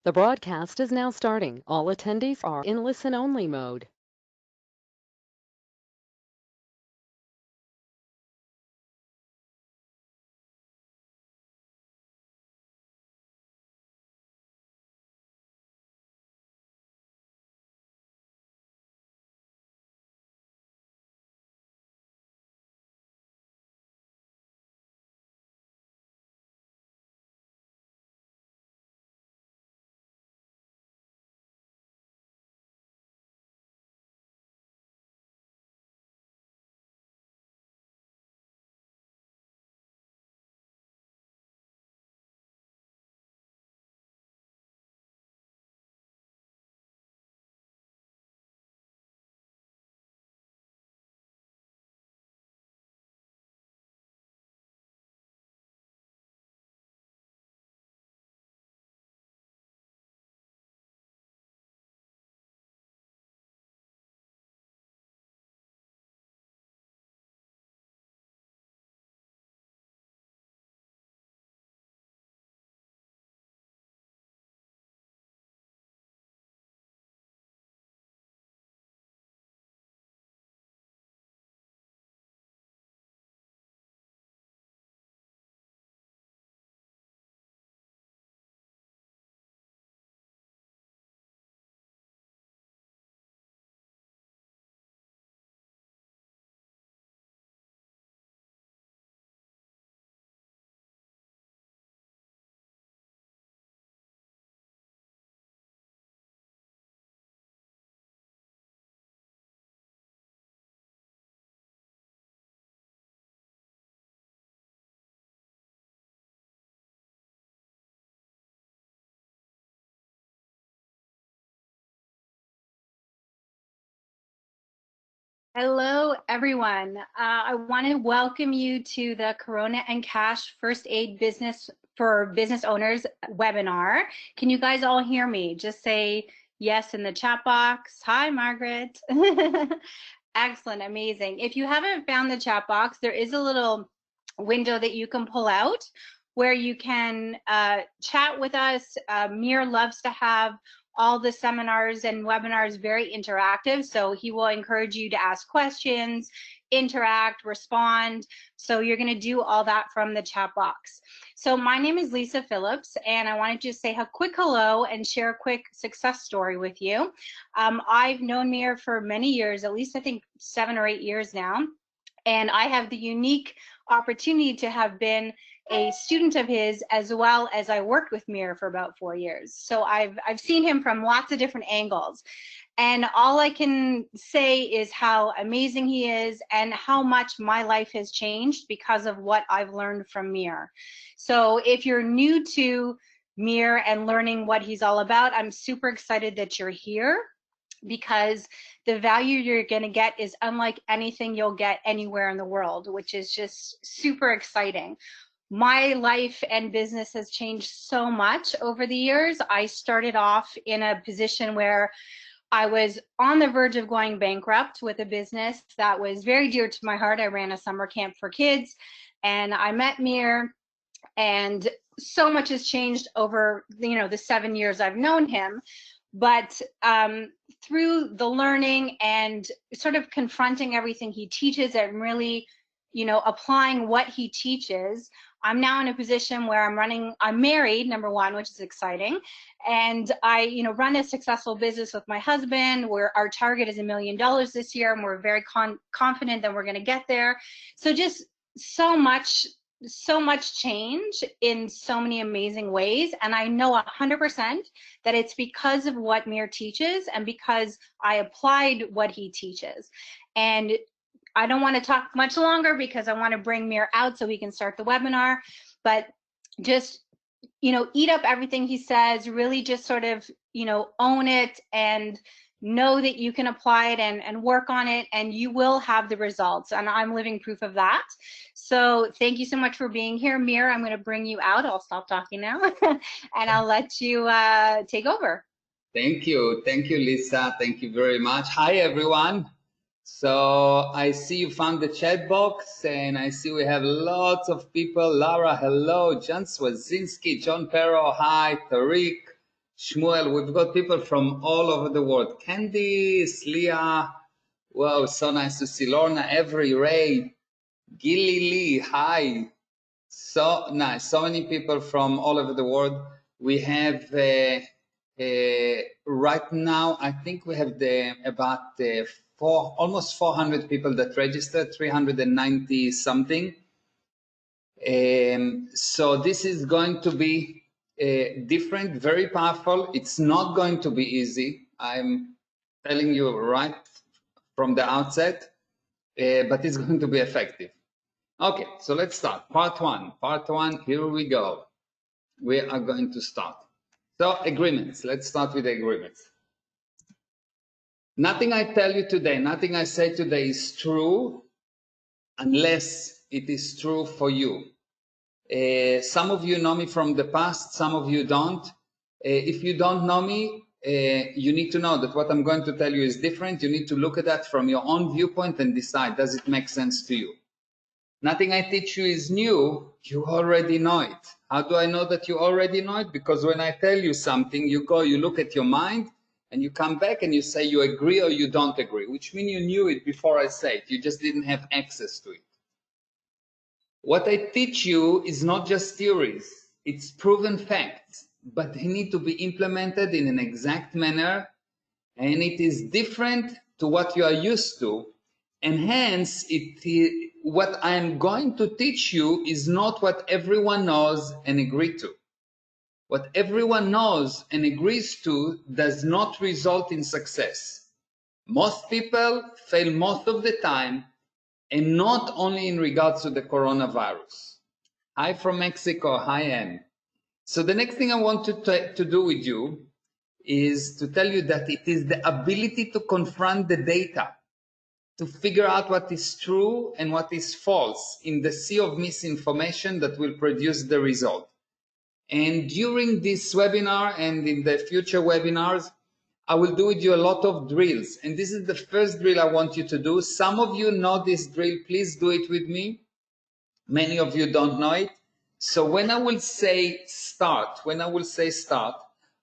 The broadcast is now starting. All attendees are in listen-only mode. Hello, everyone. I want to welcome you to the Corona and Cash First Aid Business for Business Owners webinar. Can you guys all hear me? Just say yes in the chat box. Hi, Margaret. Excellent, amazing. If you haven't found the chat box, there is a little window that you can pull out where you can chat with us. Meir loves to have all the seminars and webinars very interactive, so he will encourage you to ask questions, interact, respond. So you're going to do all that from the chat box. So my name is Lisa Phillips, and I wanted to just say a quick hello and share a quick success story with you. I've known Meir for many years, at least I think 7 or 8 years now, and I have the unique opportunity to have been a student of his, as well as I worked with Meir for about 4 years. So I've seen him from lots of different angles. And all I can say is how amazing he is and how much my life has changed because of what I've learned from Meir. So if you're new to Meir and learning what he's all about, I'm super excited that you're here, because the value you're going to get is unlike anything you'll get anywhere in the world, which is just super exciting. My life and business has changed so much over the years. I started off in a position where I was on the verge of going bankrupt with a business that was very dear to my heart. I ran a summer camp for kids, and I met Meir, and so much has changed over the 7 years I've known him. But through the learning and sort of confronting everything he teaches and really applying what he teaches, I'm now in a position where I'm married, number one, which is exciting. And I, run a successful business with my husband, where our target is $1 million this year, and we're very confident that we're going to get there. So just so much change in so many amazing ways. And I know 100% that it's because of what Meir teaches and because I applied what he teaches. And I don't want to talk much longer because I want to bring Meir out so we can start the webinar, but just, eat up everything he says, really just sort of, own it and know that you can apply it and work on it, and you will have the results. And I'm living proof of that. So thank you so much for being here. Meir, I'm going to bring you out. I'll stop talking now and I'll let you take over. Thank you, Lisa. Thank you very much. Hi, everyone. So I see you found the chat box, and I see we have lots of people. Lara, hello. John Swazinski, John Perro, hi. Tariq, Shmuel, we've got people from all over the world. Candice, Leah, wow, so nice to see. Lorna, Avery, Ray, Gilly Lee, hi. So nice, so many people from all over the world. We have right now, I think we have about almost 400 people that registered, 390 something. So this is going to be different, very powerful. It's not going to be easy. I'm telling you right from the outset, but it's going to be effective. Okay, so let's start. Part one. Part one, here we go. We are going to start. So agreements. Let's start with the agreements. Nothing I tell you today, nothing I say today is true unless it is true for you. Some of you know me from the past, some of you don't. If you don't know me, you need to know that what I'm going to tell you is different. You need to look at that from your own viewpoint and decide, does it make sense to you? Nothing I teach you is new. You already know it. How do I know that you already know it? Because when I tell you something, you look at your mind, and you come back and you say you agree or you don't agree, which means you knew it before I say it. You just didn't have access to it. What I teach you is not just theories. It's proven facts, but they need to be implemented in an exact manner, and it is different to what you are used to. And hence, what I am going to teach you is not what everyone knows and agrees to. What everyone knows and agrees to does not result in success. Most people fail most of the time, and not only in regards to the coronavirus. Hi from Mexico, hi Anne. So the next thing I want to do with you is to tell you that it is the ability to confront the data, to figure out what is true and what is false in the sea of misinformation that will produce the result. And during this webinar and in the future webinars, I will do with you a lot of drills. And this is the first drill I want you to do. Some of you know this drill. Please do it with me. Many of you don't know it. So when I will say start,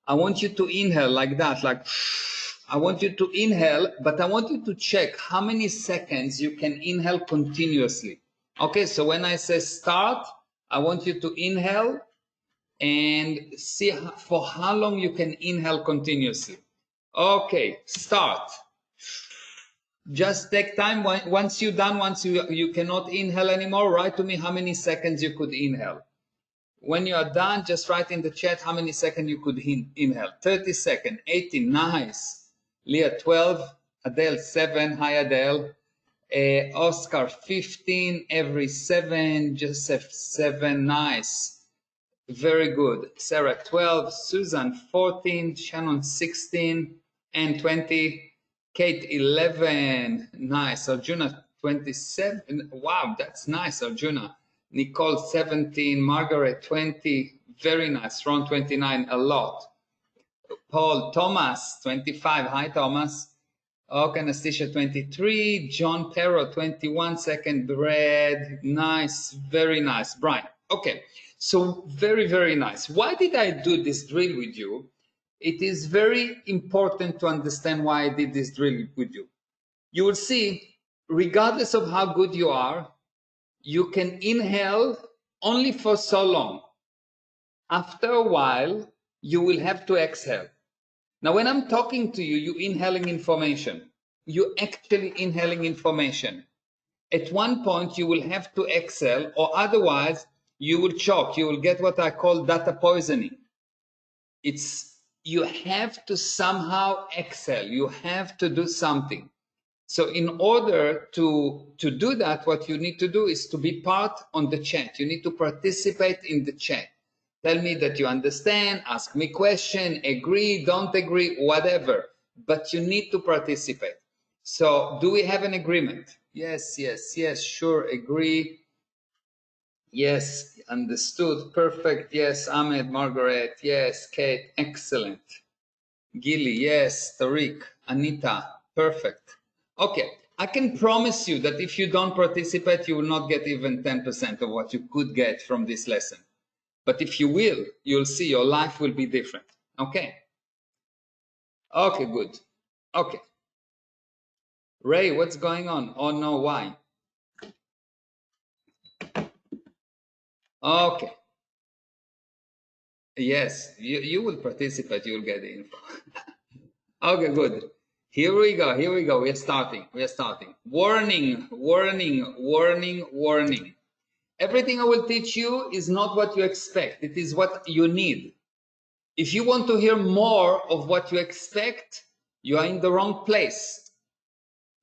I want you to inhale like that, like I want you to inhale, but I want you to check how many seconds you can inhale continuously. Okay, so when I say start, I want you to inhale and see for how long you can inhale continuously. Okay, start. Just take time. Once you're done, once you cannot inhale anymore, write to me how many seconds you could inhale. When you are done, just write in the chat how many seconds you could inhale. 30 seconds, 18, nice. Leah, 12, Adele, 7, hi Adele. Oscar, 15, every 7, Joseph, 7, nice. Very good. Sarah, 12, Susan, 14, Shannon, 16, and 20. Kate, 11. Nice. Arjuna, 27. Wow, that's nice, Arjuna. Nicole, 17. Margaret, 20. Very nice. Ron, 29. A lot. Paul, Thomas, 25. Hi, Thomas. Okay, Anastasia, 23. John Perro, 21. Second Brad. Nice. Very nice. Brian. Okay. So very, very nice. Why did I do this drill with you? It is very important to understand why I did this drill with you. You will see, regardless of how good you are, you can inhale only for so long. After a while, you will have to exhale. Now, when I'm talking to you, you're inhaling information. You're actually inhaling information. At one point, you will have to exhale, or otherwise, you will choke. You will get what I call data poisoning. You have to somehow exhale. You have to do something. So in order to do that, what you need to do is to be part on the chat. You need to participate in the chat. Tell me that you understand, ask me question, agree, don't agree, whatever. But you need to participate. So do we have an agreement? Yes, yes, yes, sure, agree. Yes, understood, perfect. Yes, Ahmed, Margaret, yes, Kate, excellent. Gilly, yes, Tariq, Anita, perfect. Okay, I can promise you that if you don't participate, you will not get even 10% of what you could get from this lesson. But if you will, you'll see your life will be different. Okay, Okay, good. Okay. Ray, what's going on? Oh no, why? Okay. Yes, you will participate, you'll get the info. Okay, good. Here we go, here we go. We're starting. Warning, warning, warning, warning. Everything I will teach you is not what you expect. It is what you need. If you want to hear more of what you expect, you are in the wrong place.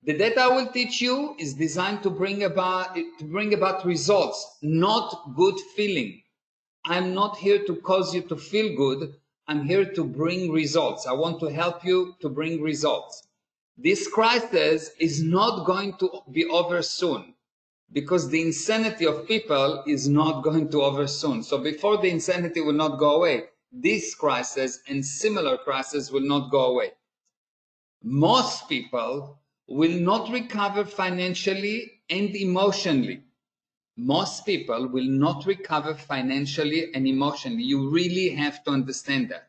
The data I will teach you is designed to bring about results, not good feeling. I'm not here to cause you to feel good. I'm here to bring results. I want to help you to bring results. This crisis is not going to be over soon because the insanity of people is not going to over soon. So before the insanity will not go away, this crisis and similar crises will not go away. Most people will not recover financially and emotionally. Most people will not recover financially and emotionally. You really have to understand that.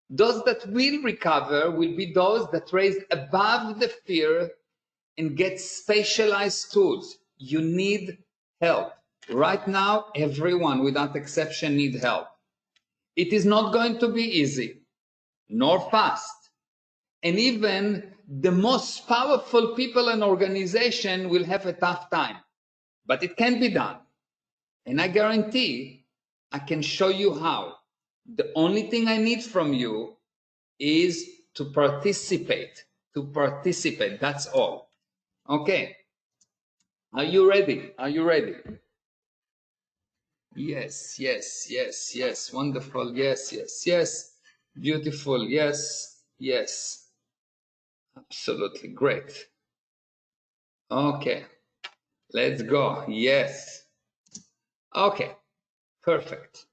Those that will recover will be those that raise above the fear and get specialized tools. You need help. Right now, everyone without exception needs help. It is not going to be easy, nor fast. And even the most powerful people and organization will have a tough time. But it can be done. And I guarantee I can show you how. The only thing I need from you is to participate. That's all. Okay. Are you ready? Are you ready? Yes, yes, yes, yes. Wonderful. Yes, yes, yes. Beautiful. Yes, yes. Absolutely great. Okay. Let's go. Yes. Okay. Perfect.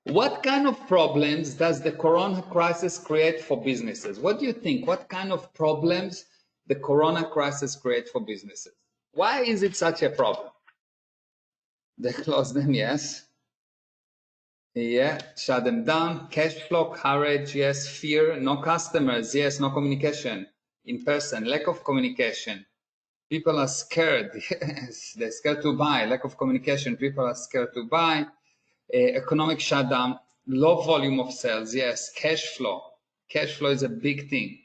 What kind of problems does the corona crisis create for businesses? What do you think? What kind of problems the corona crisis create for businesses? Why is it such a problem? They close them, yes. Yeah, shut them down. Cash flow, courage, yes. Fear, no customers, yes. No communication in person, lack of communication. People are scared, yes. They're scared to buy. Lack of communication, people are scared to buy. Economic shutdown, low volume of sales, yes. Cash flow is a big thing,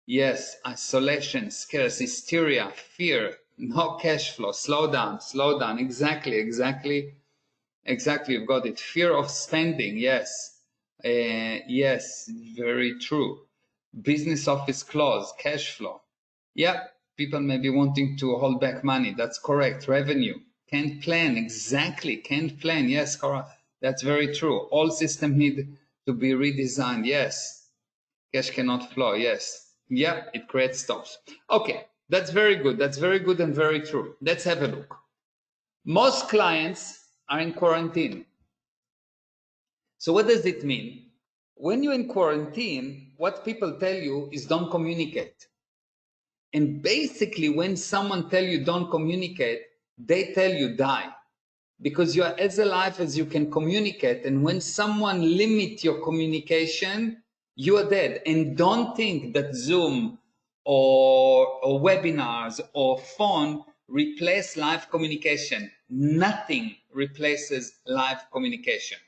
yes. Isolation, scarce, hysteria, fear, no cash flow, slow down. Exactly, you've got it. Fear of spending, yes. Yes, very true. Business office closed, cash flow, yeah. People may be wanting to hold back money, that's correct. Revenue, can't plan, exactly, can't plan, yes, correct. That's very true. All systems need to be redesigned, yes. Cash cannot flow, yes. Yeah, it creates stops. Okay, that's very good and very true. Let's have a look. Most clients are in quarantine. So what does it mean? When you're in quarantine, what people tell you is don't communicate. And basically, when someone tell you don't communicate, they tell you die. Because you are as alive as you can communicate. And when someone limit your communication, you are dead. And don't think that Zoom or webinars or phone replace live communication. Nothing replaces live communication.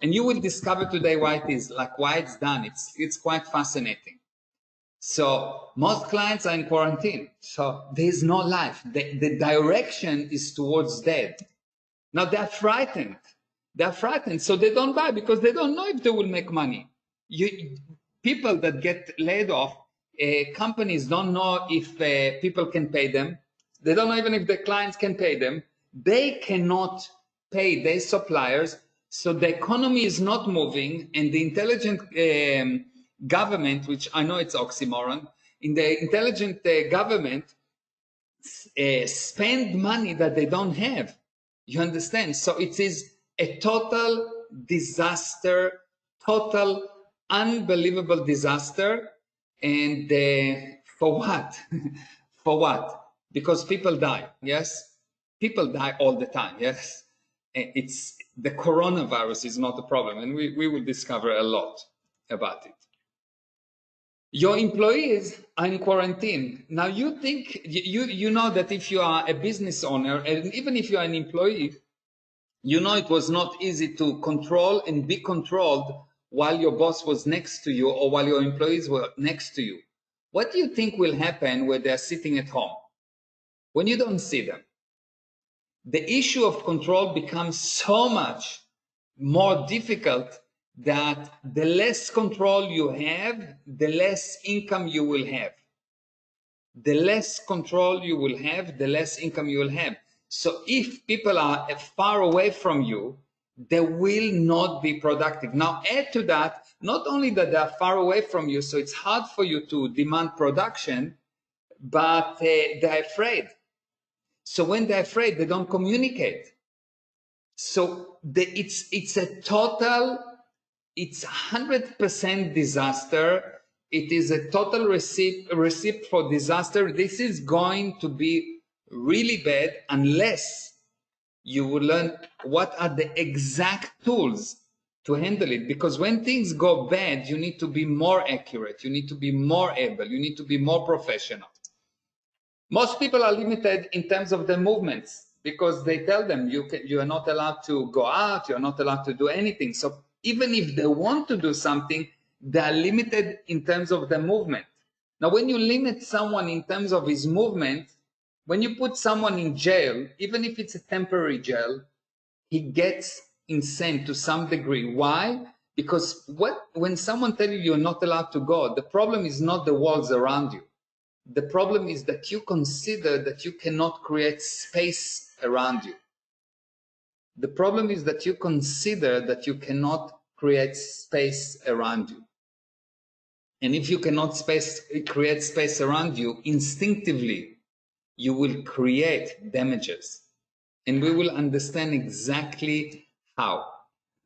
And you will discover today why it is, like why it's done. It's quite fascinating. So most clients are in quarantine. So there's no life. The direction is towards dead. Now they're frightened. So they don't buy because they don't know if they will make money. People that get laid off, companies don't know if people can pay them. They don't know even if the clients can pay them. They cannot pay their suppliers. So the economy is not moving, and the intelligent government, which I know it's oxymoron, in the intelligent government spend money that they don't have. You understand? So it is a total disaster, total unbelievable disaster. And for what? For what? Because people die, yes? People die all the time, yes? It's the coronavirus is not a problem, and we will discover a lot about it. Your employees are in quarantine. Now you think, you know that if you are a business owner, and even if you are an employee, you know it was not easy to control and be controlled while your boss was next to you or while your employees were next to you. What do you think will happen when they're sitting at home? When you don't see them? The issue of control becomes so much more difficult that the less control you have, the less income you will have. The less control you will have, the less income you will have. So if people are far away from you, they will not be productive. Now add to that, not only that they are far away from you, so it's hard for you to demand production, but they're afraid. So when they're afraid, they don't communicate. So it's a total, it's 100% disaster. It is a total receipt for disaster. This is going to be really bad unless you will learn what are the exact tools to handle it. Because when things go bad, you need to be more accurate. You need to be more able. You need to be more professional. Most people are limited in terms of their movements because they tell them you are not allowed to go out, you're not allowed to do anything. So even if they want to do something, they are limited in terms of their movement. Now, when you limit someone in terms of his movement, when you put someone in jail, even if it's a temporary jail, he gets insane to some degree. Why? Because when someone tells you you're not allowed to go, the problem is not the walls around you. The problem is that you consider that you cannot create space around you. The problem is that you consider that you cannot create space around you. And if you cannot create space around you, instinctively, you will create damages. And we will understand exactly how.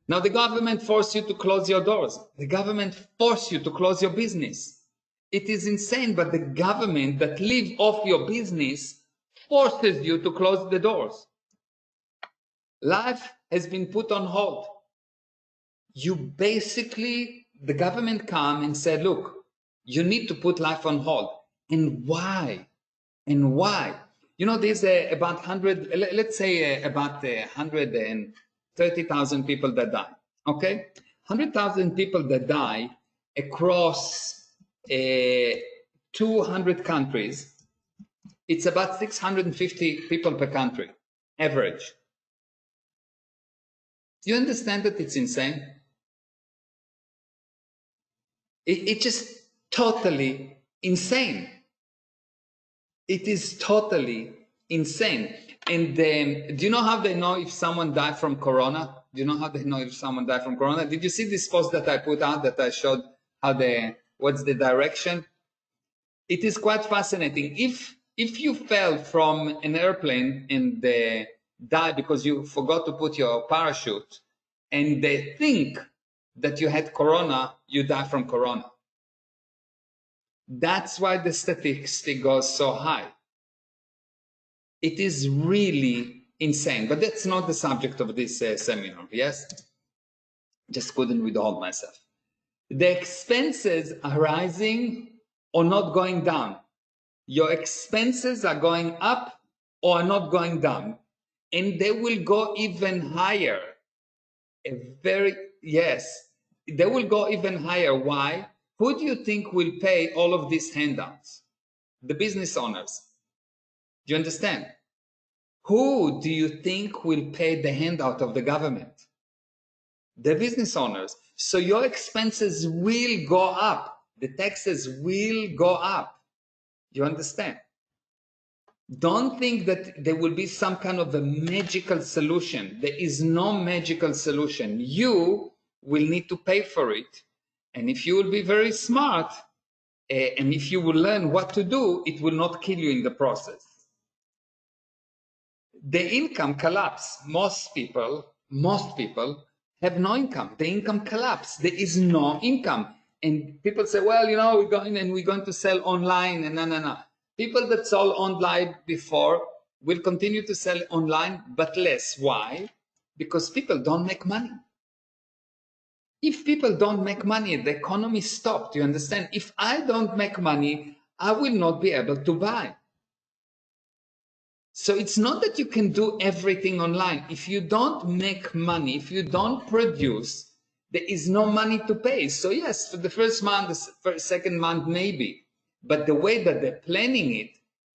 Now, the government forced you to close your doors. The government forced you to close your business. It is insane, but the government that live off your business forces you to close the doors. Life has been put on hold. The government come and said, look, you need to put life on hold. And why? And why? You know, there's about 100, let's say about 130,000 people that die, okay? 100,000 people that die across 200 countries. It's about 650 people per country, average. Do you understand that it's insane? It's just totally insane. It is totally insane. And do you know how they know if someone died from corona? Do you know how they know if someone died from corona? Did you see this post that I put out that I showed how what's the direction? It is quite fascinating. If you fell from an airplane and died because you forgot to put your parachute, and they think that you had corona, you die from corona. That's why the statistic goes so high. It is really insane, but that's not the subject of this seminar, yes? Just couldn't withhold myself. The expenses are rising or not going down. Your expenses are going up or are not going down, and they will go even higher. Yes, they will go even higher. Why? Who do you think will pay all of these handouts? The business owners. Do you understand? Who do you think will pay the handout of the government? The business owners. So your expenses will go up. The taxes will go up. You understand? Don't think that there will be some kind of a magical solution. There is no magical solution. You will need to pay for it. And if you will be very smart, and if you will learn what to do, it will not kill you in the process. The income collapse. Most people have no income. The income collapse. There is no income. And people say, well, you know, we're going to sell online, and no. People that sold online before will continue to sell online, but less. Why? Because people don't make money. If people don't make money, the economy stopped. You understand? If I don't make money, I will not be able to buy. So it's not that you can do everything online. If you don't make money, if you don't produce, there is no money to pay. So yes, for the first month, the second month, maybe. But the way that they're planning it,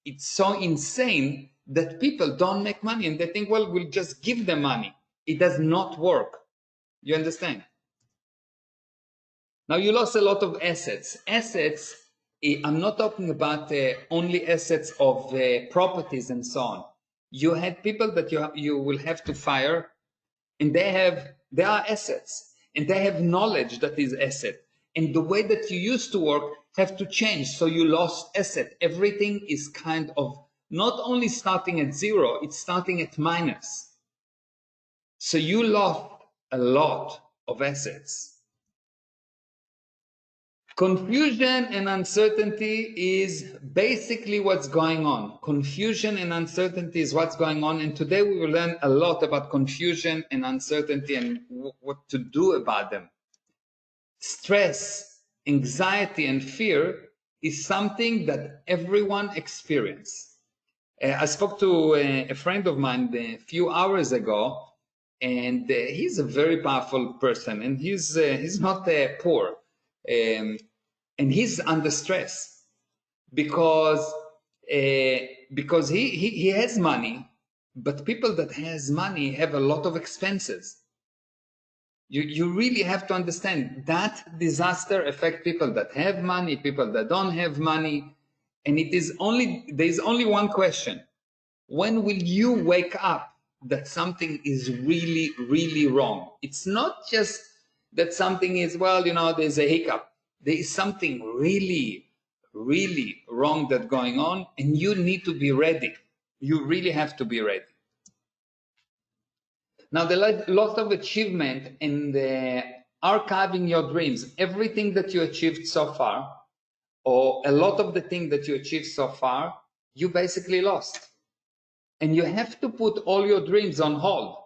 it's so insane that people don't make money and they think, well, we'll just give them money. It does not work. You understand? Now you lost a lot of assets. Assets, I'm not talking about only assets of properties and so on. You had people that you will have to fire, and they are assets, and they have knowledge that is asset. And the way that you used to work have to change. So you lost asset. Everything is kind of not only starting at zero, it's starting at minus. So you lost a lot of assets. Confusion and uncertainty is basically what's going on. Confusion and uncertainty is what's going on. And today we will learn a lot about confusion and uncertainty and what to do about them. Stress, anxiety, and fear is something that everyone experiences. I spoke to a friend of mine a few hours ago, and he's a very powerful person, and he's not poor. And he's under stress because he has money, but people that has money have a lot of expenses. You really have to understand that disaster affect people that have money, people that don't have money, and there's only one question: when will you wake up that something is really, really wrong? It's not just that something is, well, there's a hiccup. There is something really, really wrong that's going on, and you need to be ready. You really have to be ready. Now, the loss of achievement and archiving your dreams, everything that you achieved so far, or a lot of the things that you achieved so far, you basically lost. And you have to put all your dreams on hold.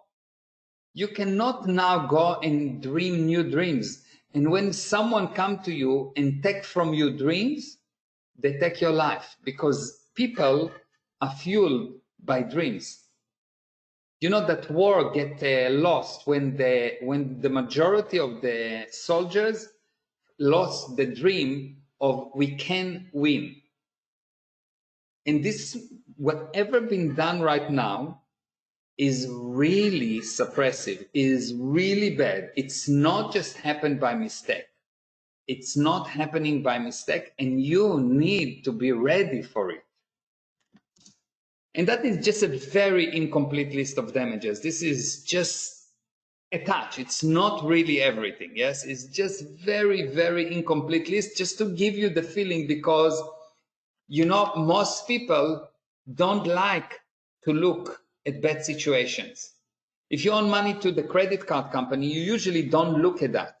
You cannot now go and dream new dreams. And when someone comes to you and take from you dreams, they take your life, because people are fueled by dreams. You know that war get lost when the majority of the soldiers lost the dream of we can win. And this, whatever been done right now, is really suppressive, is really bad. It's not just happened by mistake. It's not happening by mistake, and you need to be ready for it. And that is just a very incomplete list of damages. This is just a touch. It's not really everything. Yes, it's just very, very incomplete list, just to give you the feeling, because most people don't like to look at bad situations. If you owe money to the credit card company, you usually don't look at that.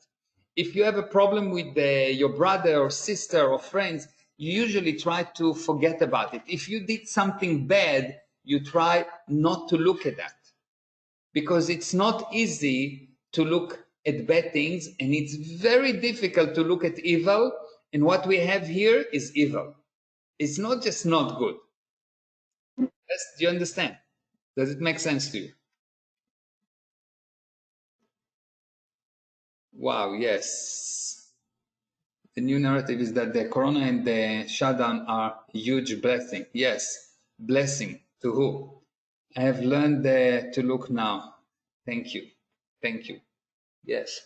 If you have a problem with your brother or sister or friends, you usually try to forget about it. If you did something bad, you try not to look at that, because it's not easy to look at bad things, and it's very difficult to look at evil. And what we have here is evil. It's not just not good. Yes, do you understand? Does it make sense to you? Wow, yes. The new narrative is that the corona and the shutdown are a huge blessing. Yes, blessing to who? I have learned to look now. Thank you. Thank you. Yes.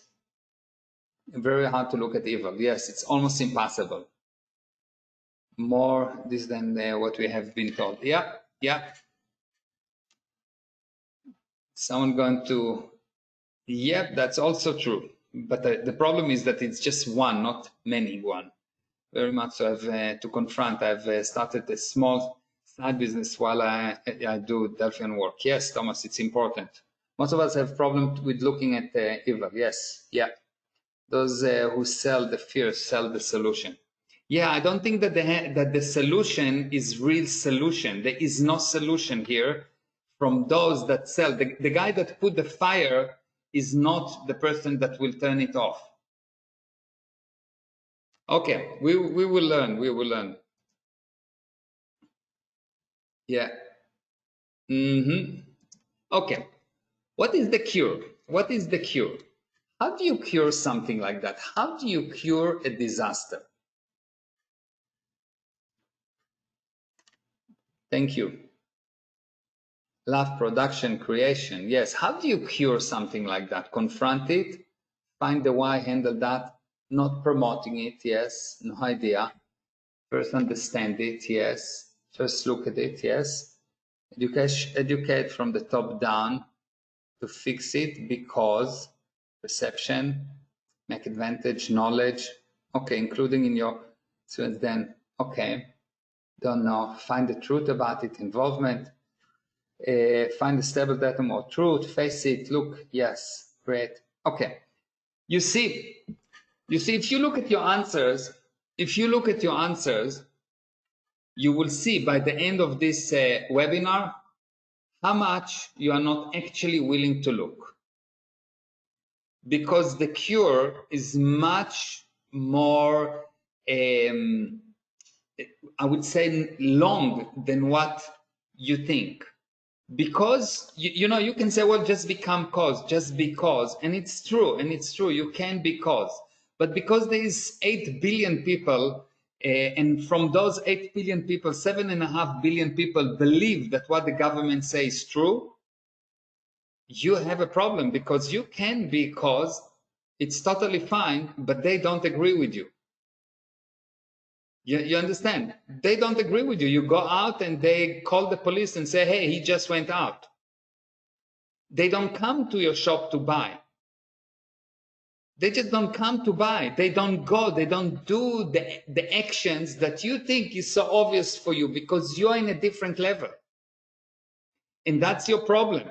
Very hard to look at evil. Yes, it's almost impossible. More this than what we have been told. Yeah, yeah. Someone going to, yep, that's also true. But the problem is that it's just one, not many one. Very much so. I have to confront. I've started a small side business while I do Delphian work. Yes, Thomas, it's important. Most of us have problems with looking at evil. Yes, yeah. Those who sell the fear sell the solution. Yeah, I don't think that the solution is real solution. There is no solution here from those that sell. The guy that put the fire is not the person that will turn it off. Okay, we will learn. We will learn. Yeah. Okay. What is the cure? What is the cure? How do you cure something like that? How do you cure a disaster? Thank you. Love, production, creation. Yes. How do you cure something like that? Confront it, find the why, handle that, not promoting it. Yes. No idea. First understand it. Yes. First look at it. Yes. Educate from the top down to fix it, because perception, make advantage, knowledge. Okay. Including in your students, then, okay. Don't know. Find the truth about it. Involvement. Find a stable datum or truth, face it, look, yes, great. Okay. You see, if you look at your answers, you will see by the end of this webinar how much you are not actually willing to look. Because the cure is much more, I would say, long than what you think. Because you know, you can say, well, just become cause, just because, and it's true, you can be cause, but because there is 8 billion people, and from those 8 billion people, 7.5 billion people believe that what the government says is true, you have a problem, because you can be cause, it's totally fine, but they don't agree with you. You understand? They don't agree with you. You go out and they call the police and say, hey, he just went out. They don't come to your shop to buy. They just don't come to buy. They don't go. They don't do the actions that you think is so obvious for you, because you're in a different level. And that's your problem.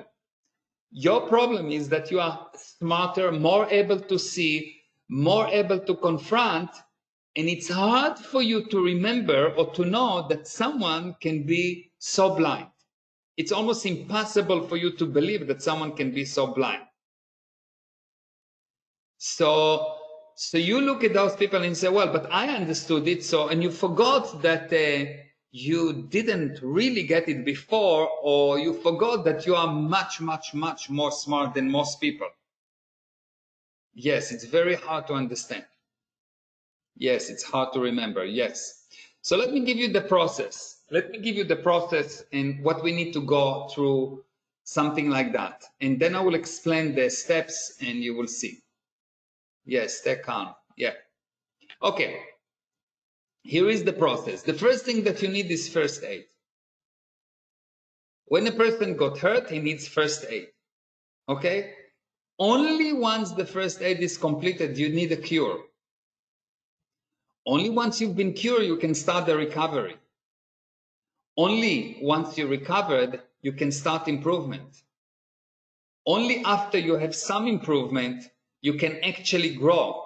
Your problem is that you are smarter, more able to see, more able to confront, and it's hard for you to remember or to know that someone can be so blind. It's almost impossible for you to believe that someone can be so blind. So you look at those people and say, well, but I understood it. So, and you forgot that you didn't really get it before, or you forgot that you are much, much, much more smart than most people. Yes, it's very hard to understand. Yes, it's hard to remember. Yes. So let me give you the process. Let me give you the process and what we need to go through, something like that. And then I will explain the steps and you will see. Yes, stay calm. Yeah. Okay. Here is the process. The first thing that you need is first aid. When a person got hurt, he needs first aid. Okay? Only once the first aid is completed, you need a cure. Only once you've been cured, you can start the recovery. Only once you recovered, you can start improvement. Only after you have some improvement, you can actually grow.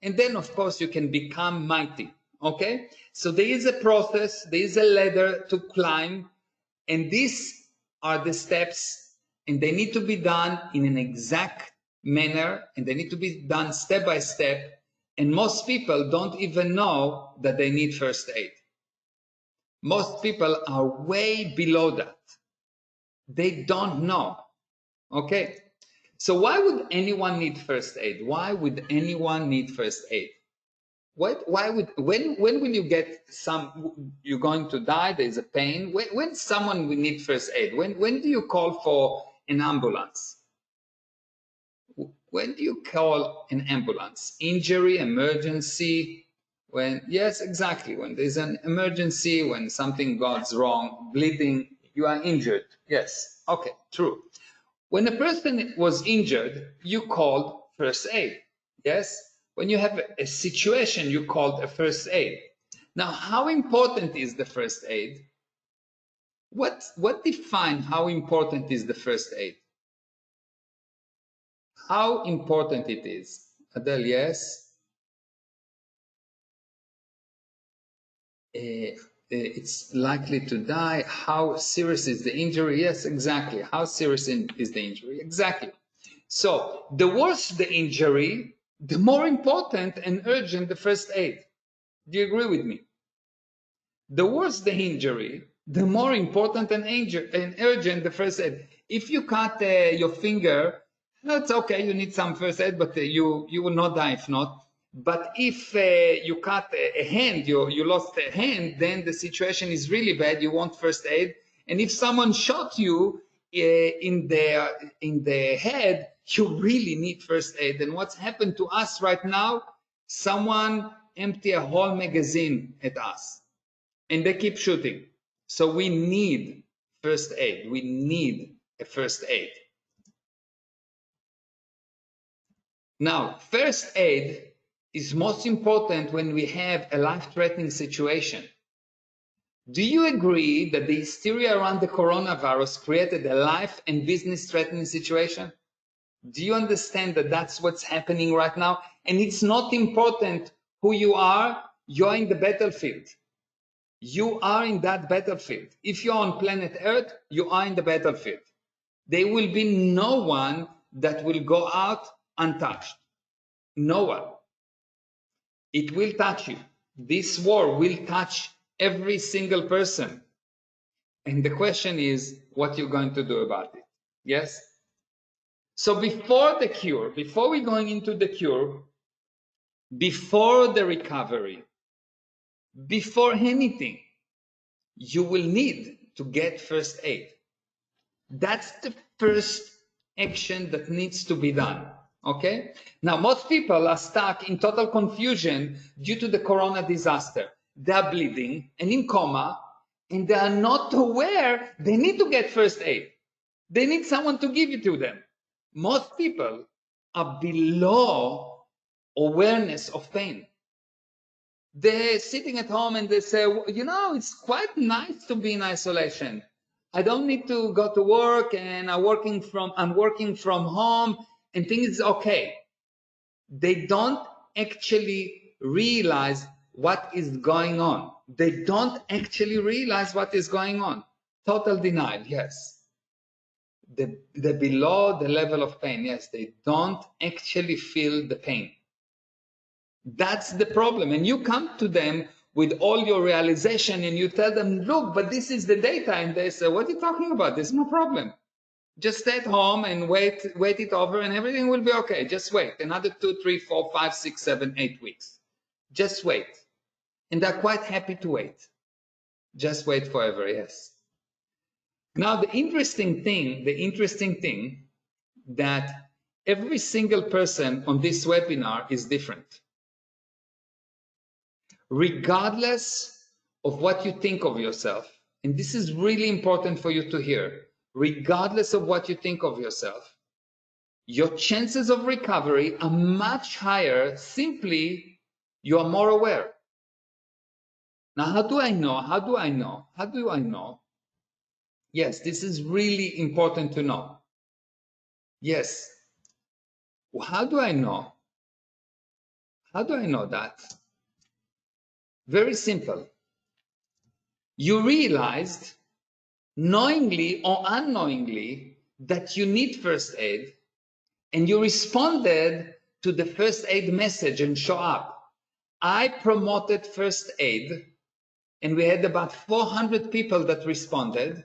And then, of course, you can become mighty. Okay? So there is a process, there is a ladder to climb, and these are the steps, and they need to be done in an exact manner, and they need to be done step by step. And most people don't even know that they need first aid. Most people are way below that. They don't know. Okay? So why would anyone need first aid? Why would anyone need first aid? When will you get you're going to die, there's a pain. When someone will need first aid? When do you call for an ambulance? When do you call an ambulance? Injury, emergency? Yes, exactly. When there's an emergency, when something goes wrong, bleeding, you are injured. Yes, okay, true. When a person was injured, you called first aid. Yes? When you have a situation, you called a first aid. Now, how important is the first aid? What defines how important is the first aid? How important it is? Adele, yes? It's likely to die. How serious is the injury? Yes, exactly. How serious is the injury? Exactly. So the worse the injury, the more important and urgent the first aid. Do you agree with me? The worse the injury, the more important and urgent the first aid. If you cut your finger, that's okay, you need some first aid, but you will not die if not. But if you cut a hand, you lost a hand, then the situation is really bad. You want first aid. And if someone shot you in the head, you really need first aid. And what's happened to us right now? Someone empty a whole magazine at us, and they keep shooting. So we need first aid. We need a first aid. Now, first aid is most important when we have a life-threatening situation. Do you agree that the hysteria around the coronavirus created a life and business-threatening situation? Do you understand that that's what's happening right now? And it's not important who you are, you're in the battlefield. You are in that battlefield. If you're on planet Earth, you are in the battlefield. There will be no one that will go out untouched. No one. It will touch you. This war will touch every single person. And the question is, what you're going to do about it. Yes? So before the cure, before we're going into the cure, before the recovery, before anything, you will need to get first aid. That's the first action that needs to be done. Okay? Now, most people are stuck in total confusion due to the corona disaster. They are bleeding and in coma, and they are not aware they need to get first aid. They need someone to give it to them. Most people are below awareness of pain. They're sitting at home and they say, you know, it's quite nice to be in isolation. I don't need to go to work, and I'm working from home, and things is okay. They don't actually realize what is going on. They don't actually realize what is going on. Total denial, yes. They're below the level of pain, yes. They don't actually feel the pain. That's the problem. And you come to them with all your realization and you tell them, look, but this is the data. And they say, what are you talking about? There's no problem. Just stay at home and wait it over and everything will be okay. Just wait another 2, 3, 4, 5, 6, 7, 8 weeks. Just wait. And they're quite happy to wait. Just wait forever, yes. Now, the interesting thing that every single person on this webinar is different. Regardless of what you think of yourself, and this is really important for you to hear, regardless of what you think of yourself, your chances of recovery are much higher. Simply, you are more aware. Now, how do I know? Yes, this is really important to know. Yes. How do I know? How do I know that? Very simple. You realized, knowingly or unknowingly, that you need first aid, and you responded to the first aid message and show up. I promoted first aid, and we had about 400 people that responded,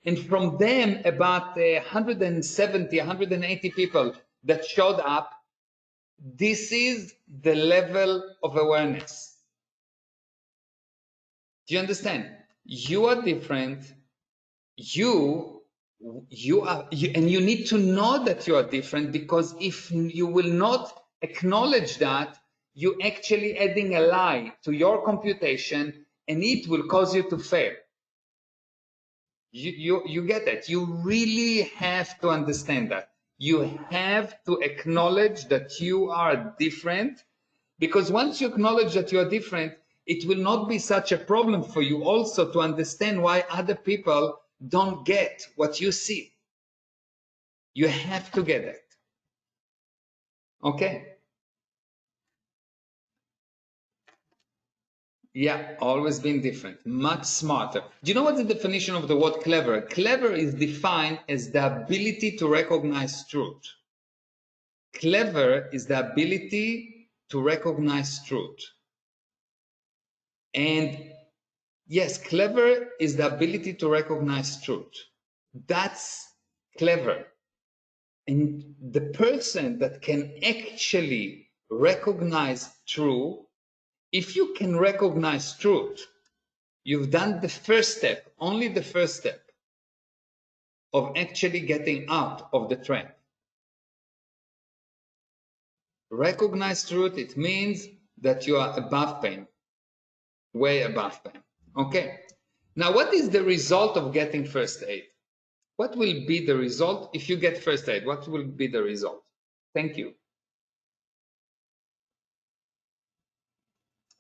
and from them about 170, 180 people that showed up. This is the level of awareness. Do you understand? You are different. You are, and you need to know that you are different, because if you will not acknowledge that, you're actually adding a lie to your computation, and it will cause you to fail. You get that? You really have to understand that. You have to acknowledge that you are different, because once you acknowledge that you are different, it will not be such a problem for you also to understand why other people don't get what you see. You have to get it. Okay? Yeah, always been different, much smarter. Do you know what the definition of the word clever? Clever is defined as the ability to recognize truth. Clever is the ability to recognize truth. And yes, clever is the ability to recognize truth. That's clever. And the person that can actually recognize truth, if you can recognize truth, you've done the first step, only the first step of actually getting out of the trap. Recognize truth, it means that you are above pain, way above pain. Okay. Now, what is the result of getting first aid? What will be the result if you get first aid? What will be the result? Thank you.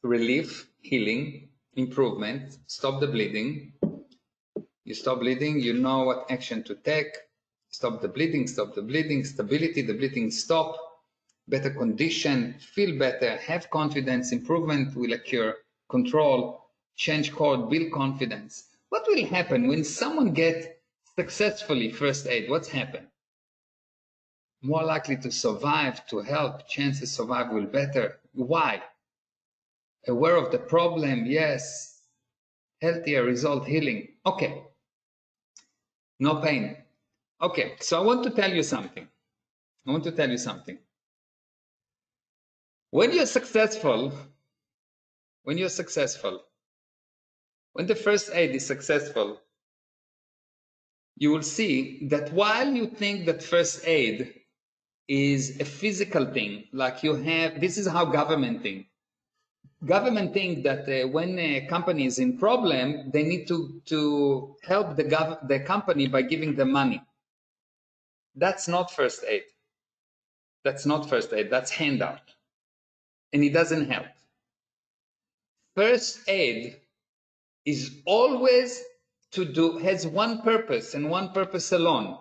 Relief, healing, improvement, stop the bleeding. You stop bleeding, you know what action to take. Stop the bleeding, stability, the bleeding stop, better condition, feel better, have confidence, improvement will occur, control, change code, build confidence. What will happen when someone gets successfully first aid? What's happened? More likely to survive, to help, chances survive will better. Why? Aware of the problem, yes. Healthier result, healing. Okay. No pain. Okay, so I want to tell you something. When you're successful, when the first aid is successful, you will see that while you think that first aid is a physical thing, like you have, this is how government think. Government think that when a company is in problem, they need to help the company by giving them money. That's not first aid. That's not first aid. That's handout. And it doesn't help. First aid is always has one purpose and one purpose alone.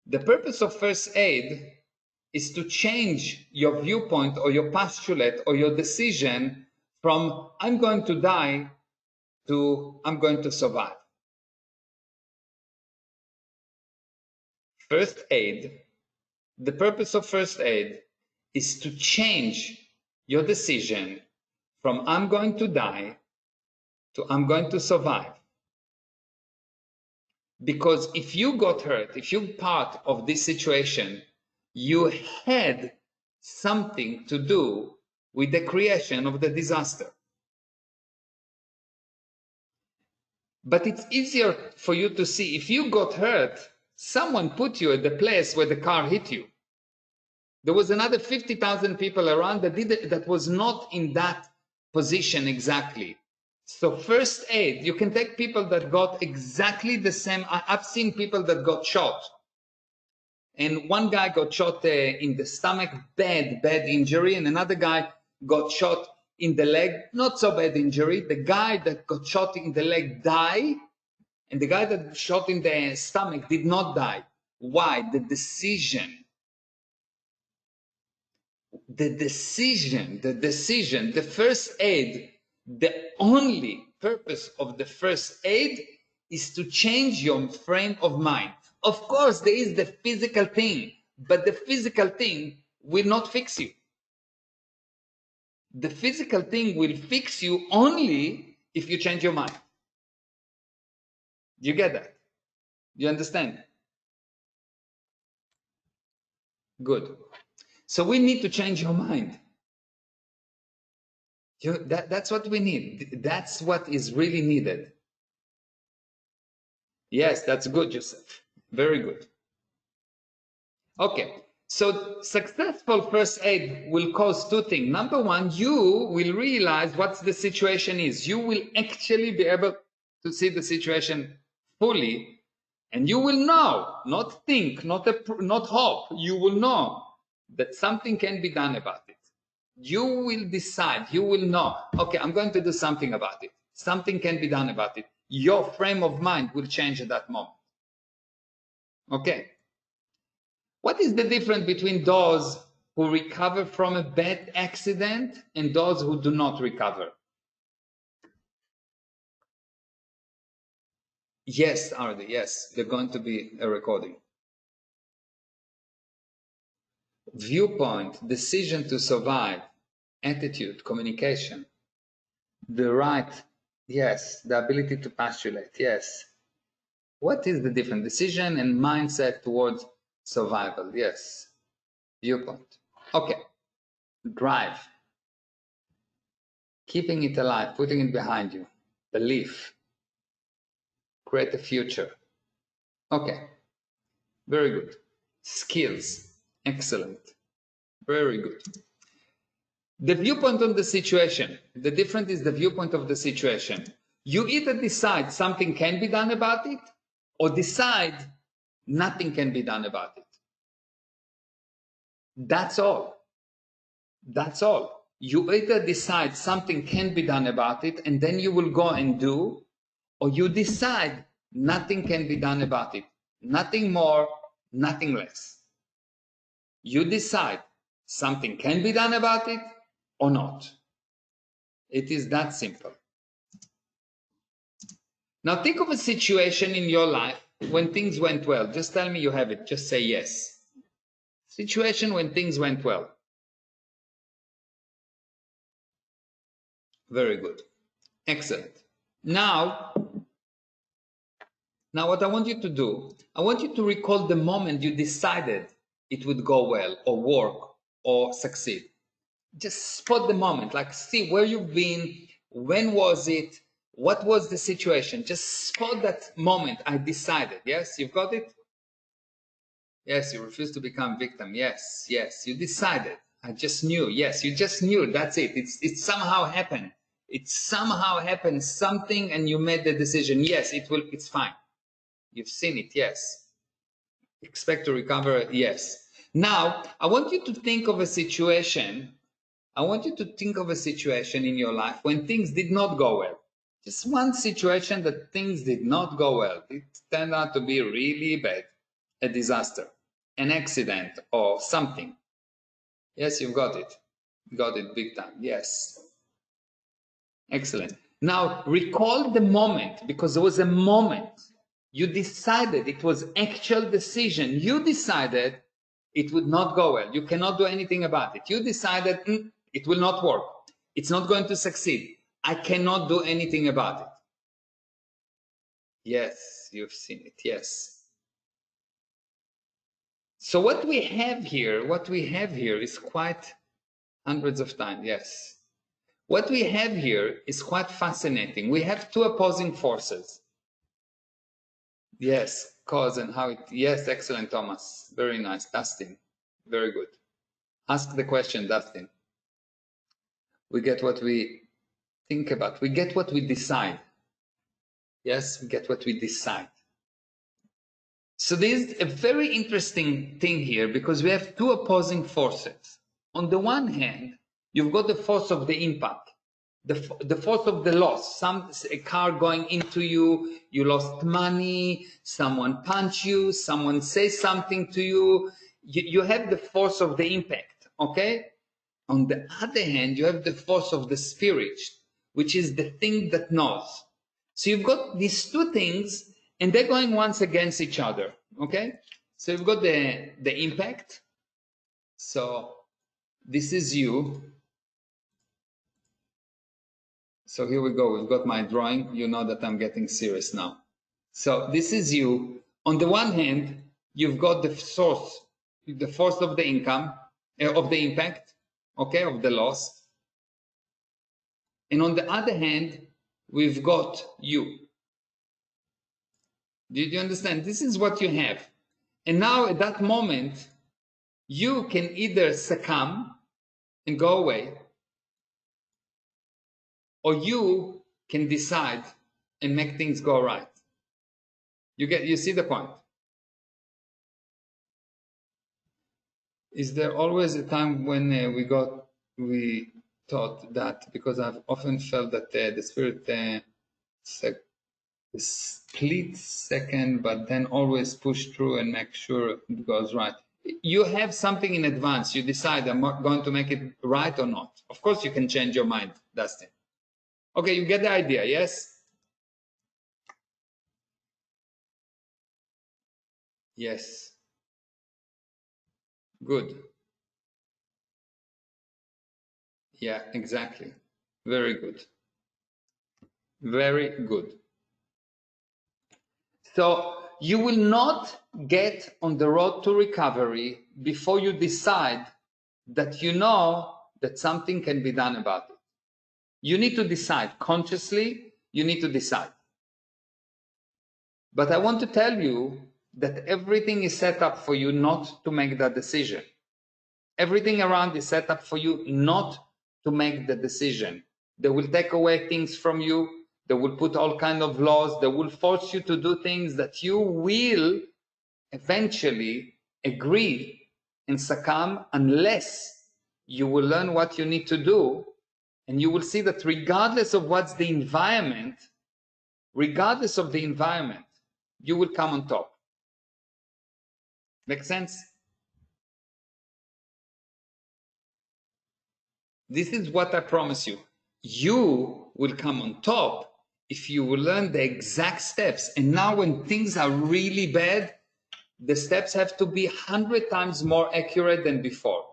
The purpose of first aid is to change your viewpoint or your postulate or your decision from I'm going to die to I'm going to survive. First aid, the purpose of first aid is to change your decision from I'm going to die to I'm going to survive. Because if you got hurt, if you're part of this situation, you had something to do with the creation of the disaster. But it's easier for you to see if you got hurt, someone put you at the place where the car hit you. There was another 50,000 people around that was not in that position exactly. So first aid, you can take people that got exactly the same. I've seen people that got shot. And one guy got shot in the stomach, bad injury. And another guy got shot in the leg, not so bad injury. The guy that got shot in the leg died. And the guy that shot in the stomach did not die. Why? The first aid, the only purpose of the first aid is to change your frame of mind. Of course, there is the physical thing, but the physical thing will not fix you. The physical thing will fix you only if you change your mind. Do you get that? Do you understand? Good. So we need to change your mind. That's what we need. That's what is really needed. Yes, that's good, Joseph. Very good. Okay, so successful first aid will cause two things. Number one, you will realize what the situation is. You will actually be able to see the situation fully, and you will know, not think, not hope. You will know that something can be done about it. You will decide, you will know, okay, I'm going to do something about it. Something can be done about it. Your frame of mind will change at that moment. Okay. What is the difference between those who recover from a bad accident and those who do not recover? Yes, Ardi, yes, there's going to be a recording. viewpoint, decision to survive, attitude, communication, the right, yes, the ability to postulate, yes. What is the difference? Decision and mindset towards survival, yes. Viewpoint. Okay. Drive. Keeping it alive, putting it behind you. Belief. Create a future. Okay. Very good. Skills. Excellent. Very good. The viewpoint on the situation. The difference is the viewpoint of the situation. You either decide something can be done about it, or decide nothing can be done about it. That's all. That's all. You either decide something can be done about it, and then you will go and do, or you decide nothing can be done about it. Nothing more, nothing less. You decide something can be done about it or not. It is that simple. Now think of a situation in your life when things went well. Just tell me you have it. Just say yes. Situation when things went well. Very good. Excellent. Now what I want you to do, I want you to recall the moment you decided it would go well or work or succeed. Just spot the moment, like see where you've been, when was it, what was the situation. Just spot that moment. I decided. Yes, you've got it? Yes, you refused to become victim. Yes, yes, you decided. I just knew. Yes, you just knew. That's it. It somehow happened. It somehow happened something and you made the decision. Yes, it's fine. You've seen it. Yes. Expect to recover. Yes. Now, I want you to think of a situation. I want you to think of a situation in your life when things did not go well. Just one situation that things did not go well. It turned out to be really bad. A disaster, an accident or something. Yes, you've got it. Got it big time. Yes. Excellent. Now recall the moment, because there was a moment. You decided, it was actual decision. You decided it would not go well. You cannot do anything about it. You decided it will not work. It's not going to succeed. I cannot do anything about it. Yes, you've seen it. Yes. So what we have here is quite hundreds of times. Yes. What we have here is quite fascinating. We have two opposing forces. Yes, cause and how it, yes, excellent, Thomas. Very nice. Dustin, very good. Ask the question, Dustin. We get what we think about. We get what we decide. Yes, we get what we decide. So there's a very interesting thing here because we have two opposing forces. On the one hand, you've got the force of the impact, the force of the loss. A car going into you, you lost money, someone punched you, someone says something to you. You have the force of the impact, okay? On the other hand, you have the force of the spirit, which is the thing that knows. So you've got these two things, and they're going once against each other, okay? So you've got the impact. So this is you. So here we go. We've got my drawing. You know that I'm getting serious now. So this is you. On the one hand, you've got the source, the force of the income, of the impact, okay, of the loss. And on the other hand, we've got you. Did you understand? This is what you have. And now at that moment, you can either succumb and go away, or you can decide and make things go right. You see the point? Is there always a time when we thought that, because I've often felt that the spirit split second, but then always push through and make sure it goes right. You have something in advance. You decide, I'm going to make it right or not. Of course, you can change your mind, Dustin. Okay, you get the idea, yes? Yes. Good. Yeah, exactly. Very good. Very good. So you will not get on the road to recovery before you decide that you know that something can be done about it. You need to decide consciously, you need to decide. But I want to tell you that everything is set up for you not to make that decision. Everything around is set up for you not to make the decision. They will take away things from you. They will put all kind of laws. They will force you to do things that you will eventually agree and succumb unless you will learn what you need to do. And you will see that regardless of what's the environment, regardless of the environment, you will come on top. Make sense? This is what I promise you. You will come on top if you will learn the exact steps. And now when things are really bad, the steps have to be 100 times more accurate than before.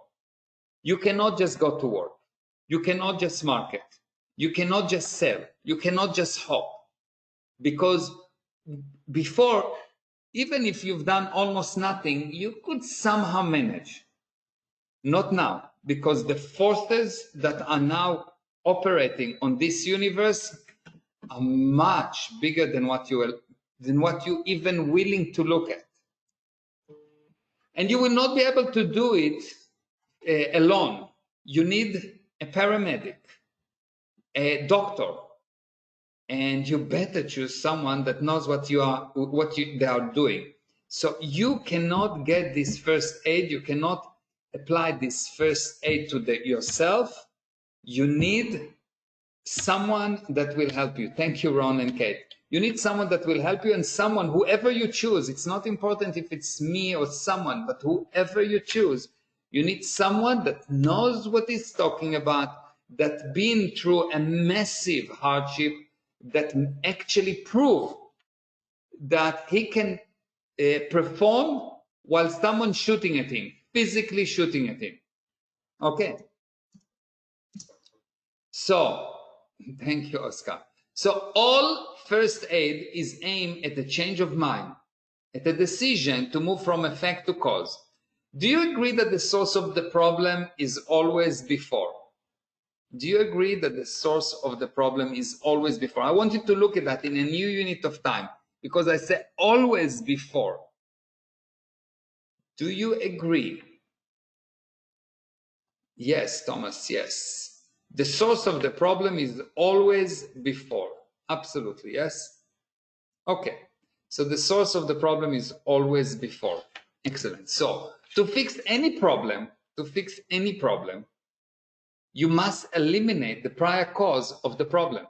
You cannot just go to work. You cannot just market. You cannot just sell. You cannot just hope. Because before, even if you've done almost nothing, you could somehow manage. Not now, because the forces that are now operating on this universe are much bigger than what you even willing to look at. And you will not be able to do it alone. You need a paramedic, a doctor, and you better choose someone that knows they are doing. So you cannot get this first aid. You cannot apply this first aid to yourself. You need someone that will help you. Thank you, Ron and Kate. You need someone that will help you, and someone, whoever you choose. It's not important if it's me or someone, but whoever you choose, you need someone that knows what he's talking about, that been through a massive hardship, that actually prove that he can perform while someone shooting at him, physically shooting at him. Okay. So, thank you, Oscar. So all first aid is aimed at a change of mind, at a decision to move from effect to cause. Do you agree that the source of the problem is always before? Do you agree that the source of the problem is always before? I want you to look at that in a new unit of time, because I say always before. Do you agree? Yes, Thomas, yes. The source of the problem is always before. Absolutely, yes? Okay, so the source of the problem is always before. Excellent. So to fix any problem, you must eliminate the prior cause of the problem.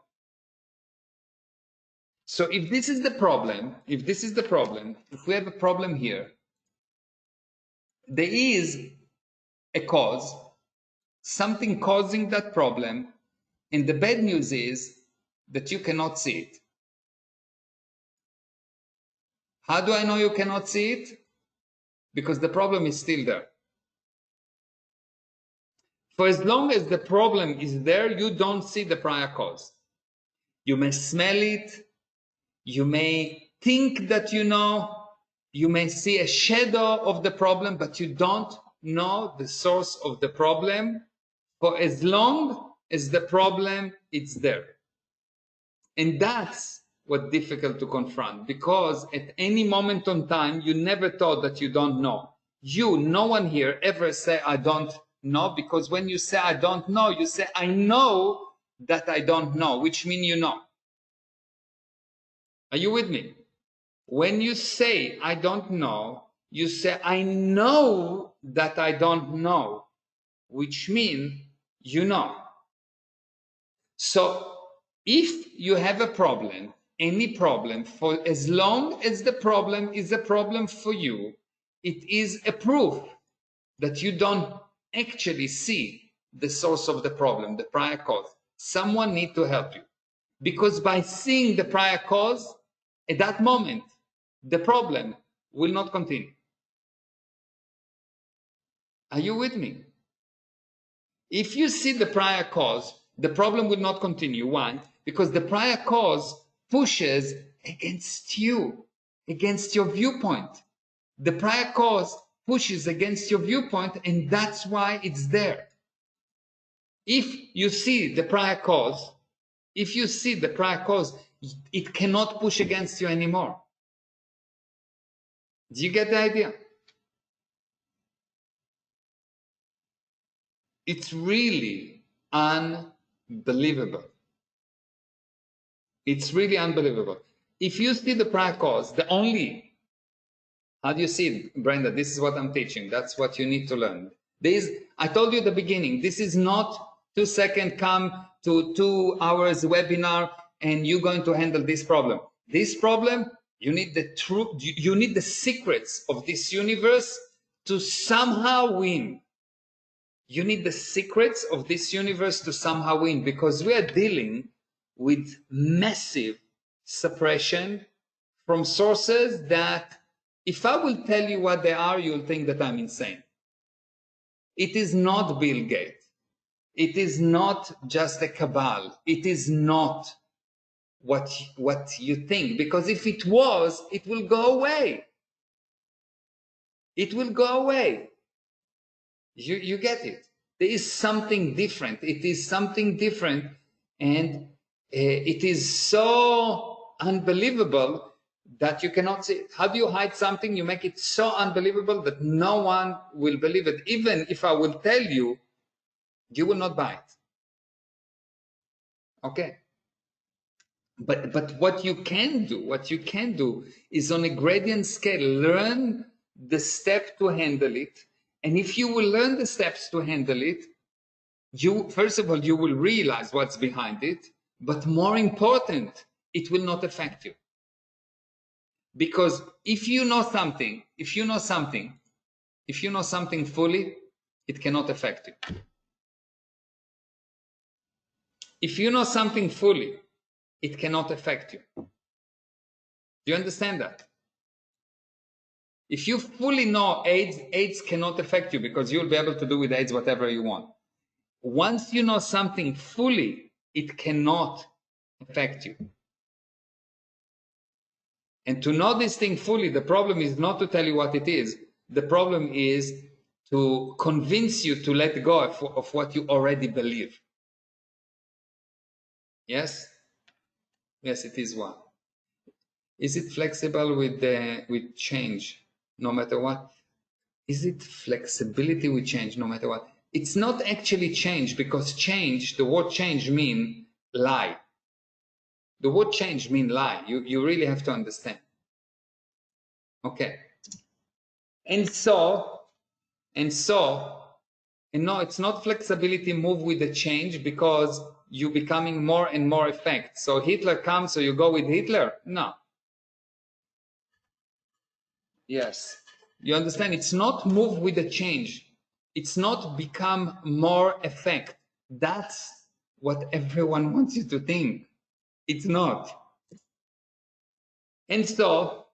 So if this is the problem, if we have a problem here, there is a cause, something causing that problem, and the bad news is that you cannot see it. How do I know you cannot see it? Because the problem is still there. For as long as the problem is there, you don't see the prior cause. You may smell it, you may think that you know, you may see a shadow of the problem, but you don't know the source of the problem for as long as the problem is there. And that's what's difficult to confront, because at any moment in time, you never thought that you don't know. No one here ever say, I don't know, because when you say, I don't know, you say, I know that I don't know, which means you know. Are you with me? When you say, I don't know, you say, I know that I don't know, which means you know. So if you have a problem, any problem, for as long as the problem is a problem for you, it is a proof that you don't actually see the source of the problem, the prior cause. Someone needs to help you. Because by seeing the prior cause, at that moment, the problem will not continue. Are you with me? If you see the prior cause, the problem will not continue. Why? Because the prior cause pushes against you, against your viewpoint. The prior cause pushes against your viewpoint, and that's why it's there. If you see the prior cause, it cannot push against you anymore. Do you get the idea? It's really unbelievable. It's really unbelievable. If you see the prior cause, how do you see it, Brenda? This is what I'm teaching. That's what you need to learn. I told you at the beginning, this is not 2-second come to 2 hours webinar and you're going to handle this problem. This problem, you need the truth, you need the secrets of this universe to somehow win. You need the secrets of this universe to somehow win, because we are dealing with massive suppression from sources that, if I will tell you what they are, you'll think that I'm insane. It is not Bill Gates. It is not just a cabal. It is not what you think, because if it was, it will go away. It will go away. You get it. There is something different. It is something different, and it is so unbelievable that you cannot see it. How do you hide something? You make it so unbelievable that no one will believe it. Even if I will tell you, you will not buy it. Okay? But what you can do is, on a gradient scale, learn the step to handle it. And if you will learn the steps to handle it, first of all, you will realize what's behind it. But more important, it will not affect you. Because if you know something fully, it cannot affect you. If you know something fully, it cannot affect you. Do you understand that? If you fully know AIDS cannot affect you, because you'll be able to do with AIDS whatever you want. Once you know something fully, it cannot affect you. And to know this thing fully, the problem is not to tell you what it is. The problem is to convince you to let go of what you already believe. Yes? Yes, it is one. Is it flexible with change, no matter what? Is it flexibility with change, no matter what? It's not actually change, because change, the word change mean lie. The word change mean lie. You really have to understand. Okay. And no, it's not flexibility, move with the change, because you're becoming more and more effect. So Hitler comes, so you go with Hitler? No. Yes. You understand? It's not move with the change. It's not become more effect. That's what everyone wants you to think. It's not. And so,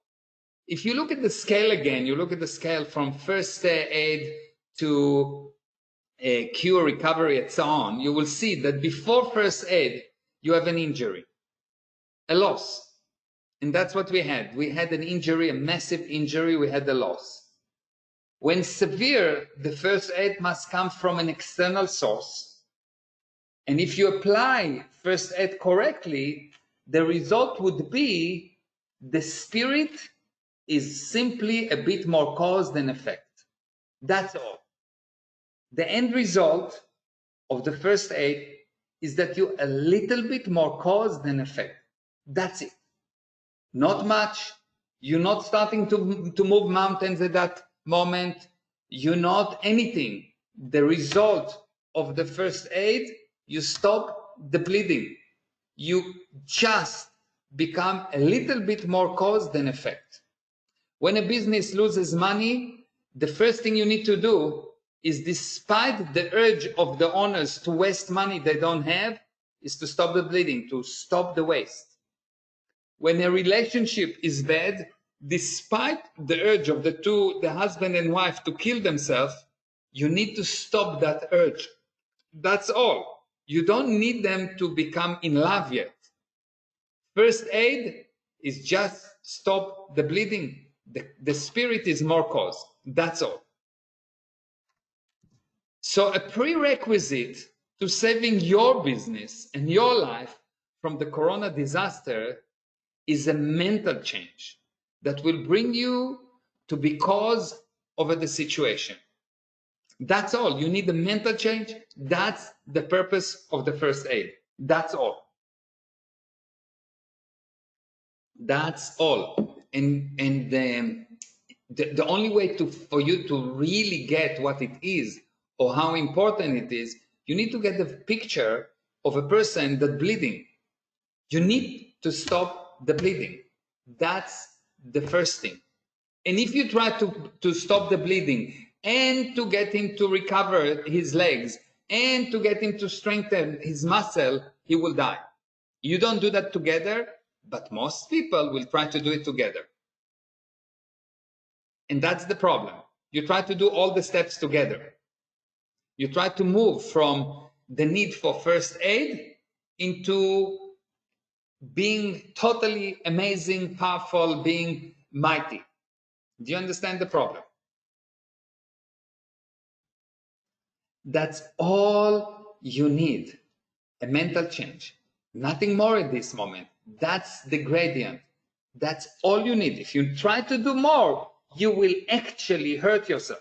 if you look at the scale again, you look at the scale from first aid to cure, recovery, and so on, you will see that before first aid, you have an injury, a loss. And that's what we had. We had an injury, a massive injury, we had a loss. When severe, the first aid must come from an external source. And if you apply first aid correctly, the result would be the spirit is simply a bit more cause than effect. That's all. The end result of the first aid is that you're a little bit more cause than effect. That's it. Not much. You're not starting to move mountains at that moment. You're not anything. The result of the first aid, you stop the bleeding. You just become a little bit more cause than effect. When a business loses money, the first thing you need to do is, despite the urge of the owners to waste money they don't have, is to stop the bleeding, to stop the waste. When a relationship is bad, despite the urge of the husband and wife to kill themselves, you need to stop that urge. That's all. You don't need them to become in love yet. First aid is just stop the bleeding. The spirit is more cause. That's all. So a prerequisite to saving your business and your life from the corona disaster is a mental change that will bring you to be cause over the situation. That's all. You need the mental change. That's the purpose of the first aid. That's all. That's all. And the only way for you to really get what it is or how important it is, you need to get the picture of a person that's bleeding. You need to stop the bleeding. That's the first thing. And if you try to stop the bleeding and to get him to recover his legs and to get him to strengthen his muscle, he will die. You don't do that together, but most people will try to do it together. And that's the problem. You try to do all the steps together. You try to move from the need for first aid into being totally amazing, powerful, being mighty. Do you understand the problem? That's all you need, a mental change. Nothing more at this moment. That's the gradient. That's all you need. If you try to do more, you will actually hurt yourself.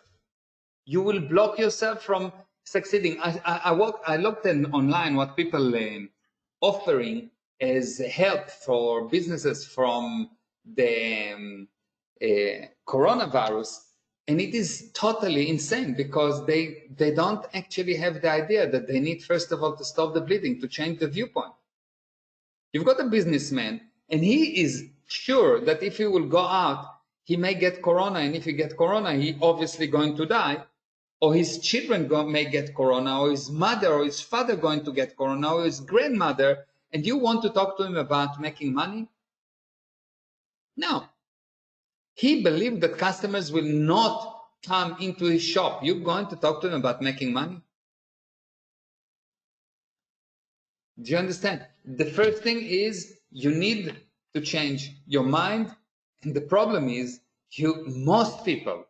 You will block yourself from succeeding. I looked online what people offering as help for businesses from the coronavirus, and it is totally insane because they don't actually have the idea that they need first of all to stop the bleeding, to change the viewpoint. You've got a businessman and he is sure that if he will go out, he may get corona, and if he get corona, he obviously going to die, or his children may get corona, or his mother or his father going to get corona, or his grandmother, and you want to talk to him about making money? No. He believed that customers will not come into his shop. You're going to talk to him about making money? Do you understand? The first thing is you need to change your mind. And the problem is most people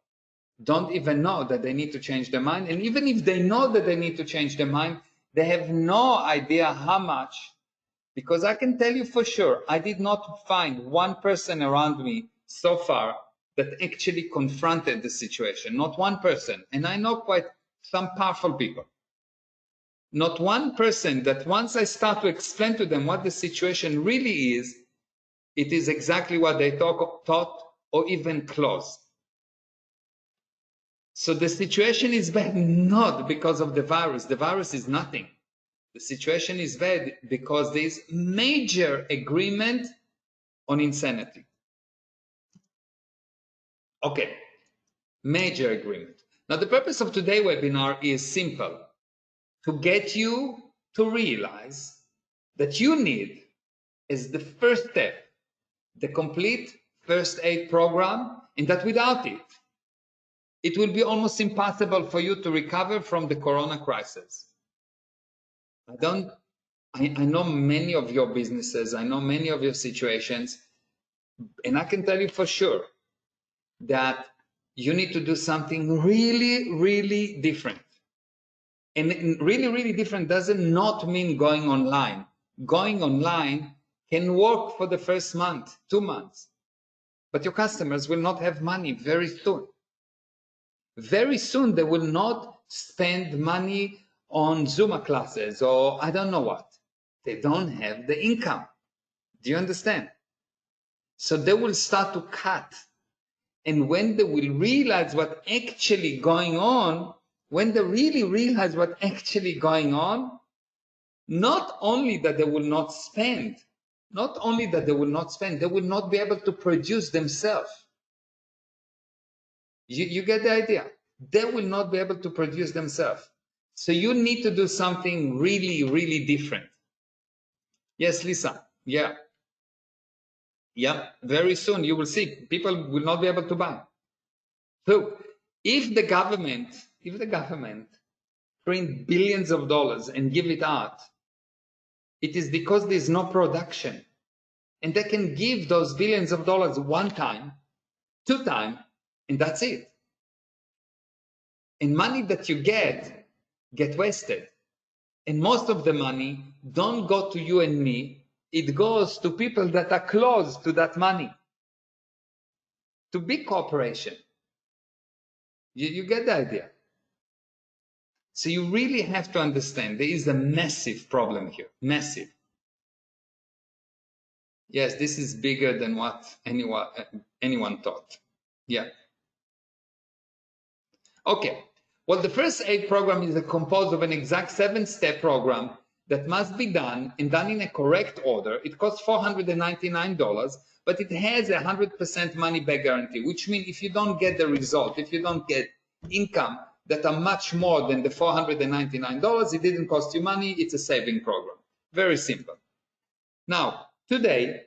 don't even know that they need to change their mind. And even if they know that they need to change their mind, they have no idea how much. Because I can tell you for sure, I did not find one person around me so far that actually confronted the situation. Not one person. And I know quite some powerful people. Not one person that once I start to explain to them what the situation really is, it is exactly what they thought or even close. So the situation is bad not because of the virus. The virus is nothing. The situation is bad because there is major agreement on insanity. Okay, major agreement. Now the purpose of today's webinar is simple. To get you to realize that you need, as the first step, the complete first aid program, and that without it, it will be almost impossible for you to recover from the corona crisis. I know many of your businesses, I know many of your situations, and I can tell you for sure that you need to do something really, really different. And really, really different doesn't not mean going online. Going online can work for the first month, 2 months, but your customers will not have money very soon. Very soon, they will not spend money on Zoom classes or I don't know what. They don't have the income. Do you understand? So they will start to cut. And when they will realize what's actually going on, when they really realize what's actually going on, not only that they will not spend, they will not be able to produce themselves. You get the idea? They will not be able to produce themselves. So you need to do something really, really different. Yes, Lisa. Yeah. Yeah. Very soon you will see people will not be able to buy. So if the government print billions of dollars and give it out, it is because there's no production. And they can give those billions of dollars one time, two times, and that's it. And money that you get wasted. And most of the money don't go to you and me. It goes to people that are close to that money, to big corporation. You get the idea? So you really have to understand there is a massive problem here, massive. Yes, this is bigger than what anyone thought. Yeah. Okay. Well, the first aid program is composed of an exact 7-step program that must be done and done in a correct order. It costs $499, but it has a 100% money back guarantee, which means if you don't get the result, if you don't get income that are much more than the $499, it didn't cost you money. It's a saving program. Very simple. Now, today,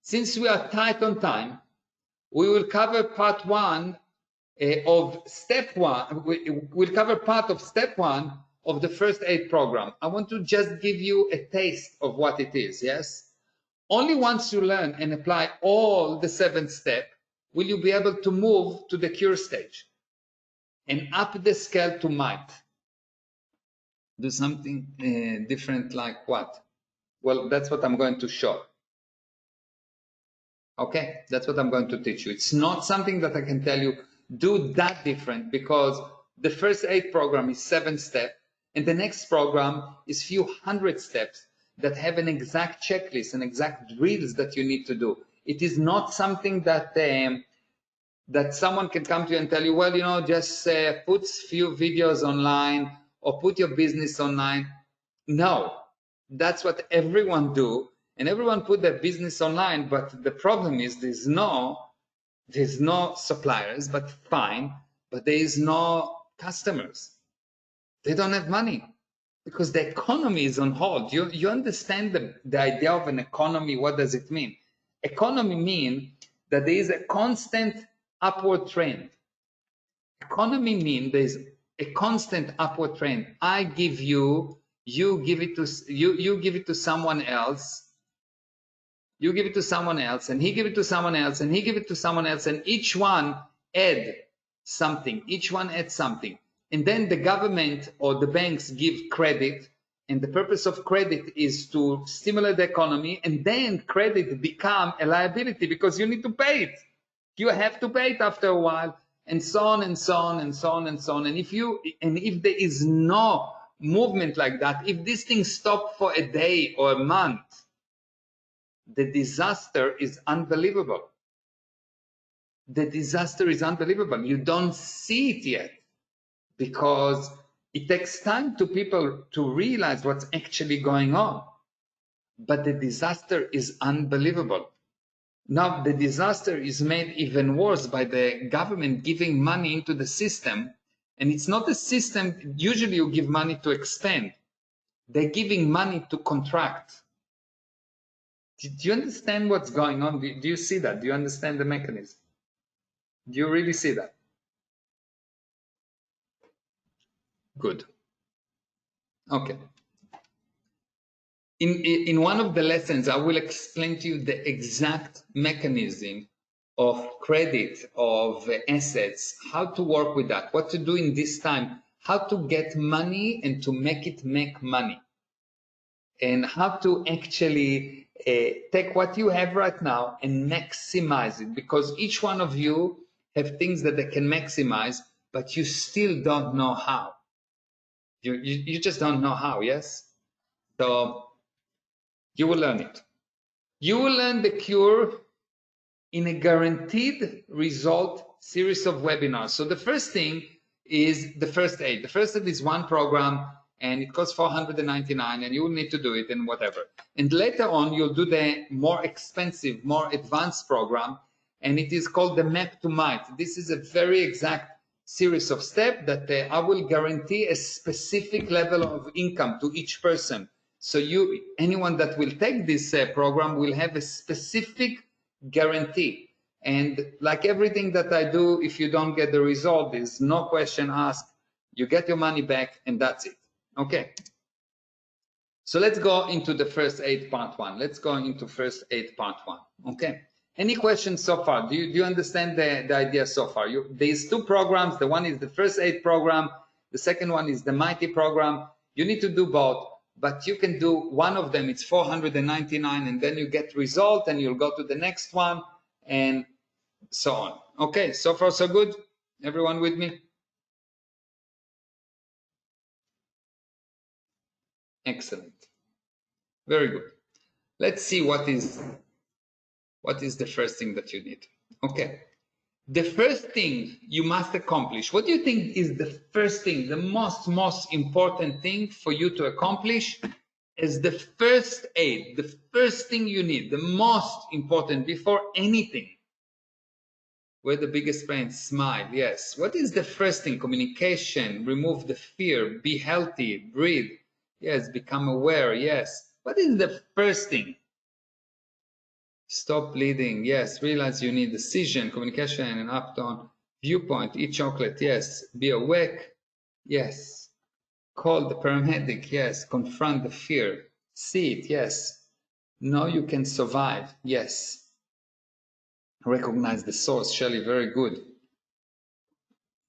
since we are tight on time, we will cover part one of step one. We'll cover part of step one of the first aid program. I want to just give you a taste of what it is, yes? Only once you learn and apply all the 7 steps will you be able to move to the cure stage and up the scale to might. Do something different like what? Well, that's what I'm going to show. Okay, that's what I'm going to teach you. It's not something that I can tell you, do that different, because the first aid program is 7 steps, and the next program is few hundred steps that have an exact checklist and exact drills that you need to do. It is not something that that someone can come to you and tell you, well, you know, just put few videos online or put your business online. No, that's what everyone do. And everyone put their business online, but the problem is there's no suppliers, but fine, but there is no customers. They don't have money because the economy is on hold. You understand the idea of an economy? What does it mean? Economy means that there is a constant upward trend. Economy means there's a constant upward trend. I give you, you give it to someone else. You give it to someone else, and he give it to someone else, and he give it to someone else, and each one add something. Each one adds something. And then the government or the banks give credit, and the purpose of credit is to stimulate the economy, and then credit become a liability because you need to pay it. You have to pay it after a while, and so on and so on and so on and so on. And if there is no movement like that, if this thing stops for a day or a month, the disaster is unbelievable. The disaster is unbelievable. You don't see it yet because it takes time to people to realize what's actually going on. But the disaster is unbelievable. Now, the disaster is made even worse by the government giving money into the system. And it's not a system, usually you give money to expand. They're giving money to contract. Do you understand what's going on? Do you see that? Do you understand the mechanism? Do you really see that? Good. Okay. In one of the lessons, I will explain to you the exact mechanism of credit, of assets, how to work with that, what to do in this time, how to get money and to make it make money, and how to actually take what you have right now and maximize it, because each one of you have things that they can maximize, but you still don't know how. You just don't know how, yes? So you will learn it. You will learn the cure in a guaranteed result series of webinars. So the first thing is the first aid. The first aid is one program, and it costs $499, and you will need to do it and whatever. And later on, you'll do the more expensive, more advanced program, and it is called the Map to Might. This is a very exact series of steps that I will guarantee a specific level of income to each person. So anyone that will take this program will have a specific guarantee. And like everything that I do, if you don't get the result, there's no question asked. You get your money back, and that's it. Okay. So let's go into the first aid part 1. Let's go into first aid part 1. Okay. Any questions so far? Do you understand the idea so far? These 2 programs, the one is the first aid program, the second one is the Mighty program. You need to do both, but you can do one of them. It's 499, and then you get result, and you'll go to the next one, and so on. Okay, so far so good? Everyone with me? Excellent. Very good. Let's see what is the first thing that you need. Okay. The first thing you must accomplish, what do you think is the first thing, the most important thing for you to accomplish as the first aid, the first thing you need, the most important before anything? Where the biggest pain? Smile, yes. What is the first thing? Communication, remove the fear, be healthy, breathe, yes, become aware, yes. What is the first thing? Stop bleeding, yes. Realize you need decision, communication, and up-down viewpoint. Eat chocolate, yes. Be awake, yes. Call the paramedic, yes. Confront the fear. See it, yes. Know you can survive, yes. Recognize the source, Shelley, very good.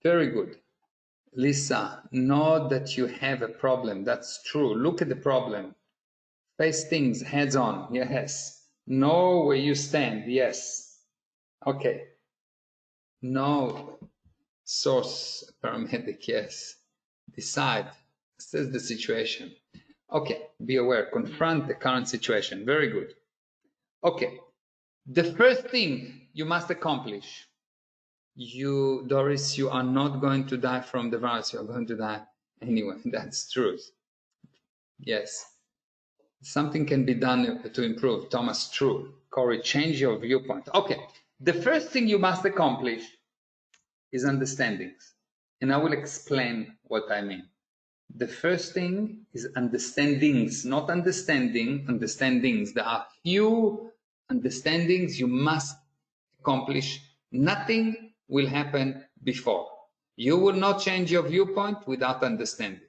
Very good. Lisa, know that you have a problem. That's true. Look at the problem. Face things heads on, yes. Know where you stand, yes. Okay. Know source, paramedic, yes. Decide. Assess the situation. Okay. Be aware. Confront the current situation. Very good. Okay. The first thing you must accomplish. Doris, you are not going to die from the virus. You are going to die anyway. That's truth. Yes. Something can be done to improve. Thomas, true. Corey, change your viewpoint. Okay. The first thing you must accomplish is understandings. And I will explain what I mean. The first thing is understandings, not understanding, understandings. There are few understandings you must accomplish. Nothing will happen before. You will not change your viewpoint without understanding.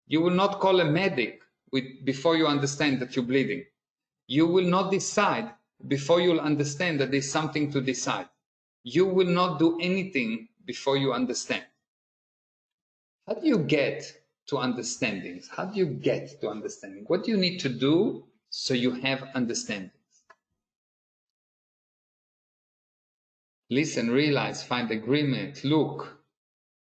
You will not call a medic before you understand that you're bleeding. You will not decide before you'll understand that there's something to decide. You will not do anything before you understand. How do you get to understandings? How do you get to understanding? What do you need to do so you have understandings? Listen, realize, find agreement, look,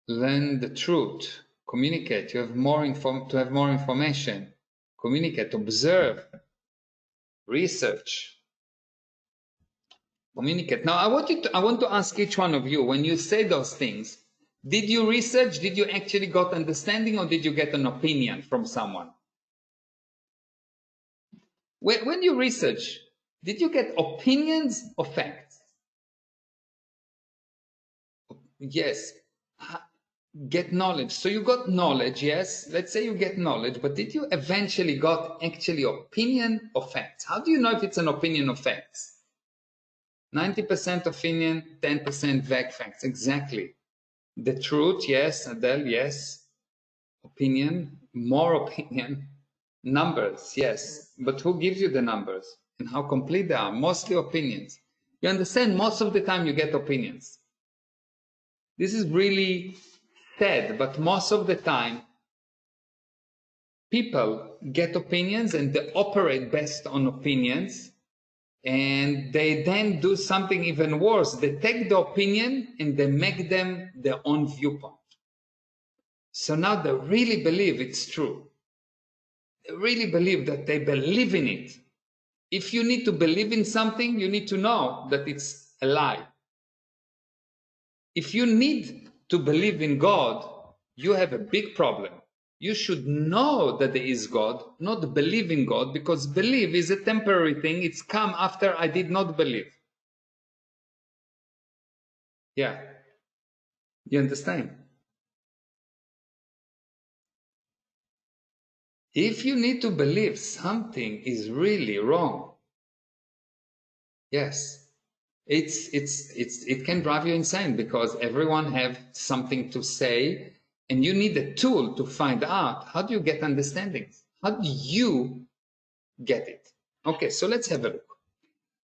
learn the truth, communicate. You have to have more information. Communicate, observe, research, communicate. Now, I want to ask each one of you, when you say those things, did you research? Did you actually got understanding, or did you get an opinion from someone? When you research, did you get opinions or facts? Yes. Get knowledge. So you got knowledge, yes. Let's say you get knowledge, but did you eventually got actually opinion or facts? How do you know if it's an opinion or facts? 90% opinion, 10% vague facts. Exactly. The truth, yes. Adele, yes. Opinion, more opinion. Numbers, yes. But who gives you the numbers and how complete they are? Mostly opinions. You understand? Most of the time you get opinions. This is really sad, but most of the time people get opinions and they operate based on opinions, and they then do something even worse. They take the opinion and they make them their own viewpoint. So now they really believe it's true. They really believe that they believe in it. If you need to believe in something, you need to know that it's a lie. If you need to believe in God, you have a big problem. You should know that there is God, not believe in God, because believe is a temporary thing. It's come after I did not believe. Yeah. You understand? If you need to believe something is really wrong, yes, it can drive you insane, because everyone have something to say And you need a tool to find out how do you get understandings? How do you get it? Okay, so let's have a look.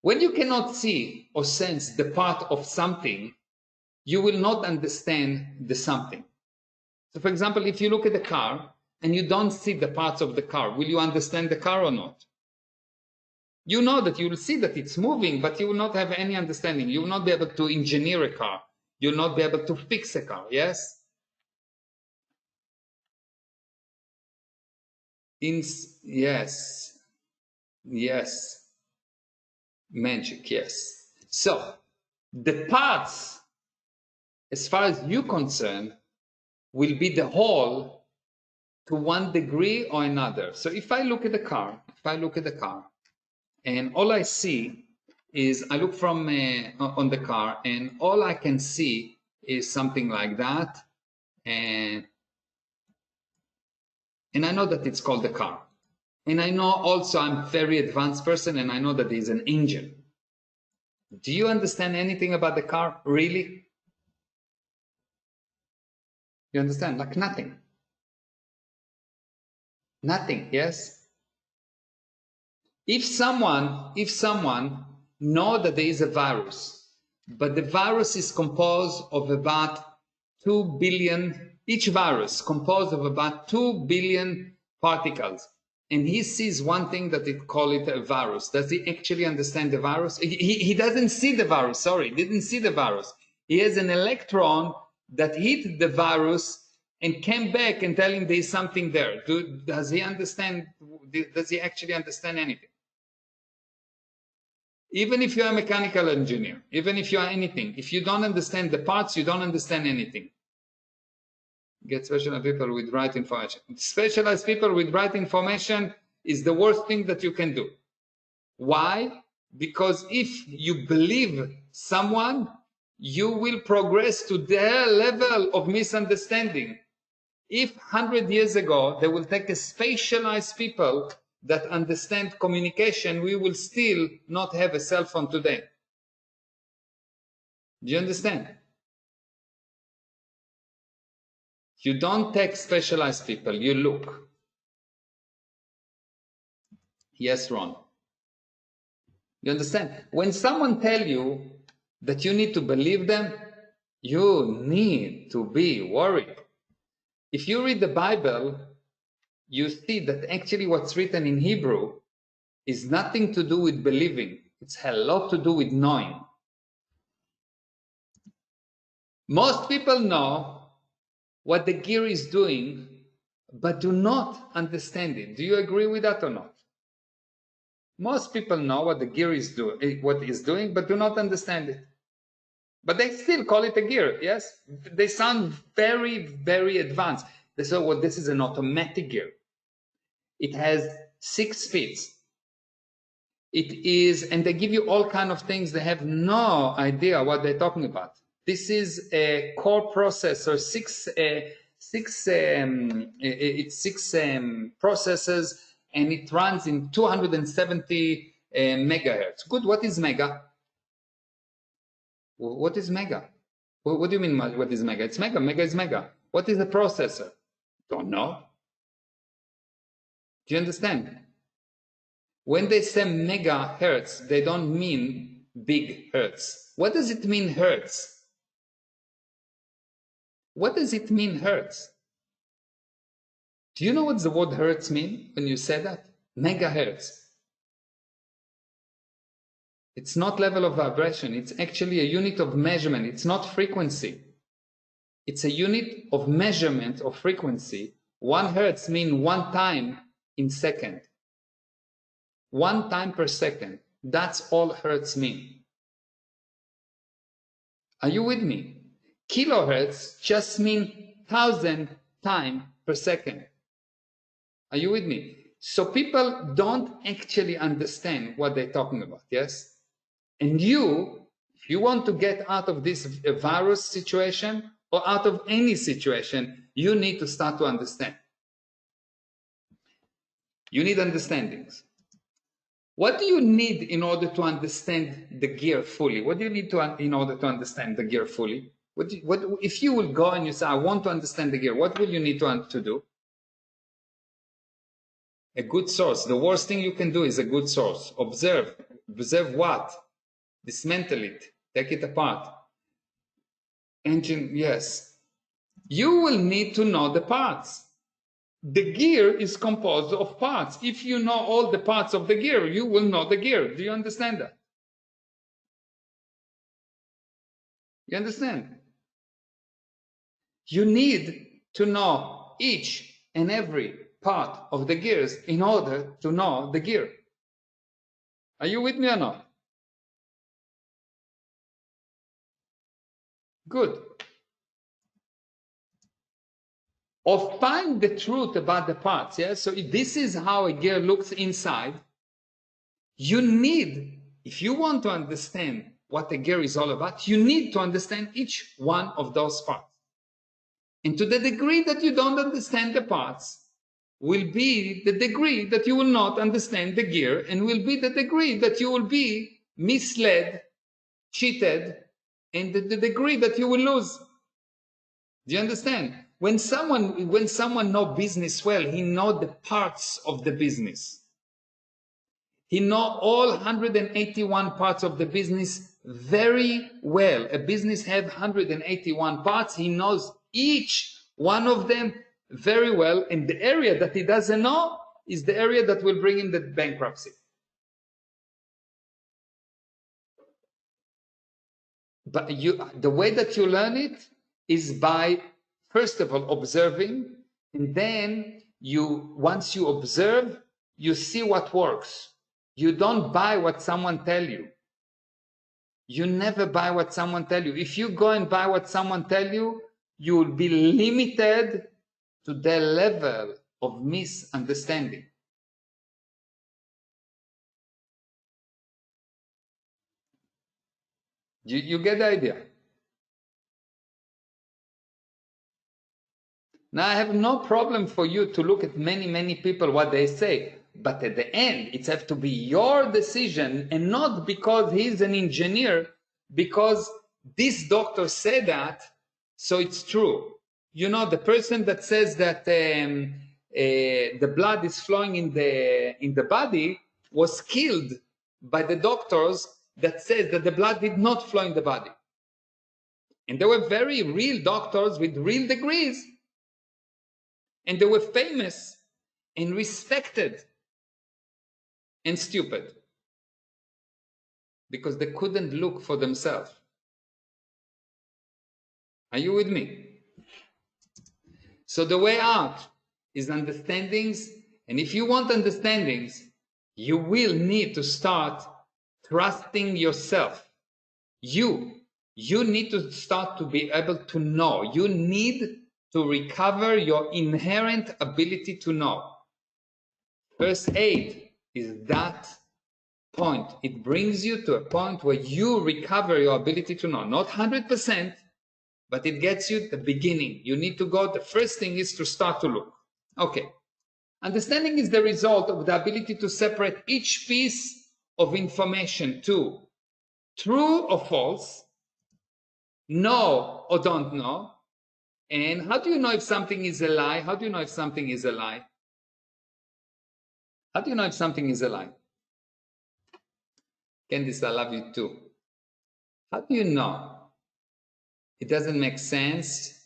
When you cannot see or sense the part of something, you will not understand the something. So for example, if you look at the car and you don't see the parts of the car, will you understand the car or not? You know that you will see that it's moving, but you will not have any understanding. You will not be able to engineer a car. You will not be able to fix a car, yes? Yes, yes, magic, yes. So the parts, as far as you're concerned, will be the whole to one degree or another. So if I look at the car, and all I see is I look from on the car, and all I can see is something like that, and I know that it's called the car. And I know also I'm a very advanced person, and I know that there's an engine. Do you understand anything about the car, really? You understand? Like nothing. Nothing, yes? If someone know that there is a virus, but the virus is composed of about 2 billion, each virus composed of about 2 billion particles, and he sees one thing that it call it a virus, does he actually understand the virus? He doesn't see the virus, sorry, didn't see the virus. He has an electron that hit the virus and came back and tell him there's something there. Does he understand? Does he actually understand anything? Even if you're a mechanical engineer, even if you are anything, if you don't understand the parts, you don't understand anything. Get specialized people with right information. Specialized people with right information is the worst thing that you can do. Why? Because if you believe someone, you will progress to their level of misunderstanding. If 100 years ago, they will take a specialized people that understand communication, we will still not have a cell phone today. Do you understand? You don't take specialized people, you look. Yes, Ron. You understand? When someone tell you that you need to believe them, you need to be worried. If you read the Bible, you see that actually what's written in Hebrew is nothing to do with believing. It's a lot to do with knowing. Most people know what the gear is doing, but do not understand it. Do you agree with that or not? Most people know what the gear is doing, but do not understand it. But they still call it a gear, yes? They sound very, very advanced. They say, well, this is an automatic gear. It has 6 speeds. It is, and they give you all kind of things. They have no idea what they're talking about. This is a core processor, it's 6 processors, and it runs in 270 megahertz. Good. What is mega? What is mega? What do you mean? What is mega? It's mega. Mega is mega. What is a processor? Don't know. Do you understand? When they say megahertz, they don't mean big hertz. What does it mean, hertz? What does it mean, hertz? Do you know what the word hertz mean when you say that? Megahertz. It's not level of vibration. It's actually a unit of measurement. It's not frequency. It's a unit of measurement of frequency. 1 hertz means 1 time in second. 1 time per second. That's all hertz mean. Are you with me? Kilohertz just mean 1,000 times per second. Are you with me? So people don't actually understand what they're talking about, yes? And if you want to get out of this virus situation or out of any situation, you need to start to understand. You need understandings. What do you need in order to understand the gear fully? What do you need in order to understand the gear fully? If you will go and you say, I want to understand the gear, what will you need to do? A good source. The worst thing you can do is a good source. Observe. Observe what? Dismantle it. Take it apart. Engine, yes. You will need to know the parts. The gear is composed of parts. If you know all the parts of the gear, you will know the gear. Do you understand that? You understand? You need to know each and every part of the gears in order to know the gear. Are you with me or not? Good. Or find the truth about the parts. Yeah. So if this is how a gear looks inside. You need, if you want to understand what a gear is all about, you need to understand each one of those parts. And to the degree that you don't understand the parts, will be the degree that you will not understand the gear, and will be the degree that you will be misled, cheated, and the degree that you will lose. Do you understand? When someone knows business well, he knows the parts of the business. He knows all 181 parts of the business very well. A business has 181 parts. He knows each one of them very well. And the area that he doesn't know is the area that will bring him the bankruptcy. But the way that you learn it is by, first of all, observing. And then once you observe, you see what works. You don't buy what someone tell you. You never buy what someone tell you. If you go and buy what someone tell you, you will be limited to the level of misunderstanding. You get the idea? Now, I have no problem for you to look at many people, what they say. But at the end, it has to be your decision, and not because he's an engineer, because this doctor said that, so it's true. You know, the person that says that the blood is flowing in the body was killed by the doctors that says that the blood did not flow in the body. And they were very real doctors with real degrees. And they were famous and respected and stupid because they couldn't look for themselves. Are you with me? So the way out is understandings. And if you want understandings, you will need to start trusting yourself. You need to start to be able to know. You need to recover your inherent ability to know. First aid is that point. It brings you to a point where you recover your ability to know. Not 100%, but it gets you the beginning. You need to go. The first thing is to start to look. Okay. Understanding is the result of the ability to separate each piece of information to true or false, know or don't know. And how do you know if something is a lie? How do you know if something is a lie? How do you know if something is a lie? Candice, I love you too. How do you know? It doesn't make sense.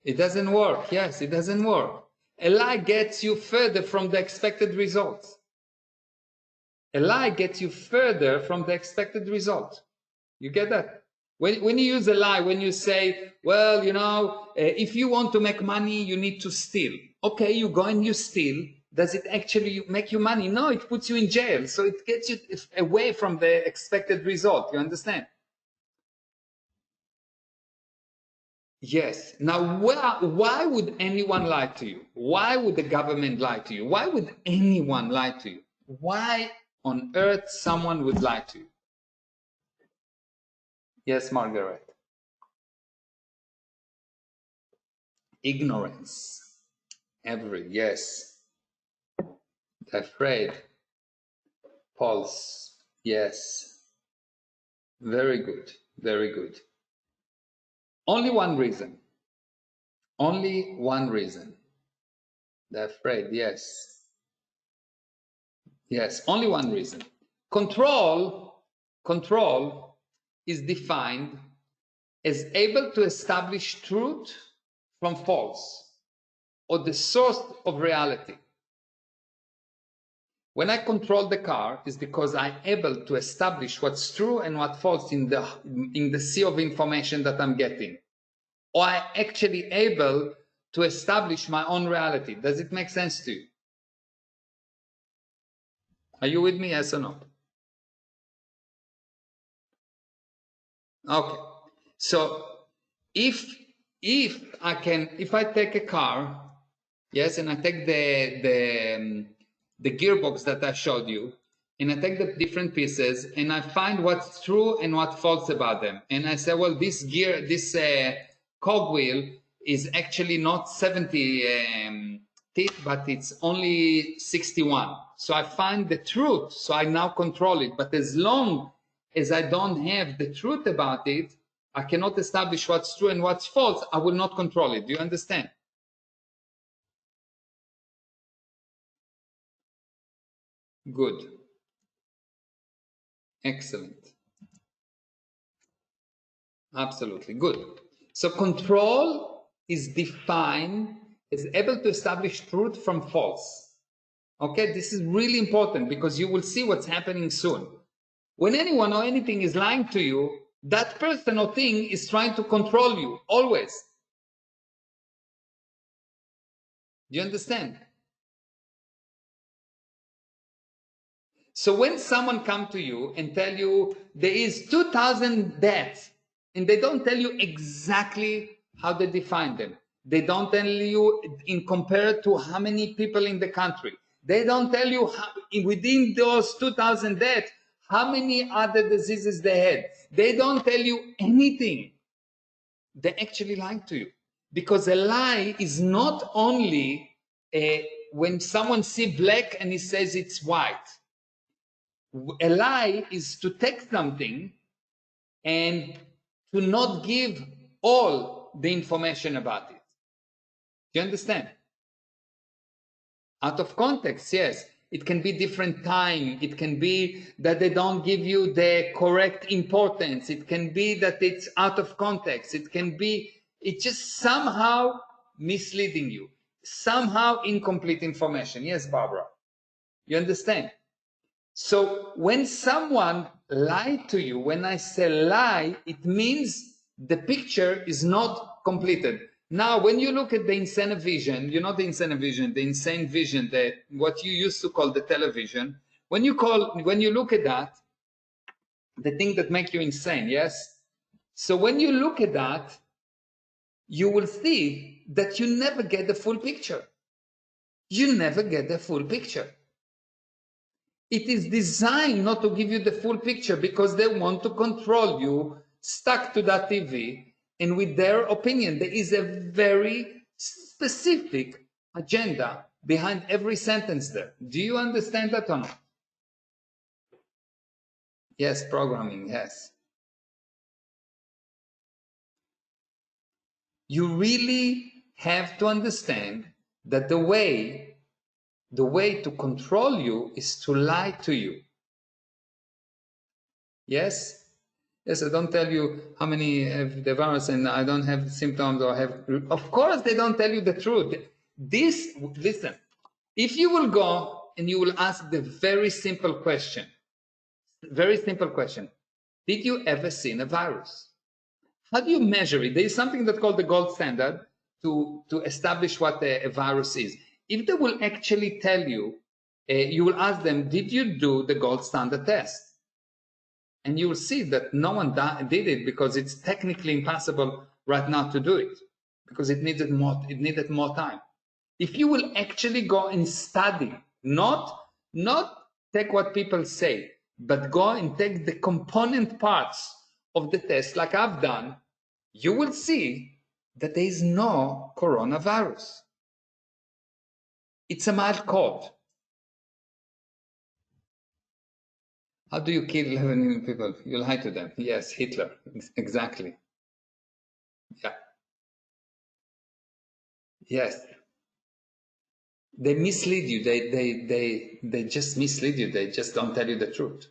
It doesn't work. Yes, it doesn't work. A lie gets you further from the expected results. A lie gets you further from the expected result. You get that? When you use a lie, when you say, well, you know, if you want to make money, you need to steal. Okay, you go and you steal. Does it actually make you money? No, it puts you in jail. So it gets you away from the expected result. You understand? Yes. Now, why would anyone lie to you? Why would the government lie to you? Why would anyone lie to you? Why on earth someone would lie to you? Yes, Margaret. Ignorance. Yes. Afraid. Pulse. Yes. Very good. Very good. Only one reason. Only one reason. They're afraid, yes. Yes, only one reason. Control is defined as able to establish truth from false or the source of reality. When I control the car, it's because I'm able to establish what's true and what's false in the sea of information that I'm getting. Or I'm actually able to establish my own reality. Does it make sense to you? Are you with me, yes or no? Okay. So if I take a car, yes, and I take the gearbox that I showed you, and I take the different pieces, and I find what's true and what's false about them, and I say, well, this cogwheel is actually not 70 teeth, but it's only 61. So I find the truth, so I now control it. But as long as I don't have the truth about it, I cannot establish what's true and what's false. I will not control it. Do you understand? Good. Excellent. Absolutely. Good. So control is defined as able to establish truth from false. Okay, this is really important because you will see what's happening soon. When anyone or anything is lying to you, that person or thing is trying to control you, always. Do you understand? So when someone come to you and tell you there is 2,000 deaths, and they don't tell you exactly how they define them. They don't tell you in compared to how many people in the country. They don't tell you how, within those 2,000 deaths, how many other diseases they had. They don't tell you anything. They actually lie to you. Because a lie is not only when someone sees black and he says it's white. A lie is to take something and to not give all the information about it. Do you understand? Out of context, yes. It can be different time. It can be that they don't give you the correct importance. It can be that it's out of context. It can be, it's just somehow misleading you. Somehow incomplete information. Yes, Barbara. You understand? So when someone lied to you, when I say lie, it means the picture is not completed. Now, when you look at the insane vision, you know the insane vision, the insane vision, that what you used to call the television. When you look at that, the thing that make you insane, yes. So when you look at that, you will see that you never get the full picture. You never get the full picture. It is designed not to give you the full picture because they want to control you, stuck to that TV, and with their opinion. There is a very specific agenda behind every sentence there. Do you understand that or not? Yes, programming, yes. You really have to understand that the way to control you is to lie to you. Yes? Yes, I don't tell you how many have the virus and I don't have symptoms or have. Of course, they don't tell you the truth. Listen, if you will go and you will ask the very simple question, did you ever seen a virus? How do you measure it? There is something that's called the gold standard to establish what a virus is. If they will actually tell you, you will ask them, did you do the gold standard test? And you will see that no one did it because it's technically impossible right now to do it because it needed more time. If you will actually go and study, not take what people say, but go and take the component parts of the test like I've done, you will see that there is no coronavirus. It's a mild cold. How do you kill 11 million people? You lie to them. Yes, Hitler. Exactly. Yeah. Yes. They mislead you. They just mislead you. They just don't tell you the truth.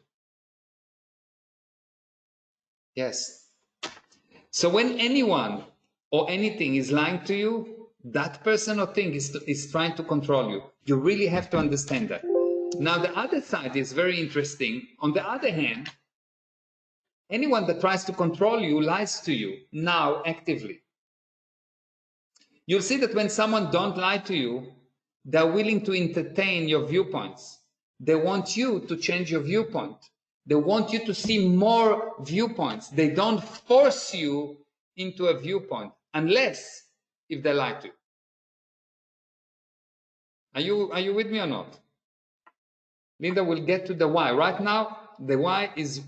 Yes. So when anyone or anything is lying to you, that person or thing is trying to control you. You really have to understand that. Now, the other side is very interesting. On the other hand, anyone that tries to control you lies to you now actively. You'll see that when someone don't lie to you, they're willing to entertain your viewpoints. They want you to change your viewpoint. They want you to see more viewpoints. They don't force you into a viewpoint unless if they lie to you. Are you with me or not? Linda will get to the why. Right now, the why is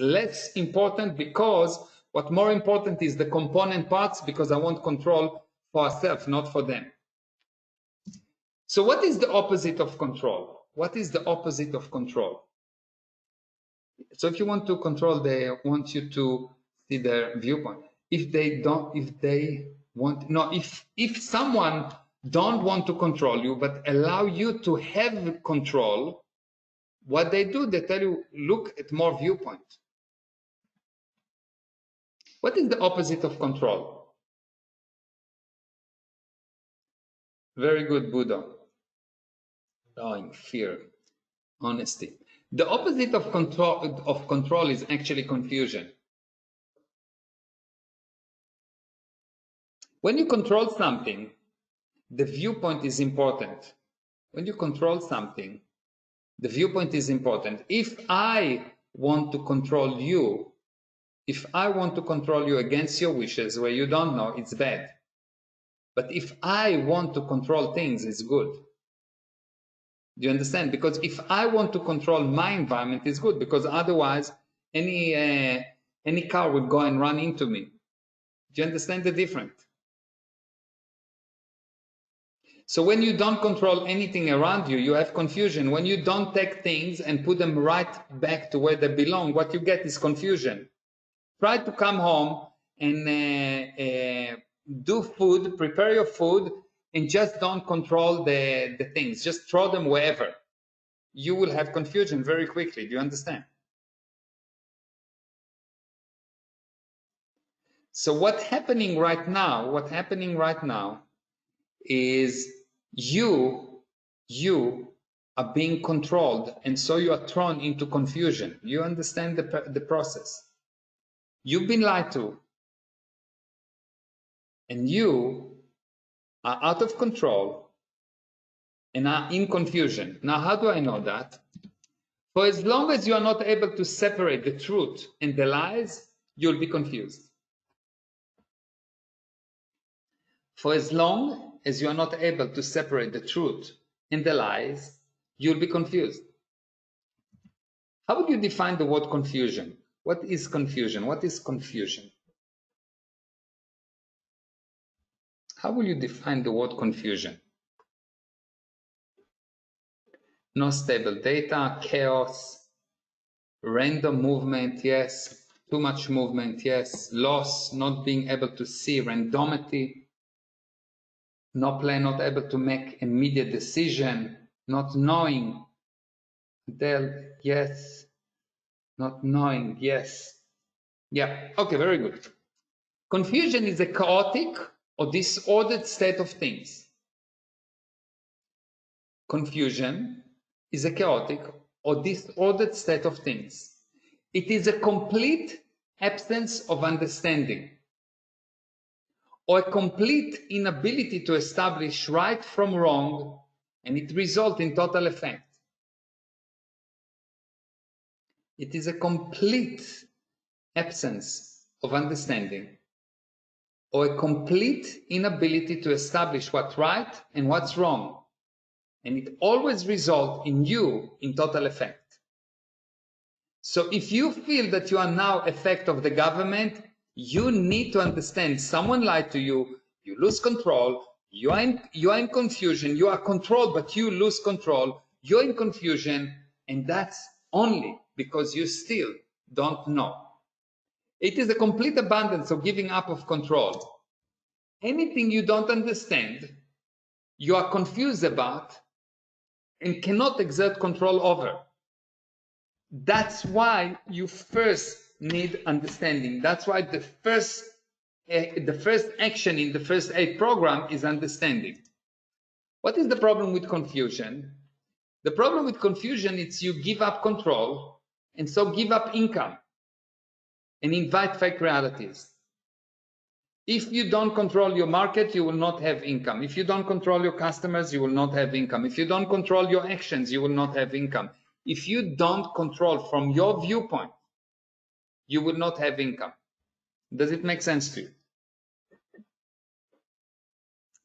less important because what more important is the component parts, because I want control for ourselves, not for them. So what is the opposite of control? What is the opposite of control? So if you want to control, they want you to see their viewpoint. If someone don't want to control you, but allow you to have control, what they do, they tell you, look at more viewpoint. What is the opposite of control? Very good, Buddha. Knowing, fear, honesty. The opposite of control is actually confusion. When you control something, the viewpoint is important. When you control something, the viewpoint is important. If I want to control you, against your wishes where you don't know, it's bad. But if I want to control things, it's good. Do you understand? Because if I want to control my environment, it's good, because otherwise any car would go and run into me. Do you understand the difference? So when you don't control anything around you, you have confusion. When you don't take things and put them right back to where they belong, what you get is confusion. Try to come home and do food, prepare your food, and just don't control the things. Just throw them wherever. You will have confusion very quickly. Do you understand? So what's happening right now is you are being controlled, and so you are thrown into confusion. You understand the process. You've been lied to, and you are out of control and are in confusion. Now, how do I know that? For as long as you are not able to separate the truth and the lies, you'll be confused. For as long as you are not able to separate the truth and the lies, you'll be confused. How would you define the word confusion? What is confusion? What is confusion? How will you define the word confusion? No stable data, chaos, random movement, yes. Too much movement, yes. Loss, not being able to see, randomity. No plan, not able to make immediate decision, not knowing. Yes. Not knowing, yes. Yeah, okay, very good. Confusion is a chaotic or disordered state of things. Confusion is a chaotic or disordered state of things. It is a complete absence of understanding, or a complete inability to establish right from wrong, and it results in total effect. It is a complete absence of understanding, or a complete inability to establish what's right and what's wrong, and it always results in you in total effect. So if you feel that you are now effect of the government, you need to understand someone lied to you, you lose control, you are in confusion, you are controlled, but you lose control, you're in confusion, and that's only because you still don't know. It is a complete abundance of giving up of control. Anything you don't understand, you are confused about, and cannot exert control over. That's why you first need understanding. That's why the first action in the first aid program is understanding. What is the problem with confusion? The problem with confusion is you give up control and so give up income and invite fake realities. If you don't control your market, you will not have income. If you don't control your customers, you will not have income. If you don't control your actions, you will not have income. If you don't control from your viewpoint, you will not have income. Does it make sense to you?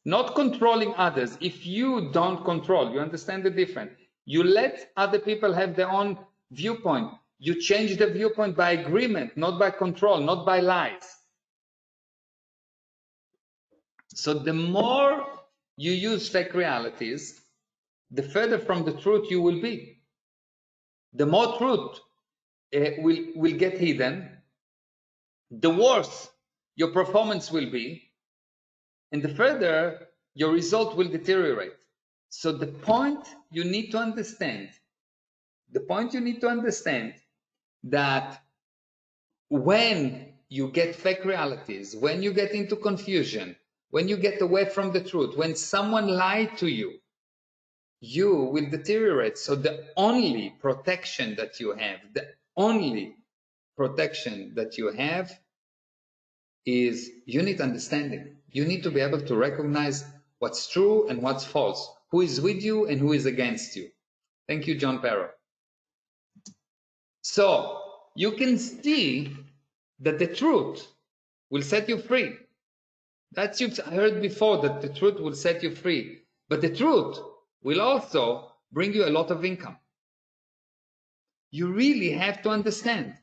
Not controlling others. If you don't control, you understand the difference. You let other people have their own viewpoint. You change the viewpoint by agreement, not by control, not by lies. So the more you use fake realities, the further from the truth you will be. The more truth will get hidden, the worse your performance will be, and the further your result will deteriorate. So the point you need to understand, that when you get fake realities, when you get into confusion, when you get away from the truth, when someone lied to you, you will deteriorate. So the only protection that you have, is you need understanding. You need to be able to recognize what's true and what's false, who is with you and who is against you. Thank you, John Perro. So you can see that the truth will set you free. That's you've heard before, that the truth will set you free. But the truth will also bring you a lot of income. You really have to understand.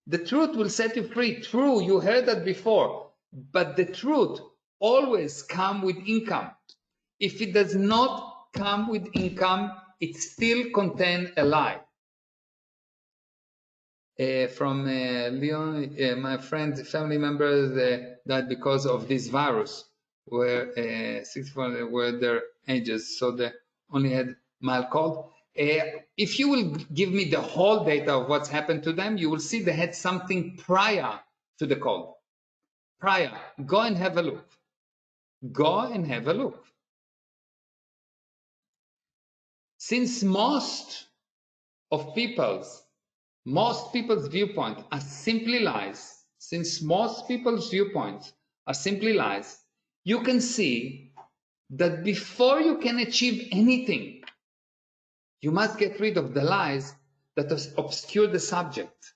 The truth will set you free. True, you heard that before. But the truth always comes with income. If it does not come with income, it still contains a lie. From Leon, my friend, family members died because of this virus, where 64 were their ages, so they only had mild cold. If you will give me the whole data of what's happened to them, you will see they had something prior to the cold. Prior. Go and have a look. Go and have a look. Since most people's viewpoint are simply lies, you can see that before you can achieve anything, you must get rid of the lies that obscure the subject.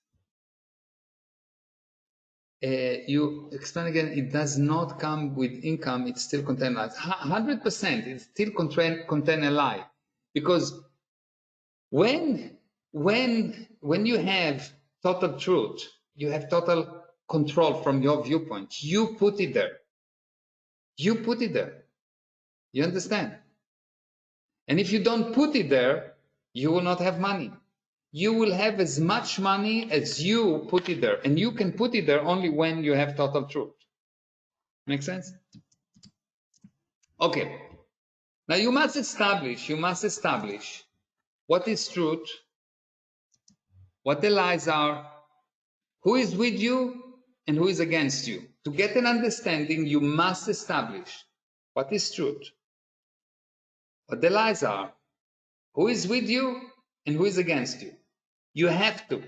You explain again, it does not come with income, it still contains lies. 100%, it still contain a lie. Because when you have total truth, you have total control from your viewpoint. You put it there. You understand? And if you don't put it there, you will not have money. You will have as much money as you put it there. And you can put it there only when you have total truth. Make sense? Okay. Now you must establish what is truth, what the lies are, who is with you and who is against you. To get an understanding, you must establish what is truth, what the lies are, who is with you and who is against you. You have to.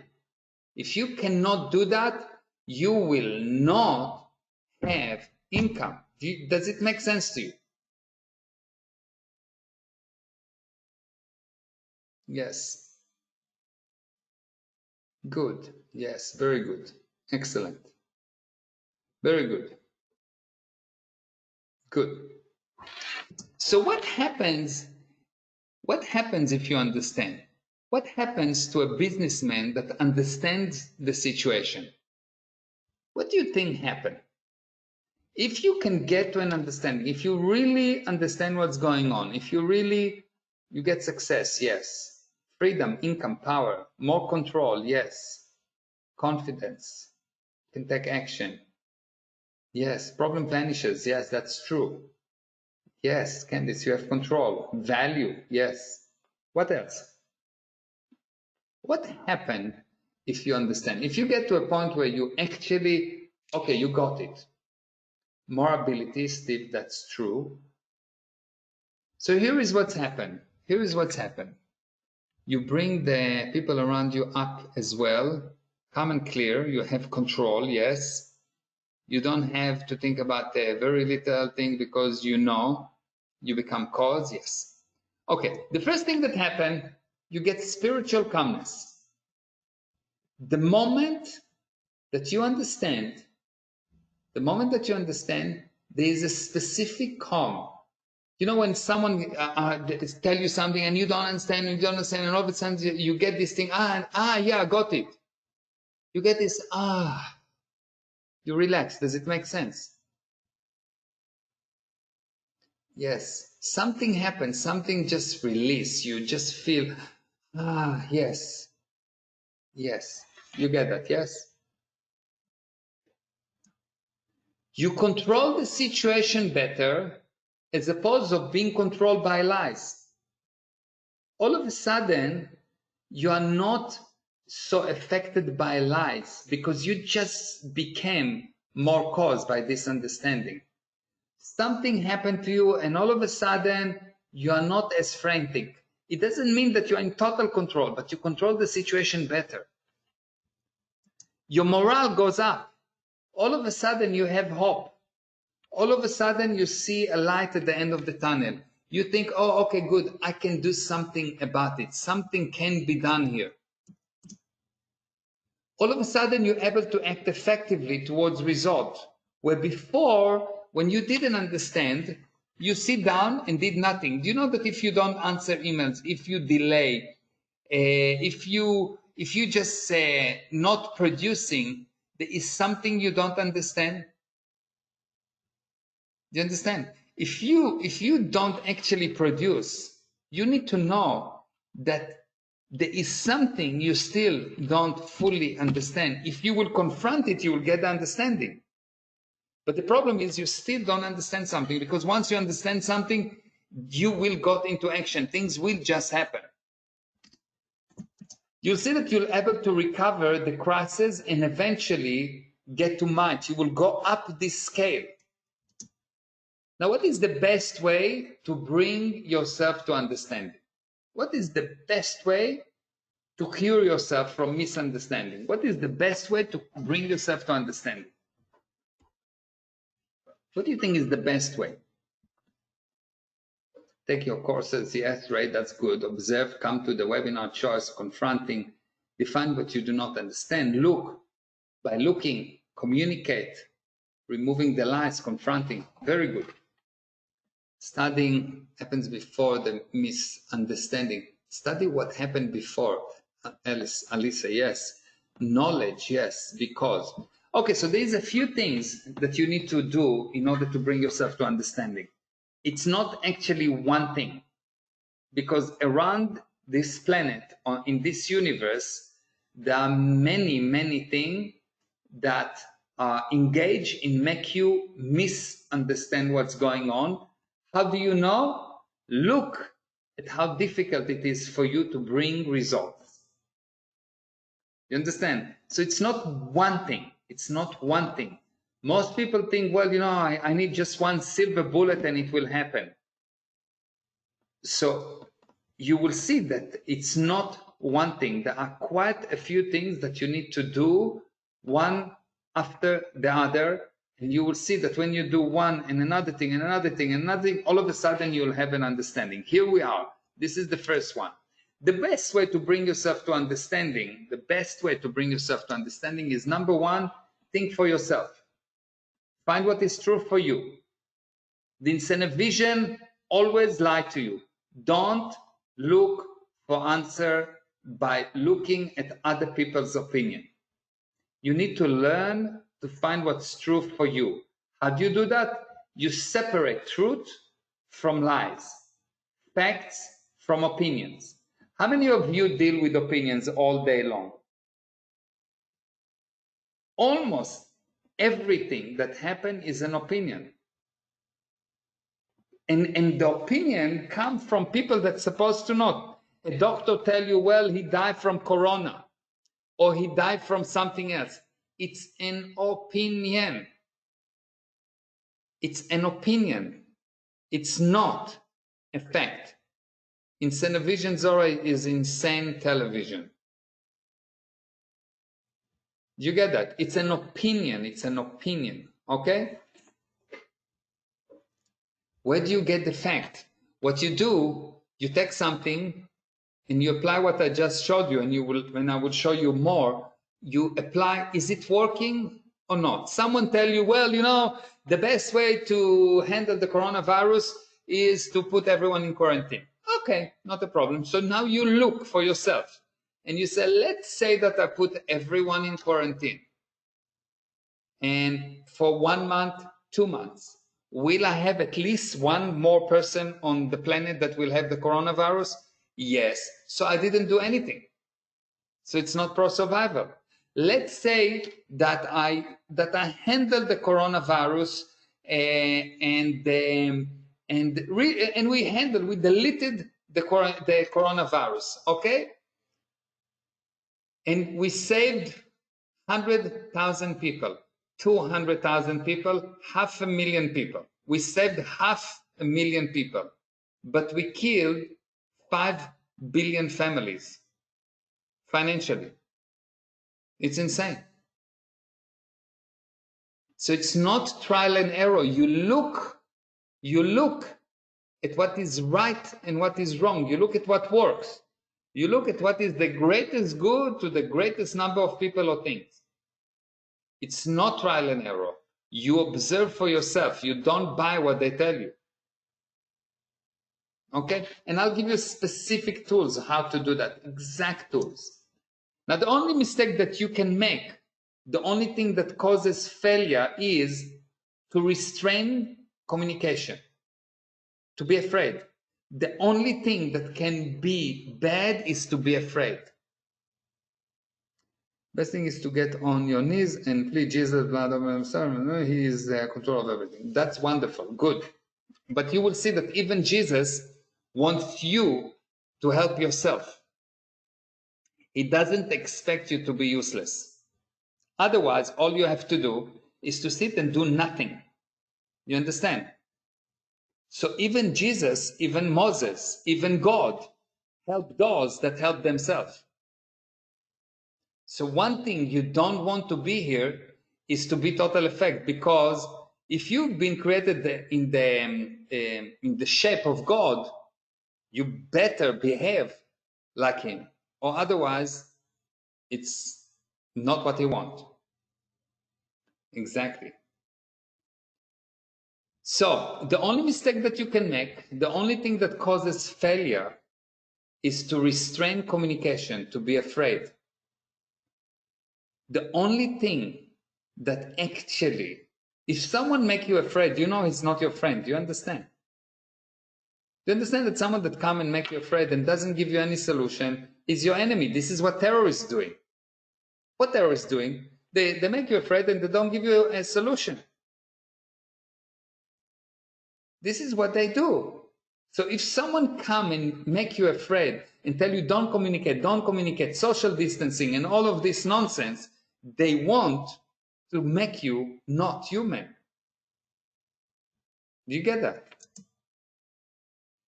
If you cannot do that, you will not have income. Does it make sense to you? Yes. Good. Yes, very good. Excellent. Very good. Good. So what happens if you understand? What happens to a businessman that understands the situation? What do you think happens? If you can get to an understanding, if you really understand what's going on, if you get success, yes. Freedom, income, power, more control, yes. Confidence. can take action. Yes, problem vanishes. Yes, that's true. Yes, Candice, you have control. Value. Yes. What else? What happened if you understand? If you get to a point where you actually, okay, you got it. More ability, Steve, that's true. So here is what's happened. Here is what's happened. You bring the people around you up as well. Calm and clear. You have control, yes. You don't have to think about a very little thing because you know you become cause, yes. Okay, the first thing that happened, you get spiritual calmness. The moment that you understand, there is a specific calm. You know, when someone tell you something and you don't understand, and all of a sudden you get this thing, yeah, I got it. You get this, you relax. Does it make sense? Yes. Something happens, something just release. You just feel, yes. Yes. You get that, yes? You control the situation better as opposed to being controlled by lies. All of a sudden, you are not so affected by lies because you just became more caused by this understanding. Something happened to you and all of a sudden you are not as frantic. It doesn't mean that you're in total control, but you control the situation better. Your morale goes up. All of a sudden you have hope. All of a sudden you see a light at the end of the tunnel. You think, oh, okay, good, I can do something about it. Something can be done here. All of a sudden you're able to act effectively towards result. Where before, when you didn't understand, you sit down and did nothing. Do you know that if you don't answer emails, if you delay, if you just say not producing, there is something you don't understand? Do you understand? If you don't actually produce, you need to know that there is something you still don't fully understand. If you will confront it, you will get the understanding. But the problem is you still don't understand something, because once you understand something, you will go into action. Things will just happen. You'll see that you'll be able to recover the crisis and eventually get to might. You will go up this scale. Now, what is the best way to bring yourself to understanding? What is the best way to cure yourself from misunderstanding? What is the best way to bring yourself to understanding? What do you think is the best way? Take your courses, yes, right, that's good. Observe, come to the webinar, choice, confronting, define what you do not understand. Look, by looking, communicate, removing the lies, confronting. Very good. Studying happens before the misunderstanding. Study what happened before. Alisa, yes. Knowledge, yes, because. Okay, so there's a few things that you need to do in order to bring yourself to understanding. It's not actually one thing, because around this planet, in this universe, there are many, many things that engage in make you misunderstand what's going on. How do you know? Look at how difficult it is for you to bring results. You understand? So it's not one thing. It's not one thing. Most people think, well, you know, I need just one silver bullet and it will happen. So you will see that it's not one thing. There are quite a few things that you need to do one after the other. And you will see that when you do one and another thing and another thing and another thing, all of a sudden you'll have an understanding. Here we are. This is the first one. The best way to bring yourself to understanding, is number one, think for yourself. Find what is true for you. The incentive vision always lie to you. Don't look for answer by looking at other people's opinion. You need to learn to find what's true for you. How do you do that? You separate truth from lies, facts from opinions. How many of you deal with opinions all day long? almost everything that happened is an opinion. And the opinion comes from people that's supposed to know. A doctor tell you, well, he died from corona, or he died from something else. It's an opinion. It's an opinion. It's not a fact. Insane Zora is insane television. You get that? It's an opinion. It's an opinion. Okay? Where do you get the fact? What you do, you take something and you apply what I just showed you, and when I will show you more, you apply, is it working or not? Someone tell you, well, you know, the best way to handle the coronavirus is to put everyone in quarantine. Okay, not a problem. So now you look for yourself and you say, let's say that I put everyone in quarantine. And for 1 month, 2 months, will I have at least one more person on the planet that will have the coronavirus? Yes. So I didn't do anything. So it's not pro-survival. Let's say that I handled the coronavirus and we deleted the coronavirus, okay? And we saved 100,000 people, 200,000 people, 500,000 people. We saved 500,000 people, but we killed 5 billion families financially. It's insane. So it's not trial and error. You look at what is right and what is wrong. You look at what works. You look at what is the greatest good to the greatest number of people or things. It's not trial and error. You observe for yourself. You don't buy what they tell you. Okay? And I'll give you specific tools how to do that, exact tools. Now, the only mistake that you can make, the only thing that causes failure is to restrain communication, to be afraid. The only thing that can be bad is to be afraid. Best thing is to get on your knees and plead Jesus, blood of himself. He is control of everything. That's wonderful, good. But you will see that even Jesus wants you to help yourself. He doesn't expect you to be useless. Otherwise, all you have to do is to sit and do nothing. You understand? So even Jesus, even Moses, even God help those that help themselves. So one thing you don't want to be here is to be total effect, because if you've been created in the shape of God, you better behave like him, or otherwise it's not what he wants. Exactly. So the only mistake that you can make, the only thing that causes failure, is to restrain communication, to be afraid. The only thing that actually, if someone make you afraid, you know he's not your friend. Do you understand? Do you understand that someone that come and make you afraid and doesn't give you any solution is your enemy? This is what terrorists doing. What terrorists doing? They make you afraid and they don't give you a solution. This is what they do. So if someone come and make you afraid and tell you don't communicate, social distancing and all of this nonsense, they want to make you not human. Do you get that?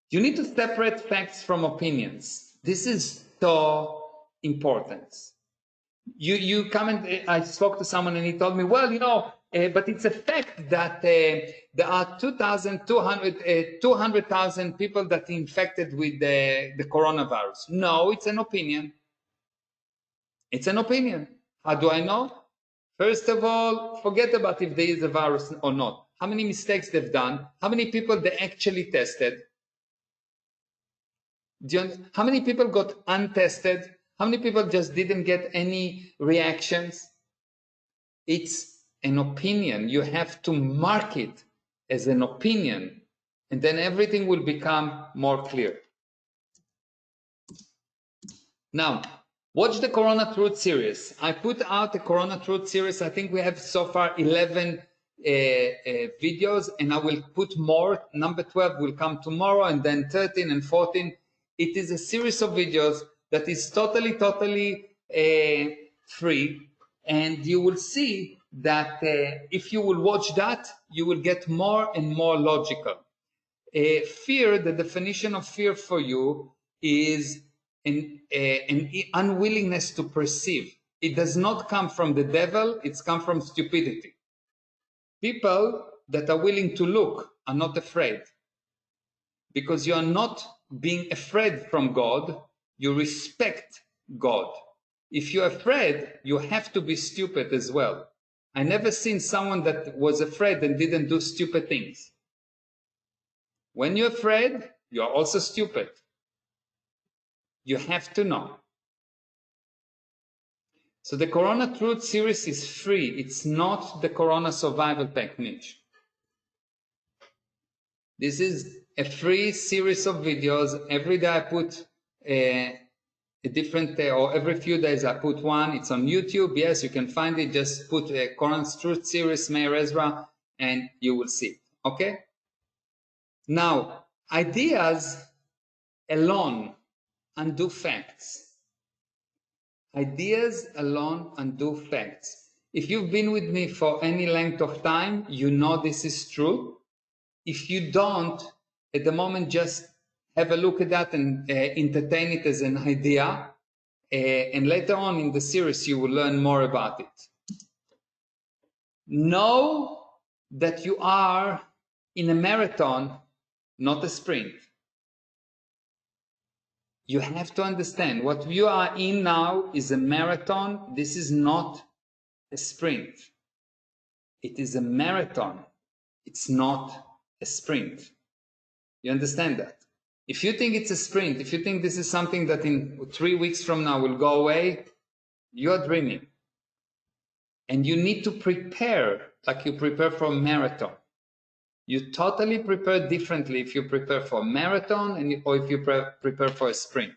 You need to separate facts from opinions. This is so important. You come and I spoke to someone and he told me, well, you know, but it's a fact that there are 200,000 people that are infected with the coronavirus. No, it's an opinion. It's an opinion. How do I know? First of all, forget about if there is a virus or not. How many mistakes they've done? How many people they actually tested? How many people got untested? How many people just didn't get any reactions? It's an opinion. You have to mark it as an opinion, and then everything will become more clear. Now, Watch the Corona Truth series. I put out a Corona Truth series. I think we have so far 11 videos, and I will put more. Number 12 will come tomorrow, and then 13 and 14. It is a series of videos that is totally free, and you will see that if you will watch that, you will get more and more logical. Fear, the definition of fear for you is an unwillingness to perceive. It does not come from the devil, it's come from stupidity. People that are willing to look are not afraid, because you are not being afraid from God, you respect God. If you're afraid, you have to be stupid as well. I never seen someone that was afraid and didn't do stupid things. When you're afraid, you're also stupid. You have to know. So the Corona Truth series is free. It's not the Corona Survival Pack niche. This is a free series of videos. Every day I put a different, or every few days I put one. It's on YouTube. Yes, you can find it. Just put a Corona Truth series, Meir Ezra, and you will see it. Okay? Now, ideas alone undo facts. Ideas alone undo facts. If you've been with me for any length of time, you know this is true. If you don't, at the moment, just have a look at that and entertain it as an idea. And later on in the series, you will learn more about it. Know that you are in a marathon, not a sprint. You have to understand what you are in now is a marathon. This is not a sprint. It is a marathon. It's not a sprint. You understand that? If you think it's a sprint, if you think this is something that in 3 weeks from now will go away, you're dreaming. And you need to prepare like you prepare for a marathon. You totally prepare differently if you prepare for a marathon or if you prepare for a sprint.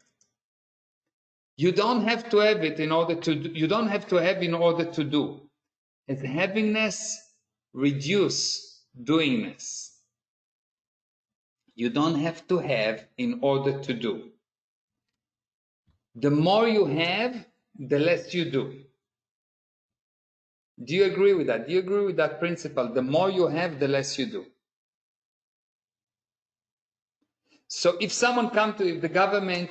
You don't have to have it in order to do. You don't have to have in order to do. As havingness reduce doingness. You don't have to have in order to do. The more you have, the less you do. Do you agree with that? Do you agree with that principle? The more you have, the less you do. So if someone if the government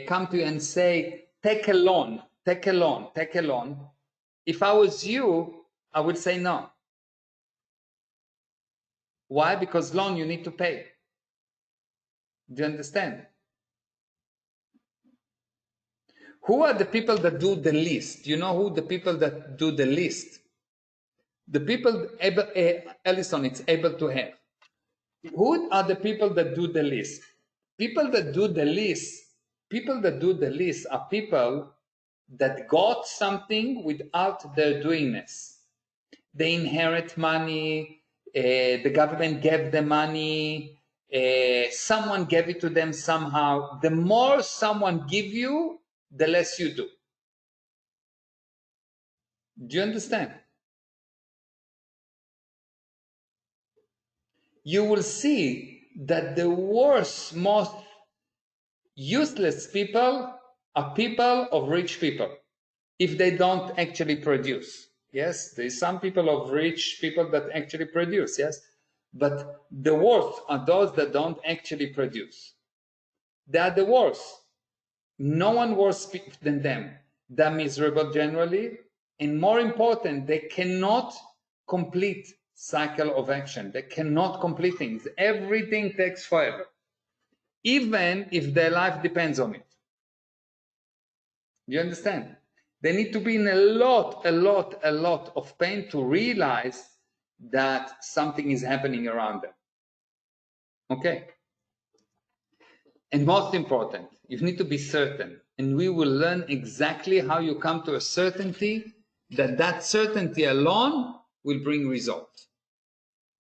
come to you and say, take a loan, take a loan, take a loan, if I was you, I would say no. Why? Because loan you need to pay. Do you understand? Who are the people that do the least? You know who the people that do the least? The people Ellison it's able to have. Who are the people that do the least? People that do the least are people that got something without their doingness. They inherit money, the government gave them money, someone gave it to them somehow. The more someone give you, the less you do. Do you understand? You will see that the worst, most useless people are people of rich people if they don't actually produce. Yes, there is some people of rich people that actually produce, yes, but the worst are those that don't actually produce. They are the worst. No one worse than them. They're miserable generally, and more important, they cannot complete cycle of action. They cannot complete things. Everything takes forever, even if their life depends on it. Do you understand? They need to be in a lot of pain to realize that something is happening around them. Okay? And most important, you need to be certain. And we will learn exactly how you come to a certainty, that certainty alone will bring results.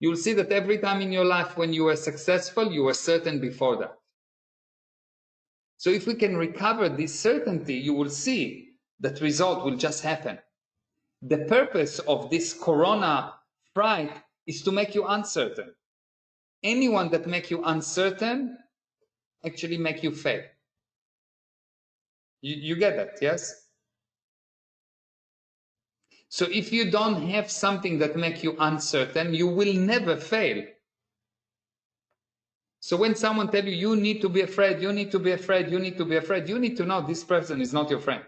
You will see that every time in your life when you were successful, you were certain before that. So if we can recover this certainty, you will see that result will just happen. The purpose of this corona fright is to make you uncertain. Anyone that make you uncertain actually make you fail. You get that, yes? So if you don't have something that make you uncertain, you will never fail. So when someone tell you, you need to be afraid, you need to be afraid, you need to be afraid, you need to know this person is not your friend.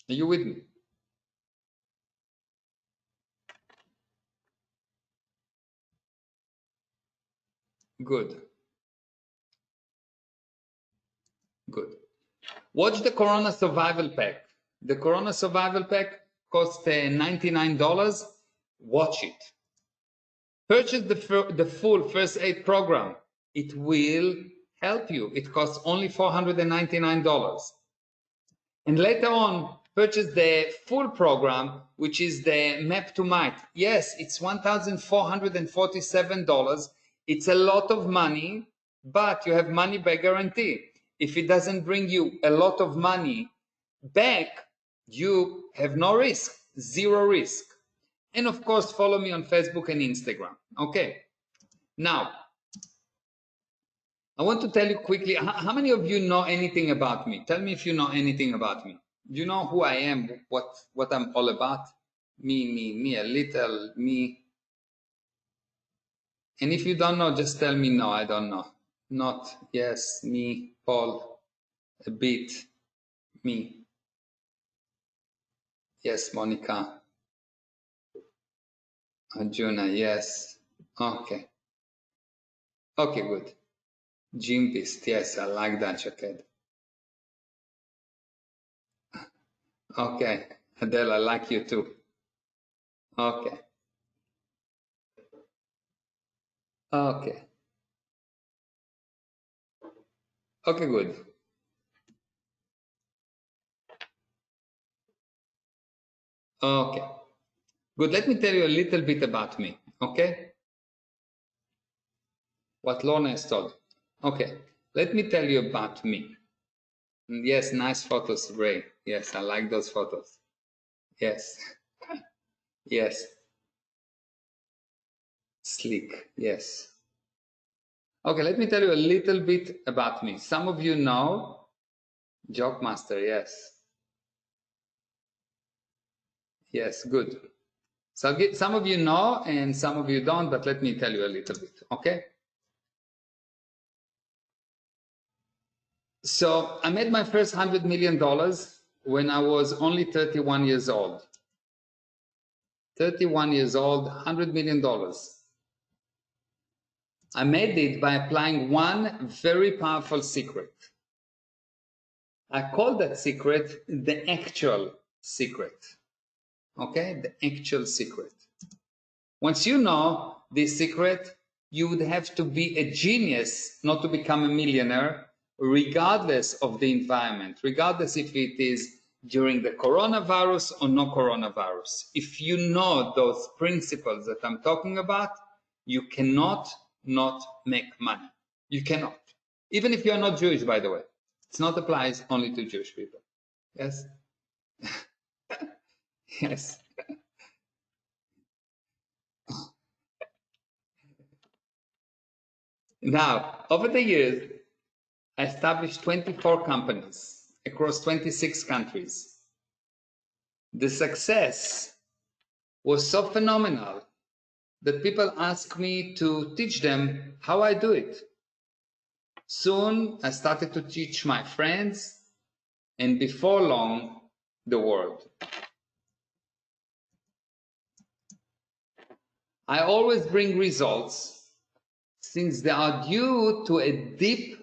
Are you with me? Good. Good. Watch the Corona Survival Pack. The Corona Survival Pack costs $99. Watch it. Purchase the full first aid program. It will help you. It costs only $499. And later on, purchase the full program, which is the Map to Might. Yes, it's $1,447. It's a lot of money, but you have money back guarantee. If it doesn't bring you a lot of money back, you have no risk, zero risk. And of course, follow me on Facebook and Instagram. Okay. Now, I want to tell you quickly, how many of you know anything about me? Tell me if you know anything about me. Do you know who I am, what I'm all about? Me, a little, me. And if you don't know, just tell me, no, I don't know. Not, yes, me, Paul, a bit, me. Yes, Monica. Arjuna, yes. Okay. Okay, good. Gym Beast, yes, I like that jacket. Okay, Adele, I like you too. Okay. Okay. Okay, good. Okay. Good. Let me tell you a little bit about me. Okay. What Lorna has told. Okay. Let me tell you about me. Yes, nice photos, Ray. Yes, I like those photos. Yes. Yes. Sleek. Yes. Okay, let me tell you a little bit about me. Some of you know Joke Master. Yes. Yes, good. So some of you know and some of you don't, but let me tell you a little bit, okay? So I made my first $100 million when I was only 31 years old. 31 years old, $100 million. I made it by applying one very powerful secret. I call that secret the actual secret. Okay, the actual secret. Once you know this secret, you would have to be a genius not to become a millionaire, regardless of the environment, regardless if it is during the coronavirus or no coronavirus. If you know those principles that I'm talking about, you cannot not make money. You cannot. Even if you're not Jewish, by the way. It's not applies only to Jewish people. Yes? Yes. Now, over the years, I established 24 companies across 26 countries. The success was so phenomenal that people asked me to teach them how I do it. Soon, I started to teach my friends, and before long, the world. I always bring results since they are due to a deep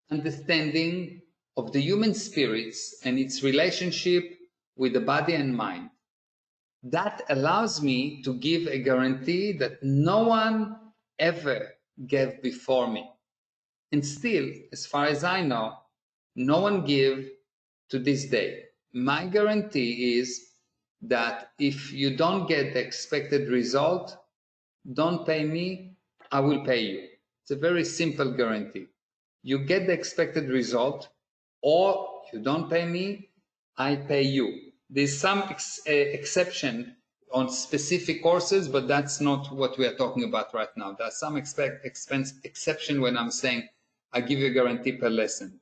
understanding of the human spirits and its relationship with the body and mind. That allows me to give a guarantee that no one ever gave before me. And still, as far as I know, no one gave to this day. My guarantee is that if you don't get the expected result, don't pay me, I will pay you. It's a very simple guarantee. you get the expected result, or you don't pay me, I pay you. There's some exception on specific courses, but that's not what we are talking about right now. There's some exception when I'm saying I give you a guarantee per lesson.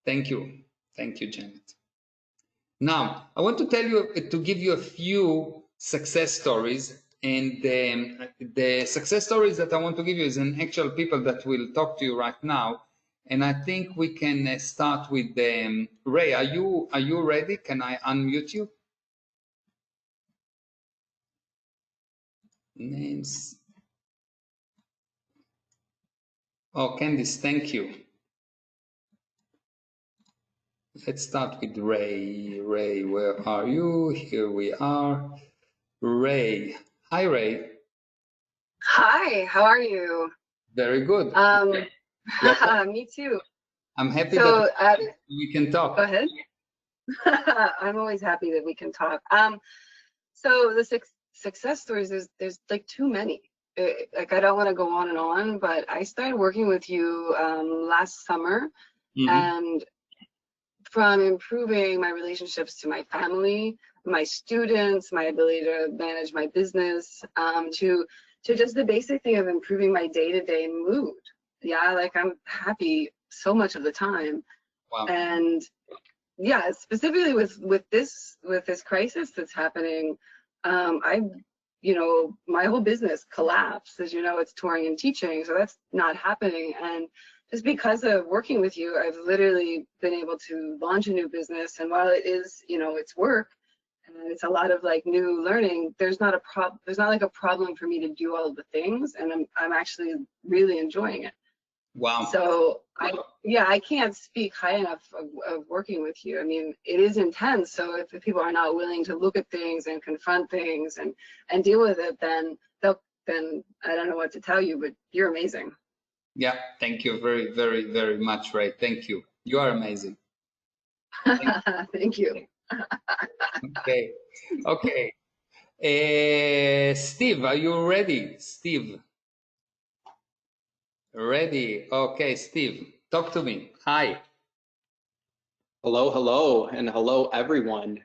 Thank you. Thank you, Janet. Now, I want to tell you, to give you a few success stories. And the success stories that I want to give you is an actual people that will talk to you right now. And I think we can start with Ray. Are you ready? Can I unmute you? Names. Oh, Candice, thank you. Let's start with Ray. Ray, where are you? Here we are. Ray. Hi, Ray. Hi, how are you? Very good. Me too. I'm happy So, that we can talk. go ahead. I'm always happy that we can talk. So the success stories, there's like too many. Like I don't want to go on and on, but I started working with you last summer, and from improving my relationships to my family, my students, my ability to manage my business, to just the basic thing of improving my day-to-day mood. Yeah, like I'm happy so much of the time. Wow. And yeah, specifically with this crisis that's happening, my whole business collapsed. As you know, it's touring and teaching, so that's not happening. And just because of working with you, I've literally been able to launch a new business. And while it is, it's work and it's a lot of like new learning, there's not like a problem for me to do all of the things, and I'm actually really enjoying it. Wow. So I can't speak high enough of working with you. I mean, it is intense. So if people are not willing to look at things and confront things and deal with it, then I don't know what to tell you, but you're amazing. Yeah, thank you very, very, very much, Ray. Thank you. You are amazing. Thank you. Okay. Steve, are you ready? Steve. Ready. Okay, Steve, talk to me. Hi. Hello, and hello, everyone.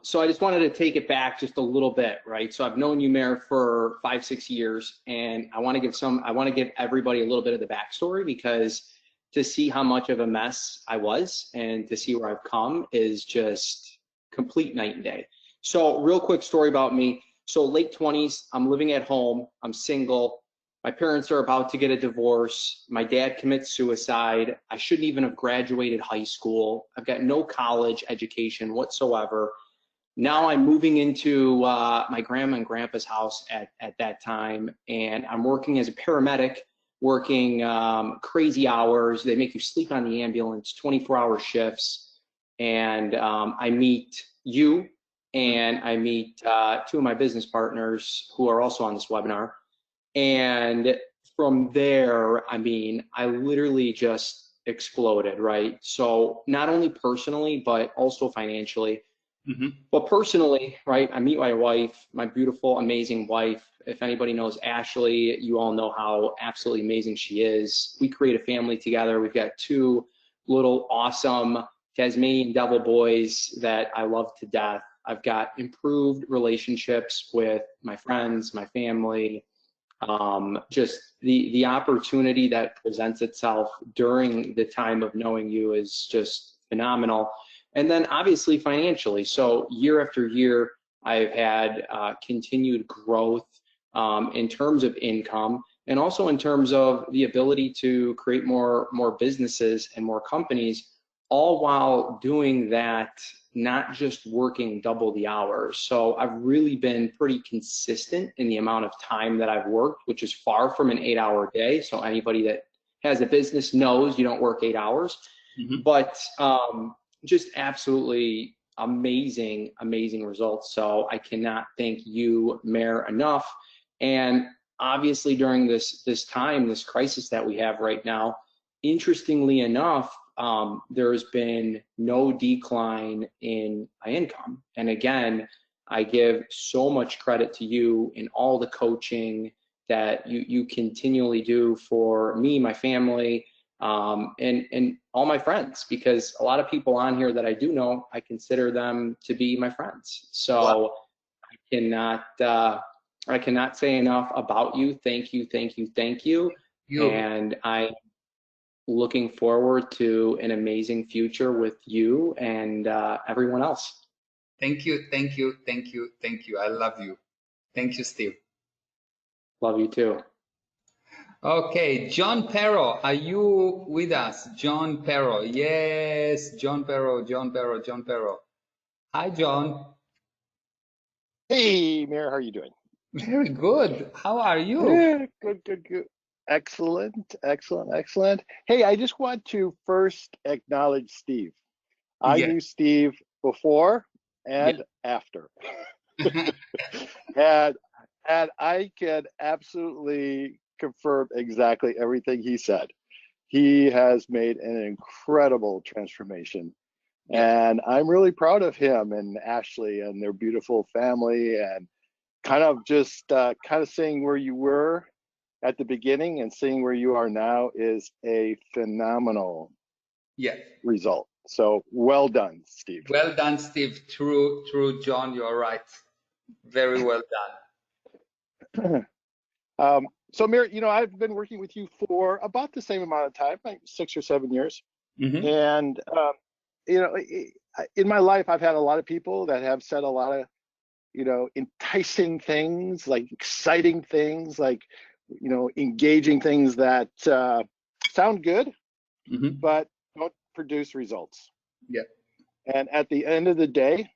So I just wanted to take it back just a little bit, right? So I've known you, Meir, for 5-6 years, and I want to give everybody a little bit of the backstory, because to see how much of a mess I was and to see where I've come is just complete night and day. So real quick story about me. So late 20s, I'm living at home, I'm single. My parents are about to get a divorce. My dad commits suicide. I shouldn't even have graduated high school. I've got no college education whatsoever. Now I'm moving into my grandma and grandpa's house at that time, and I'm working as a paramedic, working crazy hours. They make you sleep on the ambulance, 24-hour shifts. And I meet you, and I meet two of my business partners who are also on this webinar. And from there, I mean, I literally just exploded, right? So not only personally, but also financially. But personally, right, I meet my wife, my beautiful, amazing wife. If anybody knows Ashley, you all know how absolutely amazing she is. We create a family together. We've got two little awesome Tasmanian devil boys that I love to death. I've got improved relationships with my friends, my family. Just the opportunity that presents itself during the time of knowing you is just phenomenal. And then obviously financially. So year after year, I've had continued growth in terms of income, and also in terms of the ability to create more businesses and more companies, all while doing that, not just working double the hours. So I've really been pretty consistent in the amount of time that I've worked, which is far from an 8-hour day. So anybody that has a business knows you don't work 8 hours, but just absolutely amazing results. So I cannot thank you, Meir, enough. And obviously during this time, this crisis that we have right now, interestingly enough, there's been no decline in my income. And again, I give so much credit to you in all the coaching that you continually do for me, my family, and all my friends, because a lot of people on here that I do know, I consider them to be my friends. So Wow. I cannot say enough about you. Thank you, thank you, thank you. And I'm looking forward to an amazing future with you and everyone else. Thank you, thank you, thank you, thank you. I love you. Thank you, Steve. Love you too. Okay, John Pero, are you with us? John Pero, yes, John Pero, John Pero, John Pero. Hi, John. Hey, Meir, how are you doing? Very good. How are you? Yeah, good, good, good. Excellent, excellent, excellent. Hey, I just want to first acknowledge Steve. I Yes, knew Steve before yes. and after. And and I can absolutely confirm exactly everything he said. He has made an incredible transformation. Yeah. And I'm really proud of him and Ashley and their beautiful family, and kind of just kind of seeing where you were at the beginning and seeing where you are now is a phenomenal Yes. result. So well done, Steve. Well done, Steve. True, true, John. You are right. Very well done. So Mir, I've been working with you for about the same amount of time, like 6 or 7 years. Mm-hmm. And in my life, I've had a lot of people that have said a lot of, enticing things, like exciting things, like, engaging things that sound good, Mm-hmm. but don't produce results. Yeah. And at the end of the day,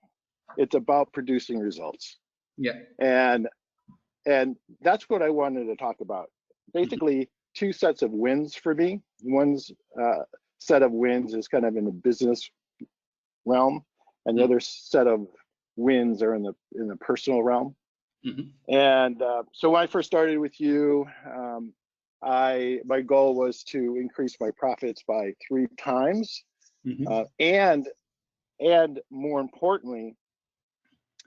it's about producing results. Yeah. And that's what I wanted to talk about. Basically, two sets of wins for me. One's set of wins is kind of in the business realm, and the other set of wins are in the personal realm. Mm-hmm. And so when I first started with you, my goal was to increase my profits by 3 times, Mm-hmm. and more importantly,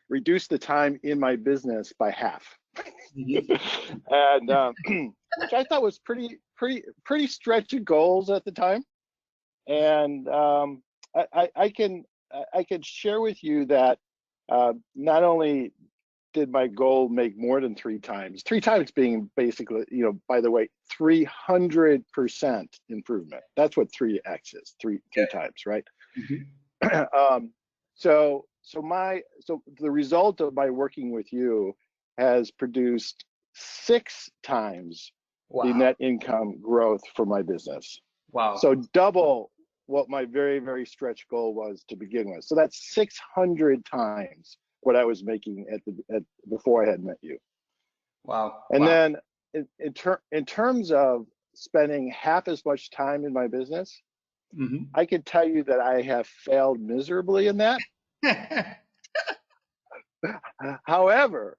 reduce the time in my business by half. Mm-hmm. And which I thought was pretty stretchy goals at the time. And I can share with you that not only did my goal make more than 3 times, 3 times being basically, by the way, 300% improvement. That's what 3x is, three times, right? Mm-hmm. So the result of my working with you has produced 6 times the Wow. net income growth for my business. Wow. So double what my very, very stretch goal was to begin with. So that's 600 times what I was making before I had met you. Wow. And Wow. then in terms of spending half as much time in my business, Mm-hmm. I can tell you that I have failed miserably in that. However,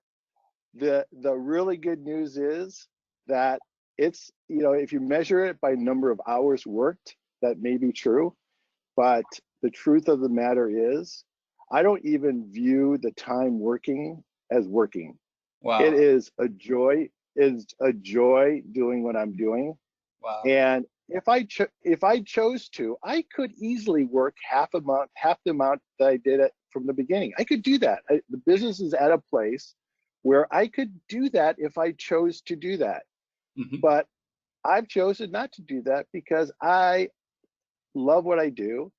the really good news is that it's, if you measure it by number of hours worked, that may be true, but the truth of the matter is I don't even view the time working as working. Wow. It is a joy. It's a joy doing what I'm doing. Wow. And if I chose to, I could easily work half the amount that I did it from the beginning. I could do that. The business is at a place where I could do that if I chose to do that. Mm-hmm. But I've chosen not to do that because I love what I do.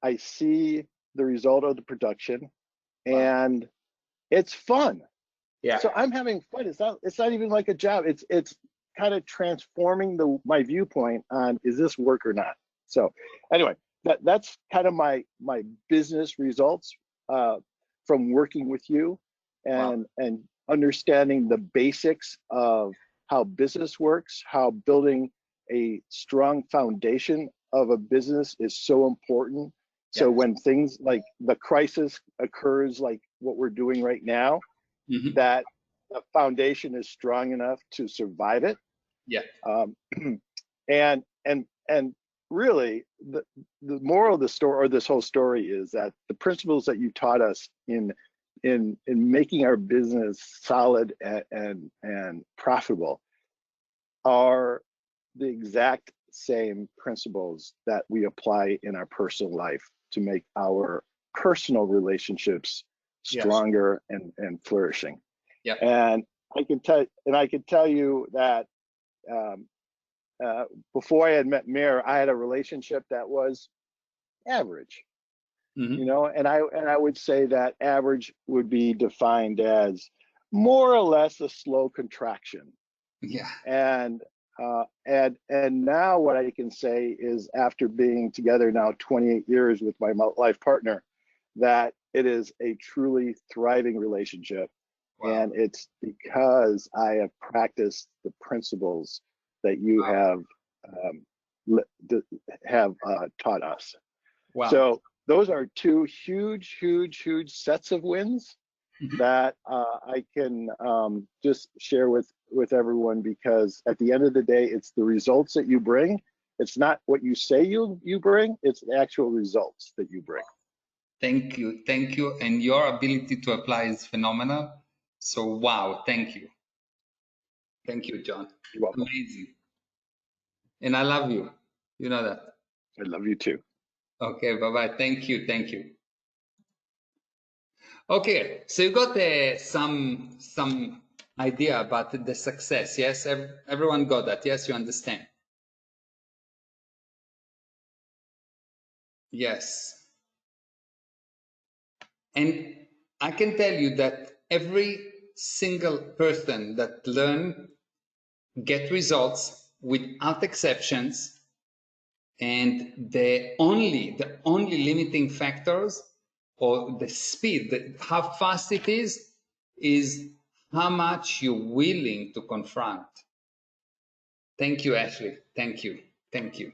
I see the result of the production, and it's fun. Yeah. So I'm having fun. It's not even like a job. It's kind of transforming my viewpoint on, is this work or not? So anyway, that's kind of my business results from working with you and understanding the basics of how business works, how building a strong foundation of a business is so important. So when things like the crisis occurs, like what we're doing right now, Mm-hmm. that the foundation is strong enough to survive it. Yeah. And really, the moral of the story, or this whole story, is that the principles that you taught us in making our business solid and profitable are the exact same principles that we apply in our personal life to make our personal relationships Yes. stronger and flourishing. Yeah. And I can tell you that before I had met Meir, I had a relationship that was average. Mhm. You know, and I would say that average would be defined as more or less a slow contraction. Yeah. And now what I can say is, after being together now 28 years with my life partner, that it is a truly thriving relationship. Wow. And it's because I have practiced the principles that you have taught us. Wow. So those are two huge sets of wins that I can just share with everyone, because at the end of the day, it's the results that you bring. It's not what you say you bring, it's the actual results that you bring. Thank you. Thank you. And your ability to apply is phenomenal. So, wow. Thank you. Thank you, John. You're welcome. Amazing. And I love you. You know that. I love you too. Okay. Bye-bye. Thank you. Thank you. Okay. So you got some idea about the success. Yes. Everyone got that. Yes. You understand. Yes. And I can tell you that every single person that learn get results without exceptions, and the only limiting factors, or the speed, how fast it is how much you're willing to confront. Thank you, Ashley. Thank you. Thank you.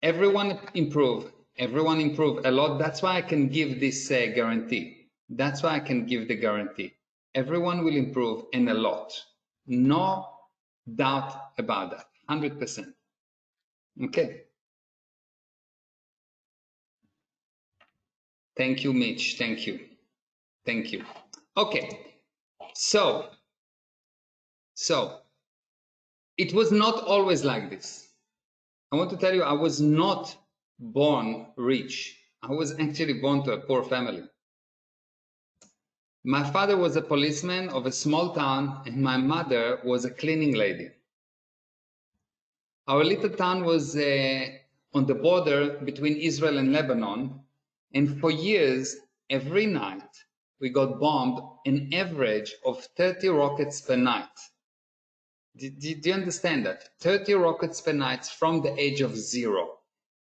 Everyone improve a lot. That's why I can give this guarantee. That's why I can give the guarantee. Everyone will improve, and a lot. No doubt about that. 100%. Okay. Thank you, Mitch. Thank you. Thank you. Okay. So it was not always like this. I want to tell you, I was not born rich. I was actually born to a poor family. My father was a policeman of a small town, and my mother was a cleaning lady. Our little town was on the border between Israel and Lebanon, and for years, every night, we got bombed an average of 30 rockets per night. Do you understand that? 30 rockets per night from the age of 0,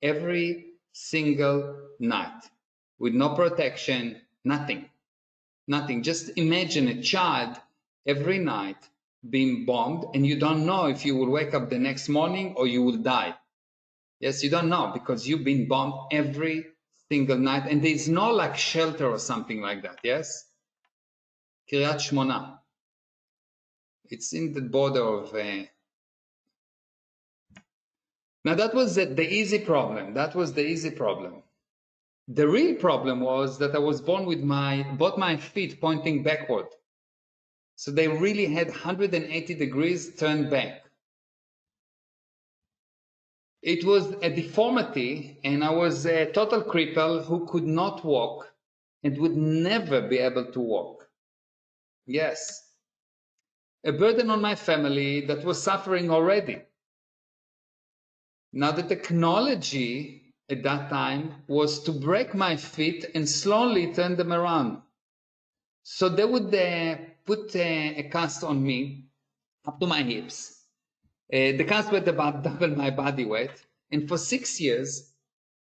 every single night, with no protection, nothing. Nothing. Just imagine a child every night being bombed, and you don't know if you will wake up the next morning or you will die. Yes, you don't know, because you've been bombed every single night, and there's no like shelter or something like that. Yes, Kiryat Shmona. It's in the border of. Now that was the easy problem. That was the easy problem. The real problem was that I was born with both my feet pointing backward. So they really had 180 degrees turned back. It was a deformity, and I was a total cripple who could not walk and would never be able to walk. Yes. A burden on my family that was suffering already. Now, the technology at that time was to break my feet and slowly turn them around. So they would put a cast on me up to my hips. The cast weight about double my body weight. And for 6 years,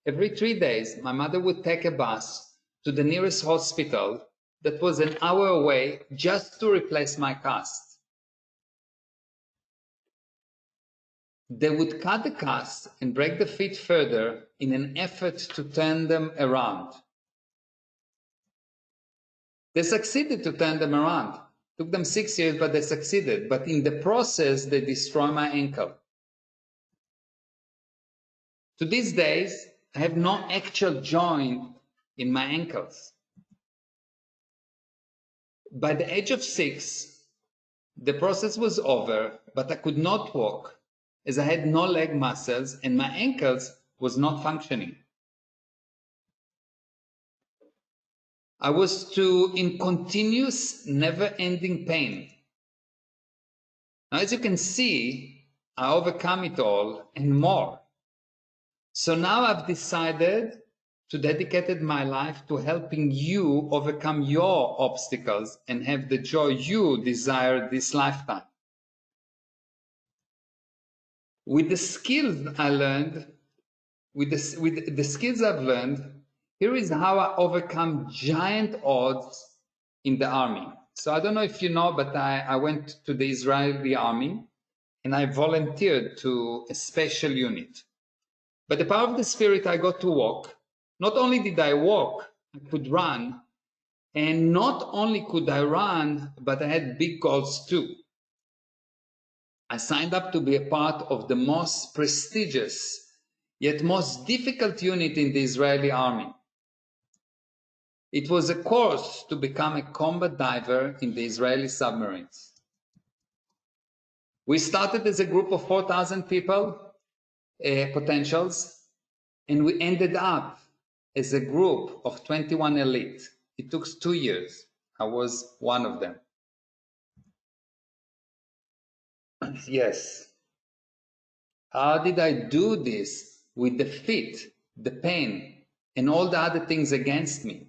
every 3 days, my mother would take a bus to the nearest hospital that was an hour away just to replace my cast. They would cut the cast and break the feet further in an effort to turn them around. They succeeded to turn them around. Took them 6 years, but they succeeded. But in the process, they destroyed my ankle. To these days, I have no actual joint in my ankles. By the age of 6, the process was over, but I could not walk. as I had no leg muscles and my ankles was not functioning. I was in continuous, never-ending pain. Now, as you can see, I overcome it all and more. So now I've decided to dedicate my life to helping you overcome your obstacles and have the joy you desire this lifetime. With the skills I learned, with the skills I've learned, here is how I overcome giant odds in the army. So I don't know if you know, but I went to the Israeli army and I volunteered to a special unit. But the power of the Spirit, I got to walk. Not only did I walk, I could run. And not only could I run, but I had big goals too. I signed up to be a part of the most prestigious, yet most difficult unit in the Israeli army. It was a course to become a combat diver in the Israeli submarines. We started as a group of 4,000 people, potentials, and we ended up as a group of 21 elite. It took 2 years. I was one of them. Yes. How did I do this with the fit, the pain, and all the other things against me?